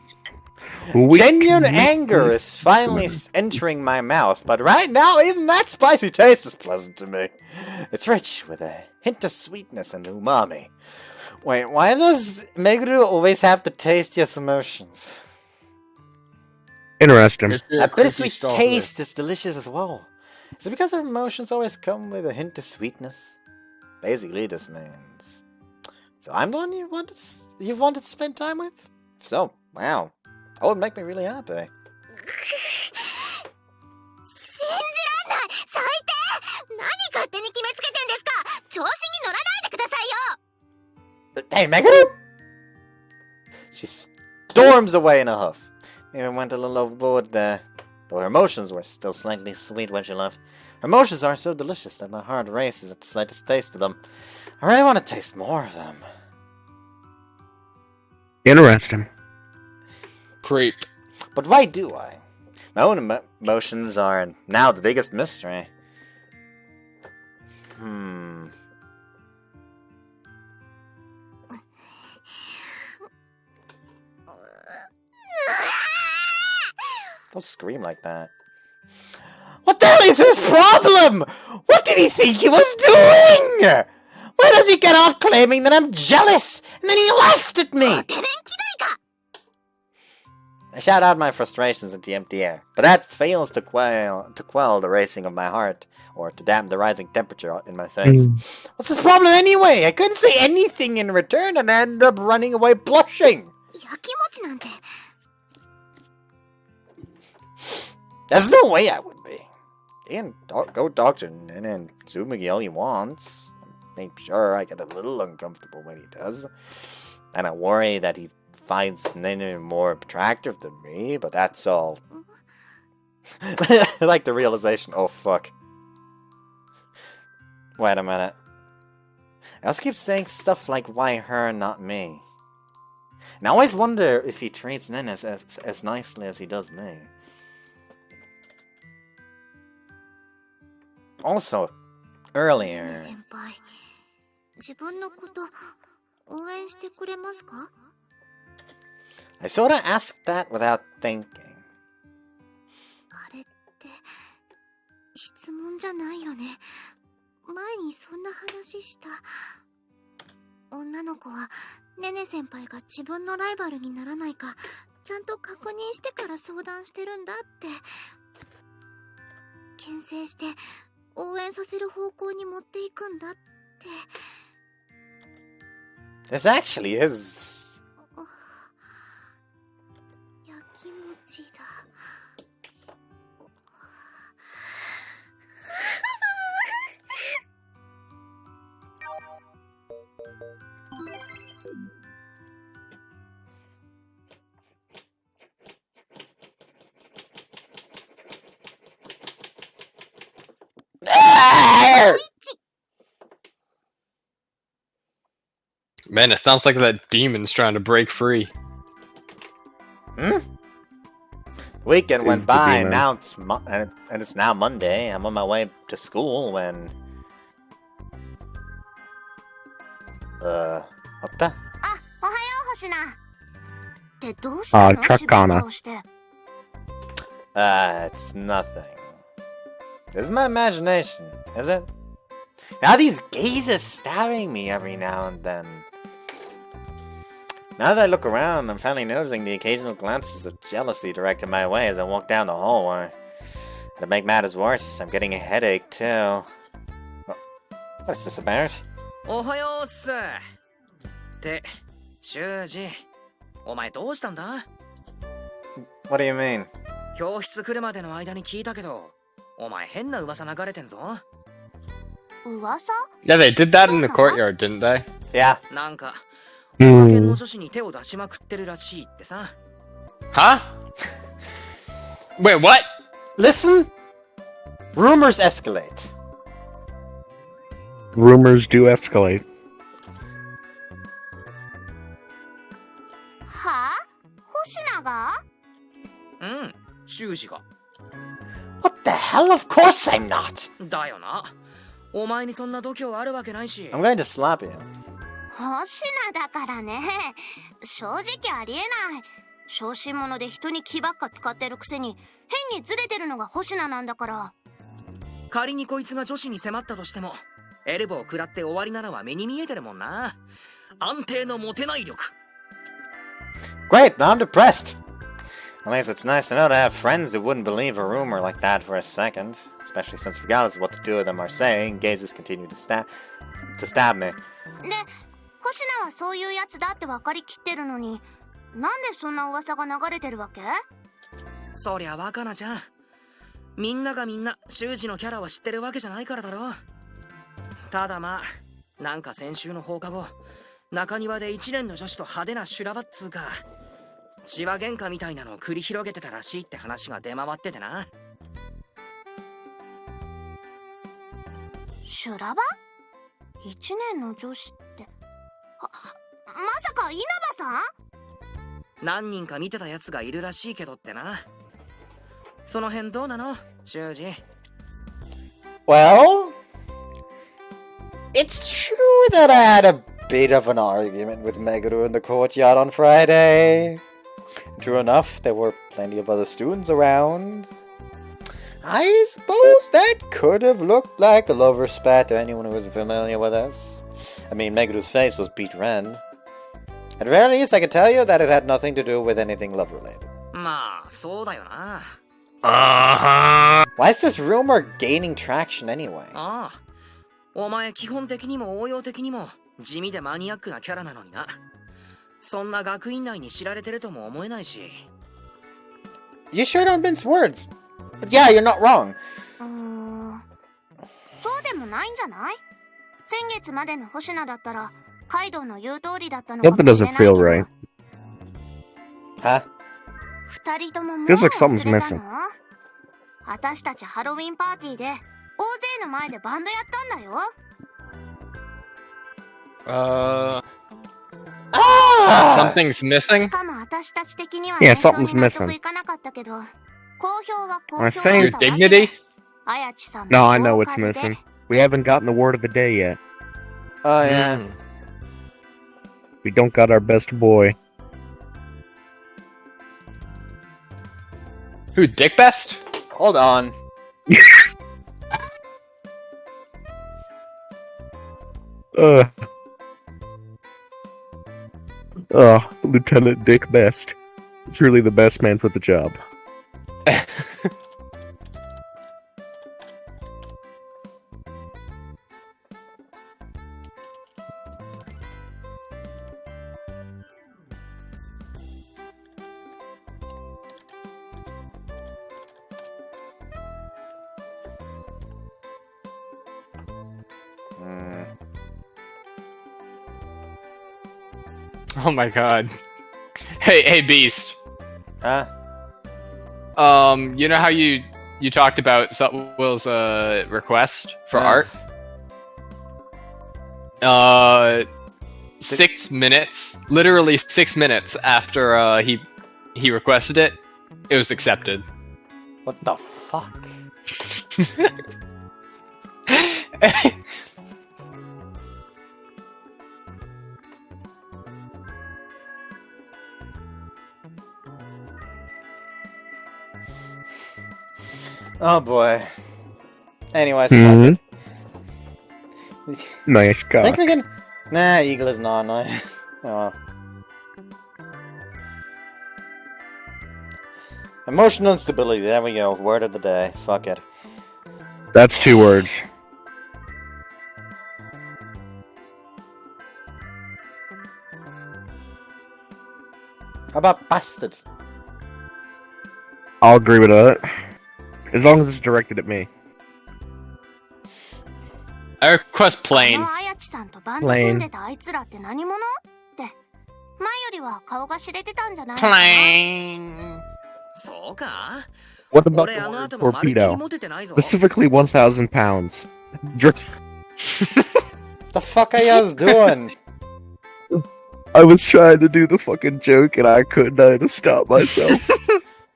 Genuine anger is finally entering my mouth, but right now, even that spicy taste is pleasant to me. It's rich with a hint of sweetness and umami. Wait, why does Meguru always have the tastiest emotions? Interesting. A bittersweet taste is delicious as well. Is it because our emotions always come with a hint of sweetness? Basically, this means... So I'm the one you wanted to spend time with? If so, wow. That would make me really happy. Hey, Meguru! She storms away in a huff. Even went a little overboard there. Though her emotions were still slightly sweet when she left. Her emotions are so delicious that my heart races at the slightest taste of them. I really want to taste more of them. Interesting. Creep. But why do I? My own emotions are now the biggest mystery. Don't scream like that. What the hell is his problem? What did he think he was doing? Where does he get off claiming that I'm jealous? And then he laughed at me. I shout out my frustrations into the empty air, but that fails to quell the racing of my heart, or to dampen the rising temperature in my face. What's the problem anyway? I couldn't say anything in return and I ended up running away blushing. There's no way I would be. He can go talk to Nene and Tsumugi all he wants. Make sure I get a little uncomfortable when he does. And I worry that he finds Nene more attractive than me, but that's all. I like the realization, oh fuck. Wait a minute. I also keep saying stuff like, why her, not me? And I always wonder if he treats Nene as nicely as he does me. Also, earlier... I sorta asked that without thinking. This actually is... Man, it sounds like that demon's trying to break free. Weekend went by, and now it's now Monday. I'm on my way to school when... what the? Chakana. It's nothing. This is my imagination, is it? Now these gazes stabbing me every now and then. Now that I look around, I'm finally noticing the occasional glances of jealousy directed my way as I walk down the hallway. And to make matters worse, I'm getting a headache too. What is this about? What do you mean? Yeah, they did that in the courtyard, didn't they? Yeah. Huh? Wait, what? Listen! Rumors escalate. Rumors do escalate. What the hell? Of course I'm not! I'm going to slap you. 星名だからね。正直ありえない。小心者で人に気ばっか使ってるくせに変にずれてるのが星名なんだから。仮にこいつが女子に迫ったとしても、エルボー食らって終わりなのは目に見えてるもんな。安定のモテない力。Great, now I'm depressed. At least it's nice to know to have friends who wouldn't believe a rumor like that for a second. Especially since regardless of what the two of them are saying, gazes continue to stab me. で、星名はそういうやつだって分かりきってるのに、なんでそんな噂が流れてるわけ？そりゃ若菜ちゃん。みんながみんな修二のキャラを知ってるわけじゃないからだろ。ただまあ、なんか先週の放課後、中庭で1年の女子と派手な修羅場っつうか、血は喧嘩みたいなのを繰り広げてたらしいって話が出回っててな。修羅場 ?1 年の女子って。まさか稲葉さん？何人か見てたやつがいるらしいけどってな。その辺どうなの、修二。Well, it's true that I had a bit of an argument with Meguru in the courtyard on Friday. True enough, there were plenty of other students around. I suppose that could have looked like a lover spat to anyone who was familiar with us. I mean, Meguru's face was beet red. At the very least, I can tell you that it had nothing to do with anything love-related. まあ、そうだよな。Why is this rumor gaining traction anyway? ああ、お前基本的にも応用的にも地味でマニアックなキャラなのにな。そんな学院内に知られてるとも思えないし。You sure don't mince words. But yeah, you're not wrong. そうでもないんじゃない？先月までの星名だったらカイドウの言う通りだったのかもしれないけど。 Something doesn't feel right. Huh? 二人とももう Feels like something's 忘れた missing. の？私たちハロウィンパーティーで大勢の前でバンドやったんだよ。Something's missing? しかも私たち的には Yeah, 演奏に something's 納 missing. 得いかなかったけど、好評は好評 I だ think- ったわけ Dignity? で。綾地さんの No, I know ボー what's カルで missing. We haven't gotten the word of the day yet. Oh, yeah. We don't got our best boy. Who, Dick Best? Hold on. Lieutenant Dick Best. Truly the best man for the job. Oh my god. Hey, Beast. Huh? You know how you talked about Sutwill's request for Yes. art? 6 minutes, literally 6 minutes after he requested it, it was accepted. What the fuck? Oh boy. Anyways, fuck it. Nice I cock. think we can. Nah, Eagle is not annoying. Oh. Emotional instability. There we go. Word of the day. Fuck it. That's 2 words. How about bastard? I'll agree with that. As long as it's directed at me. I request あ plain. の綾地さんとバンド組んでたあいつらって何者って前よりは顔が知れてたんじゃないのかな？ Plain. そうか？ What about 俺 the あの word 後もまるっきり torpedo? モテてないぞ。 Specifically 1,000 pounds. Dr- The fuck are you doing? I was trying to do the fucking joke and I couldn't. I had to stop myself.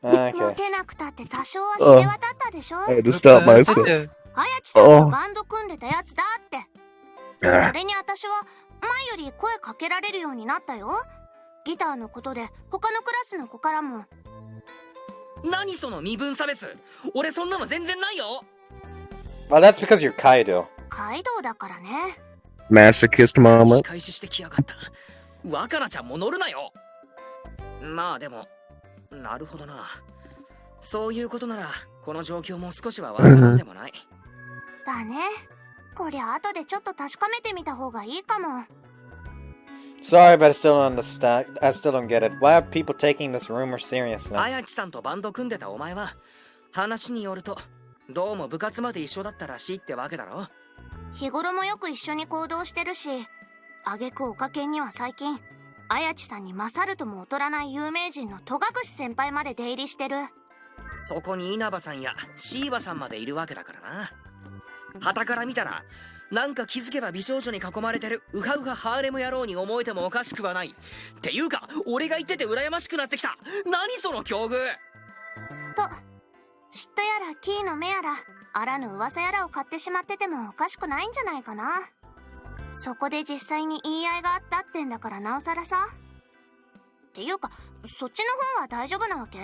モ Okay. テなくたって多少は知れ渡ったでしょ？ I had to stop myself. 綾地さんとバンド組んでたやつだって。そ Ah. れに私は前より声かけられるようになったよ。ギターのことで他のクラスの子からも。何その身分差別？俺そんなの全然ないよ。 Well, that's because you're Kaido. カイドウだからね。 Masochist 仕 moment. 返ししてきやがった。若菜ちゃんも乗るなよ。まあでも、なるほどな。そういうことなら、この状況も少しはわからんでもない。だね。こりゃ後でちょっと確かめてみた方がいいかも。 Sorry, but I still don't understand. I still don't get it. Why are people taking this rumor seriously? 綾地さんとバンド組んでたお前は、話によると、どうも部活まで一緒だったらしいってわけだろ。日頃もよく一緒に行動してるし、挙句おかけには最近綾地さんに勝るとも劣らない有名人の戸隠先輩まで出入りしてる。そこに稲葉さんやシーバさんまでいるわけだからな。傍から見たらなんか気づけば美少女に囲まれてるウハウハハーレム野郎に思えてもおかしくはない。っていうか俺が言ってて羨ましくなってきた。何その境遇と、嫉妬やらキーの目やらあらぬ噂やらを買ってしまっててもおかしくないんじゃないかな。そこで実際に言い合いがあったってんだからなおさらさ。っていうかそっちの方は大丈夫なわけ？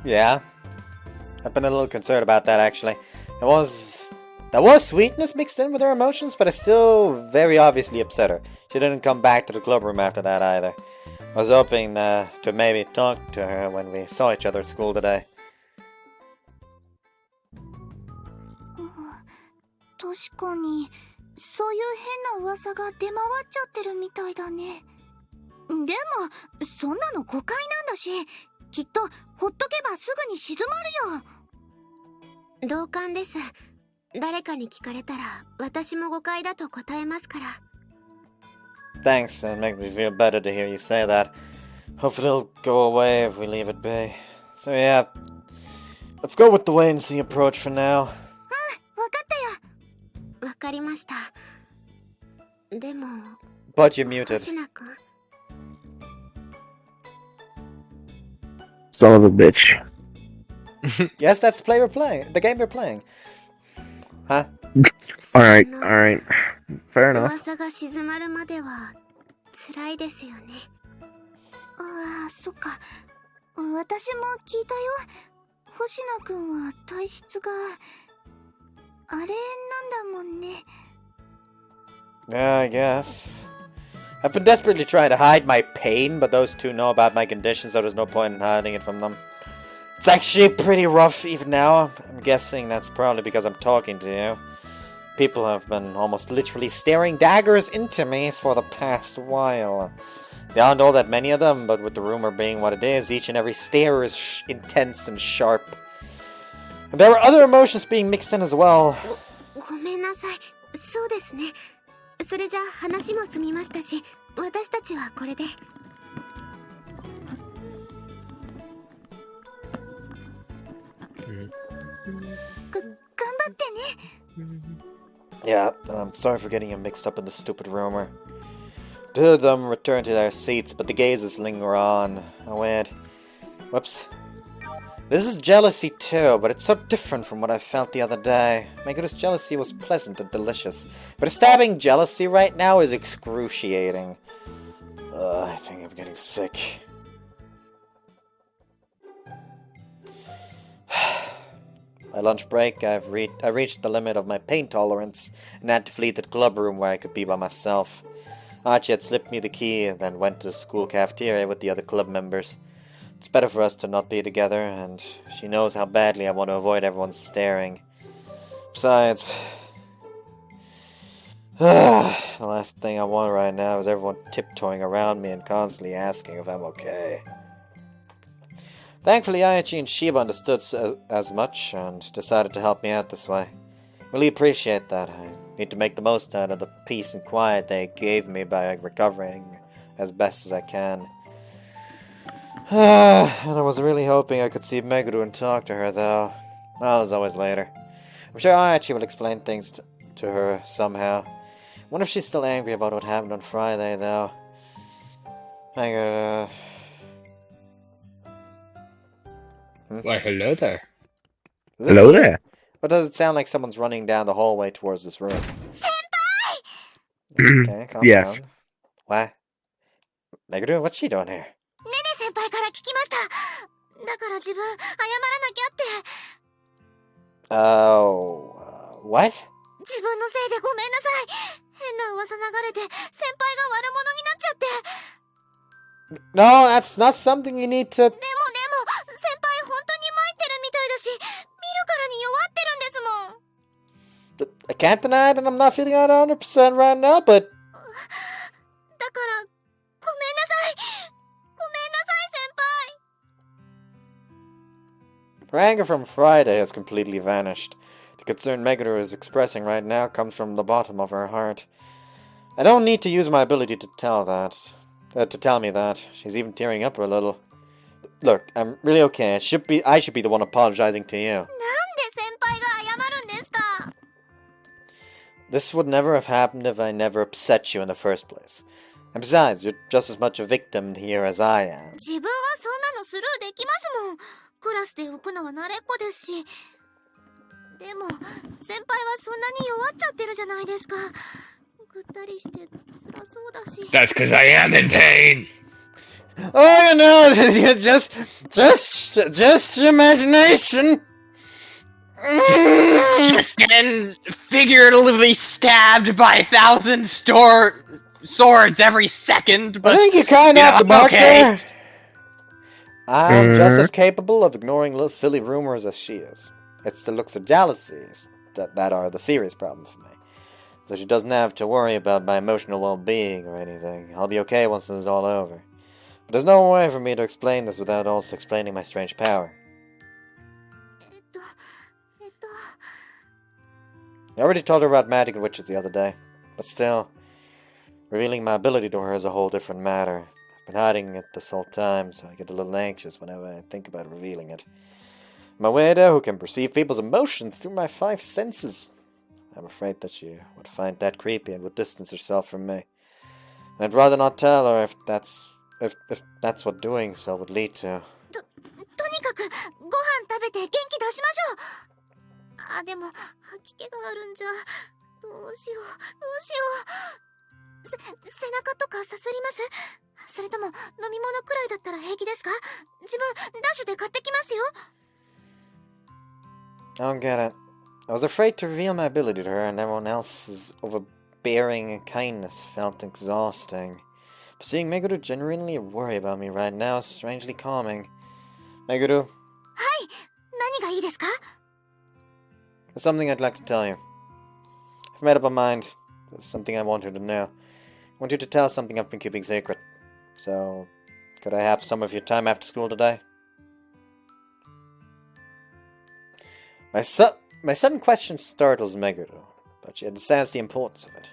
Yeah. I've been a little concerned about that actually. There was sweetness mixed in with her emotions, but I still very obviously upset her. She didn't come back to the club room after that either. I was hoping to maybe talk to her when we saw each other at school today. 確かにそういう変な噂が出回っちゃってるみたいだね。でもそんなの誤解なんだし、きっとほっとけばすぐに静まるよ。同感です。誰かに聞かれたら私も誤解だと答えますから。 Thanks, it makes me feel better to hear you say that. Hopefully it'll go away if we leave it be. So yeah, let's go with the wait and see approach for now. わかったよ。わかりました。でも But you're muted. 星名くん、 Son of a bitch. Yes, that's the game we're playing. Huh? Alright. Fair enough. 噂が静まるまでは辛いですよね。ああ、そっか。私も聞いたよ。星名くんは体質があれなんだもんね。 Yeah, I guess. I've been desperately trying to hide my pain, but those two know about my condition, so there's no point in hiding it from them. It's actually pretty rough even now. I'm guessing that's probably because I'm talking to you. People have been almost literally staring daggers into me for the past while. There aren't all that many of them, but with the rumor being what it is, each and every stare is intense and sharp. And there are other emotions being mixed in as well. ごめんなさい。そうですね。それじゃあ話も済みましたし、私たちはこれで。頑張ってね。 Yeah, I'm sorry for getting you mixed up in the stupid rumor. The two of them return to their seats, but the gazes linger on. Oh wait. Whoops. This is jealousy too, but it's so different from what I felt the other day. Meguru's jealousy was pleasant and delicious, but stabbing jealousy right now is excruciating. I think I'm getting sick. By lunch break, I reached the limit of my pain tolerance and had to flee to the club room where I could be by myself. Archie had slipped me the key and then went to the school cafeteria with the other club members. It's better for us to not be together, and she knows how badly I want to avoid everyone staring. Besides, the last thing I want right now is everyone tiptoeing around me and constantly asking if I'm okay. Thankfully, Ayachi and Shiba understood as much and decided to help me out this way. Really appreciate that. I need to make the most out of the peace and quiet they gave me by recovering as best as I can. And I was really hoping I could see Meguru and talk to her, though. Well, as always later. I'm sure Ayachi will explain things to her somehow. Wonder if she's still angry about what happened on Friday, though. I gotta... Why, hello there. Hello there. Or does it sound like someone's running down the hallway towards this room? Okay, calm Yes. down. What? Meguru, what's she doing here? ねね先輩から聞きました。だから自分謝らなきゃって。What? 自分のせいでごめんなさい。変な噂流れて先輩が悪者になっちゃって。 No, that's not something you need to... でも先輩本当に参ってるみたいだし、見るからに弱ってるんですもん。 I can't deny that I'm not feeling 100% right now, but... だからごめんなさい。ごめんなさい先輩。 Her anger from Friday has completely vanished. The concern Meguru is expressing right now comes from the bottom of her heart. I don't need to use my ability to tell that. to tell me that. She's even tearing up a little. Look, I'm really okay. I should be the one apologizing to you. This would never have happened if I never upset you in the first place. And besides, you're just as much a victim here as I am. 自分はそんなのスルーできますもん。クラスで浮くのは慣れっこですし。でも、先輩はそんなに弱っちゃってるじゃないですか。ぐったりして辛そうだし。That's because I am in pain. Oh no, just your imagination. Just getting figuratively stabbed by 1,000 swords every second. But I think you kind of yeah, have the mark okay. there. I'm just as capable of ignoring little silly rumors as she is. It's the looks of jealousies that are the serious problem for me. So she doesn't have to worry about my emotional well-being or anything. I'll be okay once this is all over. But there's no way for me to explain this without also explaining my strange power. I already told her about magic and witches the other day, but still, revealing my ability to her is a whole different matter. I've been hiding it this whole time, so I get a little anxious whenever I think about revealing it. I'm a weirdo who can perceive people's emotions through my 5 senses. I'm afraid that she would find that creepy and would distance herself from me. And I'd rather not tell her if that's what doing so would lead to. とにかくご飯食べて元気出しましょう。あ、でも吐き気があるんじゃ。どうしよう。背中とかさすります？それとも飲み物くらいだったら平気ですか？自分ダッシュで買ってきますよ。I don't get it. I was afraid to reveal my ability to her, and everyone else's overbearing kindness felt exhausting. But seeing Meguru genuinely worry about me right now is strangely calming. Meguru? はい、何がいいですか？ There's something I'd like to tell you. I've made up my mind. There's something I want you to know. I want you to tell something I've been keeping secret. So, could I have some of your time after school today? My sudden question startles Meguru, but she understands the importance of it.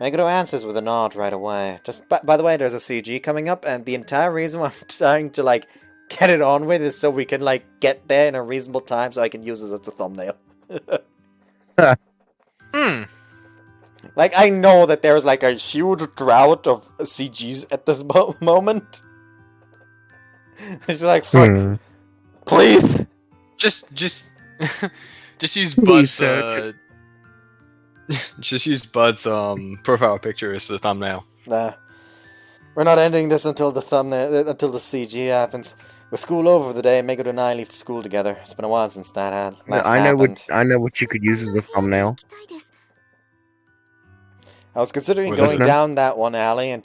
Meguru answers with a nod right away. Just by the way, there's a CG coming up, and the entire reason why I'm trying to get it on with is so we can get there in a reasonable time, so I can use it as a thumbnail. I know that there's a huge drought of CGs at this moment. It's fuck, please. Just use Bud's just use Bud's profile picture as the thumbnail. Nah, we're not ending this until the CG happens. With school over for the day, Meguru and I leave school together. It's been a while since that happened. I know what you could use as a thumbnail. I was considering going down that one alley and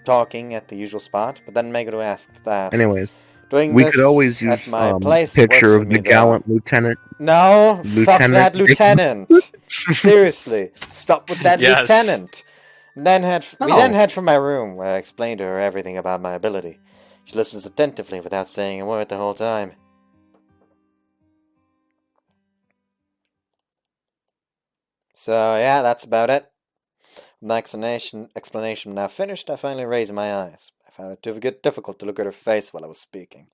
talking at the usual spot, but then Meguru asked that. Anyways, doing we this could always at use my a place picture of the me, gallant lieutenant. No, fuck that lieutenant. Seriously, stop with that Yes. lieutenant. We then head for my room, where I explain to her everything about my ability. She listens attentively without saying a word the whole time. So yeah, that's about it. With my explanation now finished, I finally raised my eyes. I found it difficult to look at her face while I was speaking.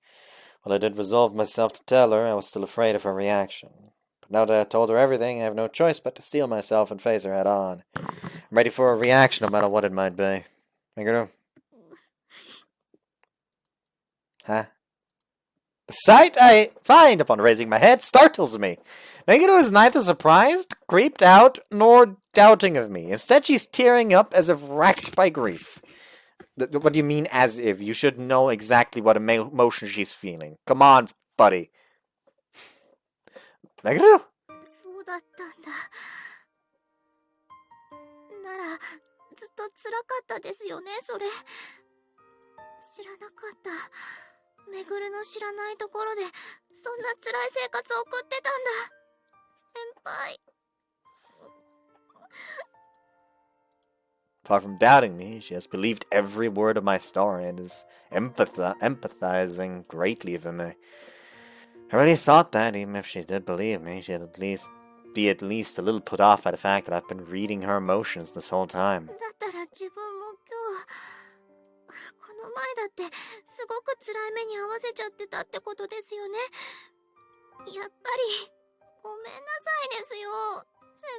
While I did resolve myself to tell her, I was still afraid of her reaction. But now that I told her everything, I have no choice but to steel myself and face her head on. I'm ready for a reaction, no matter what it might be. Meguru? Huh? The sight I find upon raising my head startles me. Meguru is neither surprised, creeped out, nor doubting of me. Instead, she's tearing up as if racked by grief. What do you mean, as if? You should know exactly what emotion she's feeling. Come on, buddy. Meguru? そうだったんだ。なら、ずっと辛かったですよね、それ。知らなかった。めぐるの知らないところで、そんな辛い生活を送ってたんだ。先輩。Far from doubting me, she has believed every word of my story and is empathizing greatly for me. I really thought that, even if she did believe me, she'd be at least a little put off by the fact that I've been reading her emotions this whole time. だったら自分も今日、だってすごく辛い目に遭わせちゃってたってことですよね。やっぱりごめんなさいですよ、先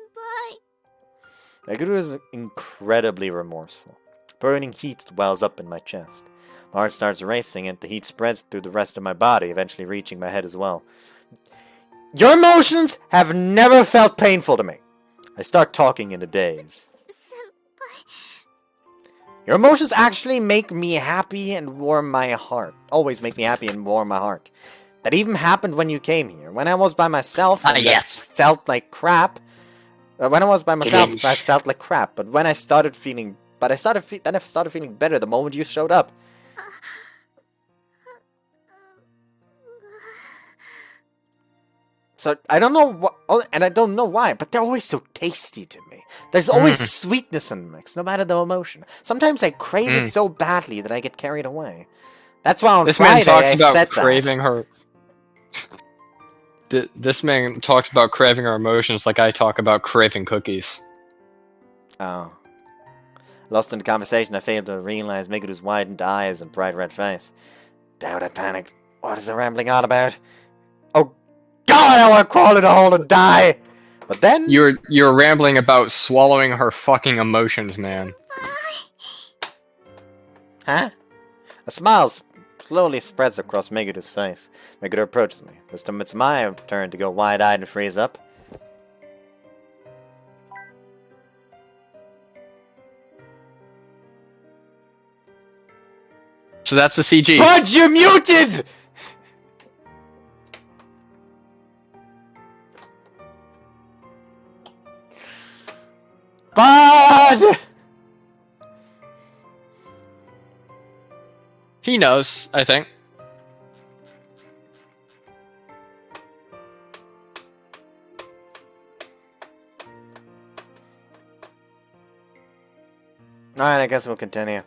輩。 Meguru is incredibly remorseful. Burning heat wells up in my chest. My heart starts racing and the heat spreads through the rest of my body, eventually reaching my head as well. Your emotions have never felt painful to me. I start talking in a daze. Your emotions actually make me happy and warm my heart. Always make me happy and warm my heart. That even happened when you came here. When I was by myself, and I felt like crap. When I was by myself, I felt like crap. But when I started feeling, then I started feeling better the moment you showed up. So I don't know what, and I don't know why, but they're always so tasty to me. There's always sweetness in the mix, no matter the emotion. Sometimes I crave it so badly that I get carried away. That's why on Friday I said craving her. This man talks about craving her emotions like I talk about craving cookies. Oh. Lost in the conversation, I failed to realize Meguru's widened eyes and bright red face. Doubt I panicked. What is the rambling on about? Oh God, I want to crawl in a hole and die! But then... You're rambling about swallowing her fucking emotions, man. Huh? A smile slowly spreads across Meguru's face. Meguru approaches me. This time it's my turn to go wide-eyed and freeze up. So that's the CG. Bud, you're muted! Bud! He knows, I think. Alright, I guess we'll continue.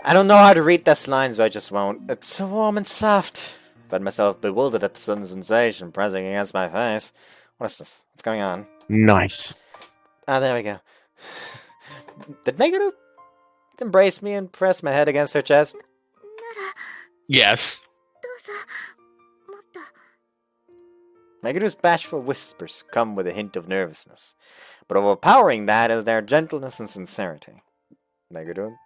I don't know how to read this line, so I just won't. It's so warm and soft. I found myself bewildered at the sudden sensation pressing against my face. What is this? What's going on? Nice. Ah, there we go. Did Meguru embrace me and press my head against her chest? Yes. Meguru's bashful whispers come with a hint of nervousness, but overpowering that is their gentleness and sincerity. Meguru?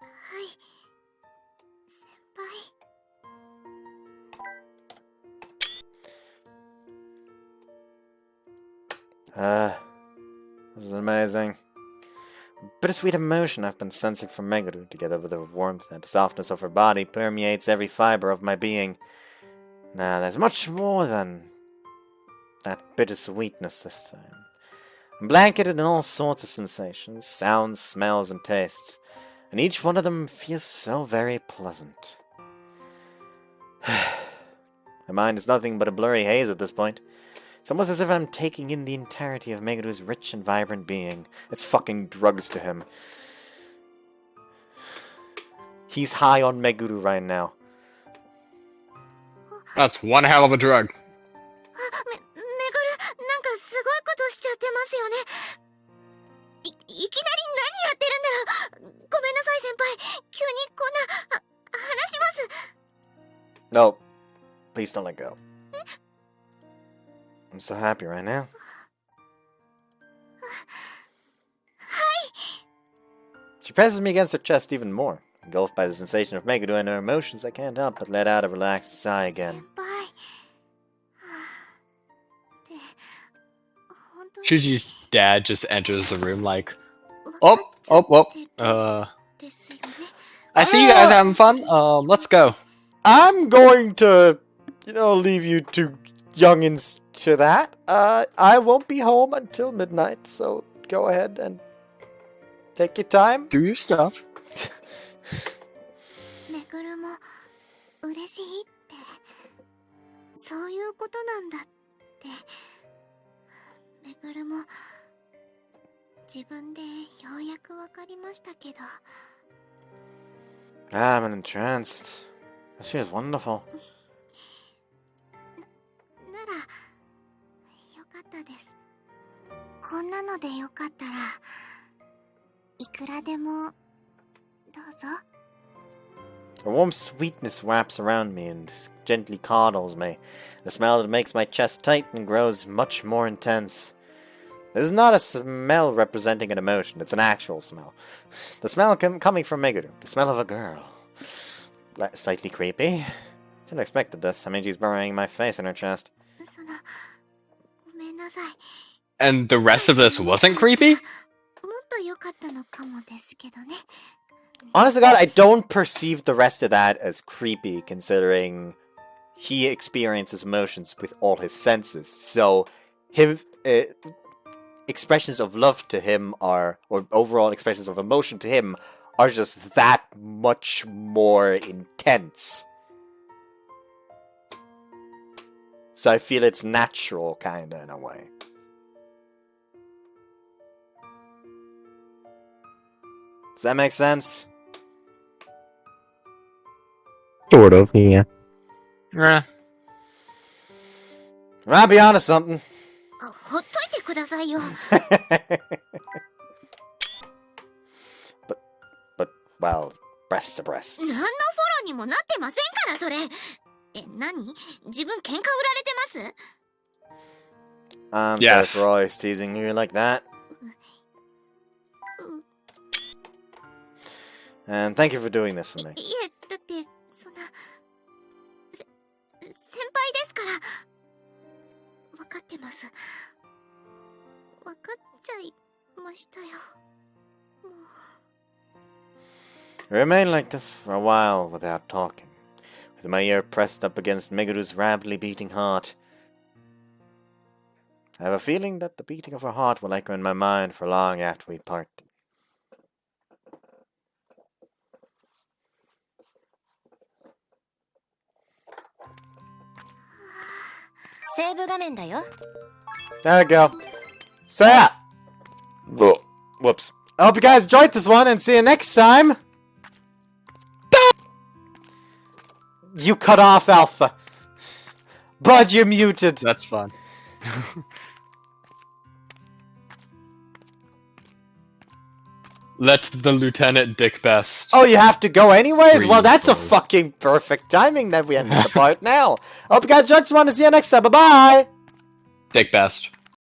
This is amazing. Bittersweet emotion I've been sensing from Meguru, together with the warmth and softness of her body, permeates every fiber of my being. Now, there's much more than that bittersweetness this time. I'm blanketed in all sorts of sensations, sounds, smells, and tastes, and each one of them feels so very pleasant. My mind is nothing but a blurry haze at this point. It's almost as if I'm taking in the entirety of Meguru's rich and vibrant being. It's fucking drugs to him. He's high on Meguru right now. That's one hell of a drug. めぐる、なんかすごいことしちゃってますよね。いきなり何やってるんだろう。ごめんなさい先輩。急にこんな話します。 No, please don't let go. I'm so happy right now. She presses me against her chest even more. Engulfed by the sensation of Meguru and her emotions, I can't help but let out a relaxed sigh again. Shuji's dad just enters the room like, I see you guys having fun. Let's go. I'm going to, leave you two youngins to that. I won't be home until midnight, so go ahead and take your time. Do your stuff. めぐるも嬉しいってそういうことなんだってめぐるも自分でようやくわかりましたけど I'm entranced. She is wonderful. ならよかったです。こんなのでよかったらいくらでもどうぞ。A warm sweetness wraps around me and gently coddles me. The smell that makes my chest tighten and grows much more intense. This is not a smell representing an emotion, it's an actual smell. The smell coming from Meguru, the smell of a girl. Slightly creepy. Should have expected this. I mean, she's burying my face in her chest. そのごめんなさい。 And the rest of this wasn't creepy? もっと良かったのかもですけどね。 Honest to God, I don't perceive the rest of that as creepy, considering he experiences emotions with all his senses. So, expressions of love to him or overall expressions of emotion to him are just that much more intense. So I feel it's natural, kinda, in a way. Does that make sense? Sort of, yeah. I'll be honest something. ほっといてくださいよ。but, well, breast to breast. 何のフォローにもなってませんからそれ。何？自分喧嘩売られてます？ I'm Yes. sorry for always teasing you like that. And thank you for doing this for me. いえ、だってそんな先輩ですから。分かってます。分かっちゃいましたよ。もう。 Remain like this for a while without talking, with my ear pressed up against Meguru's rapidly beating heart. I have a feeling that the beating of her heart will echo in my mind for long after we part. セーブ画面だよ。 There we go. So yeah. Whoops. I hope you guys enjoyed this one and see you next time. You cut off Alpha. But you're muted. That's fun. Let the lieutenant dick best. Oh, you have to go anyways? Breathe, Well, that's a please. fucking perfect timing that we ended the part now. I hope you guys enjoyed this one and see you next time. Bye-bye. Dick best.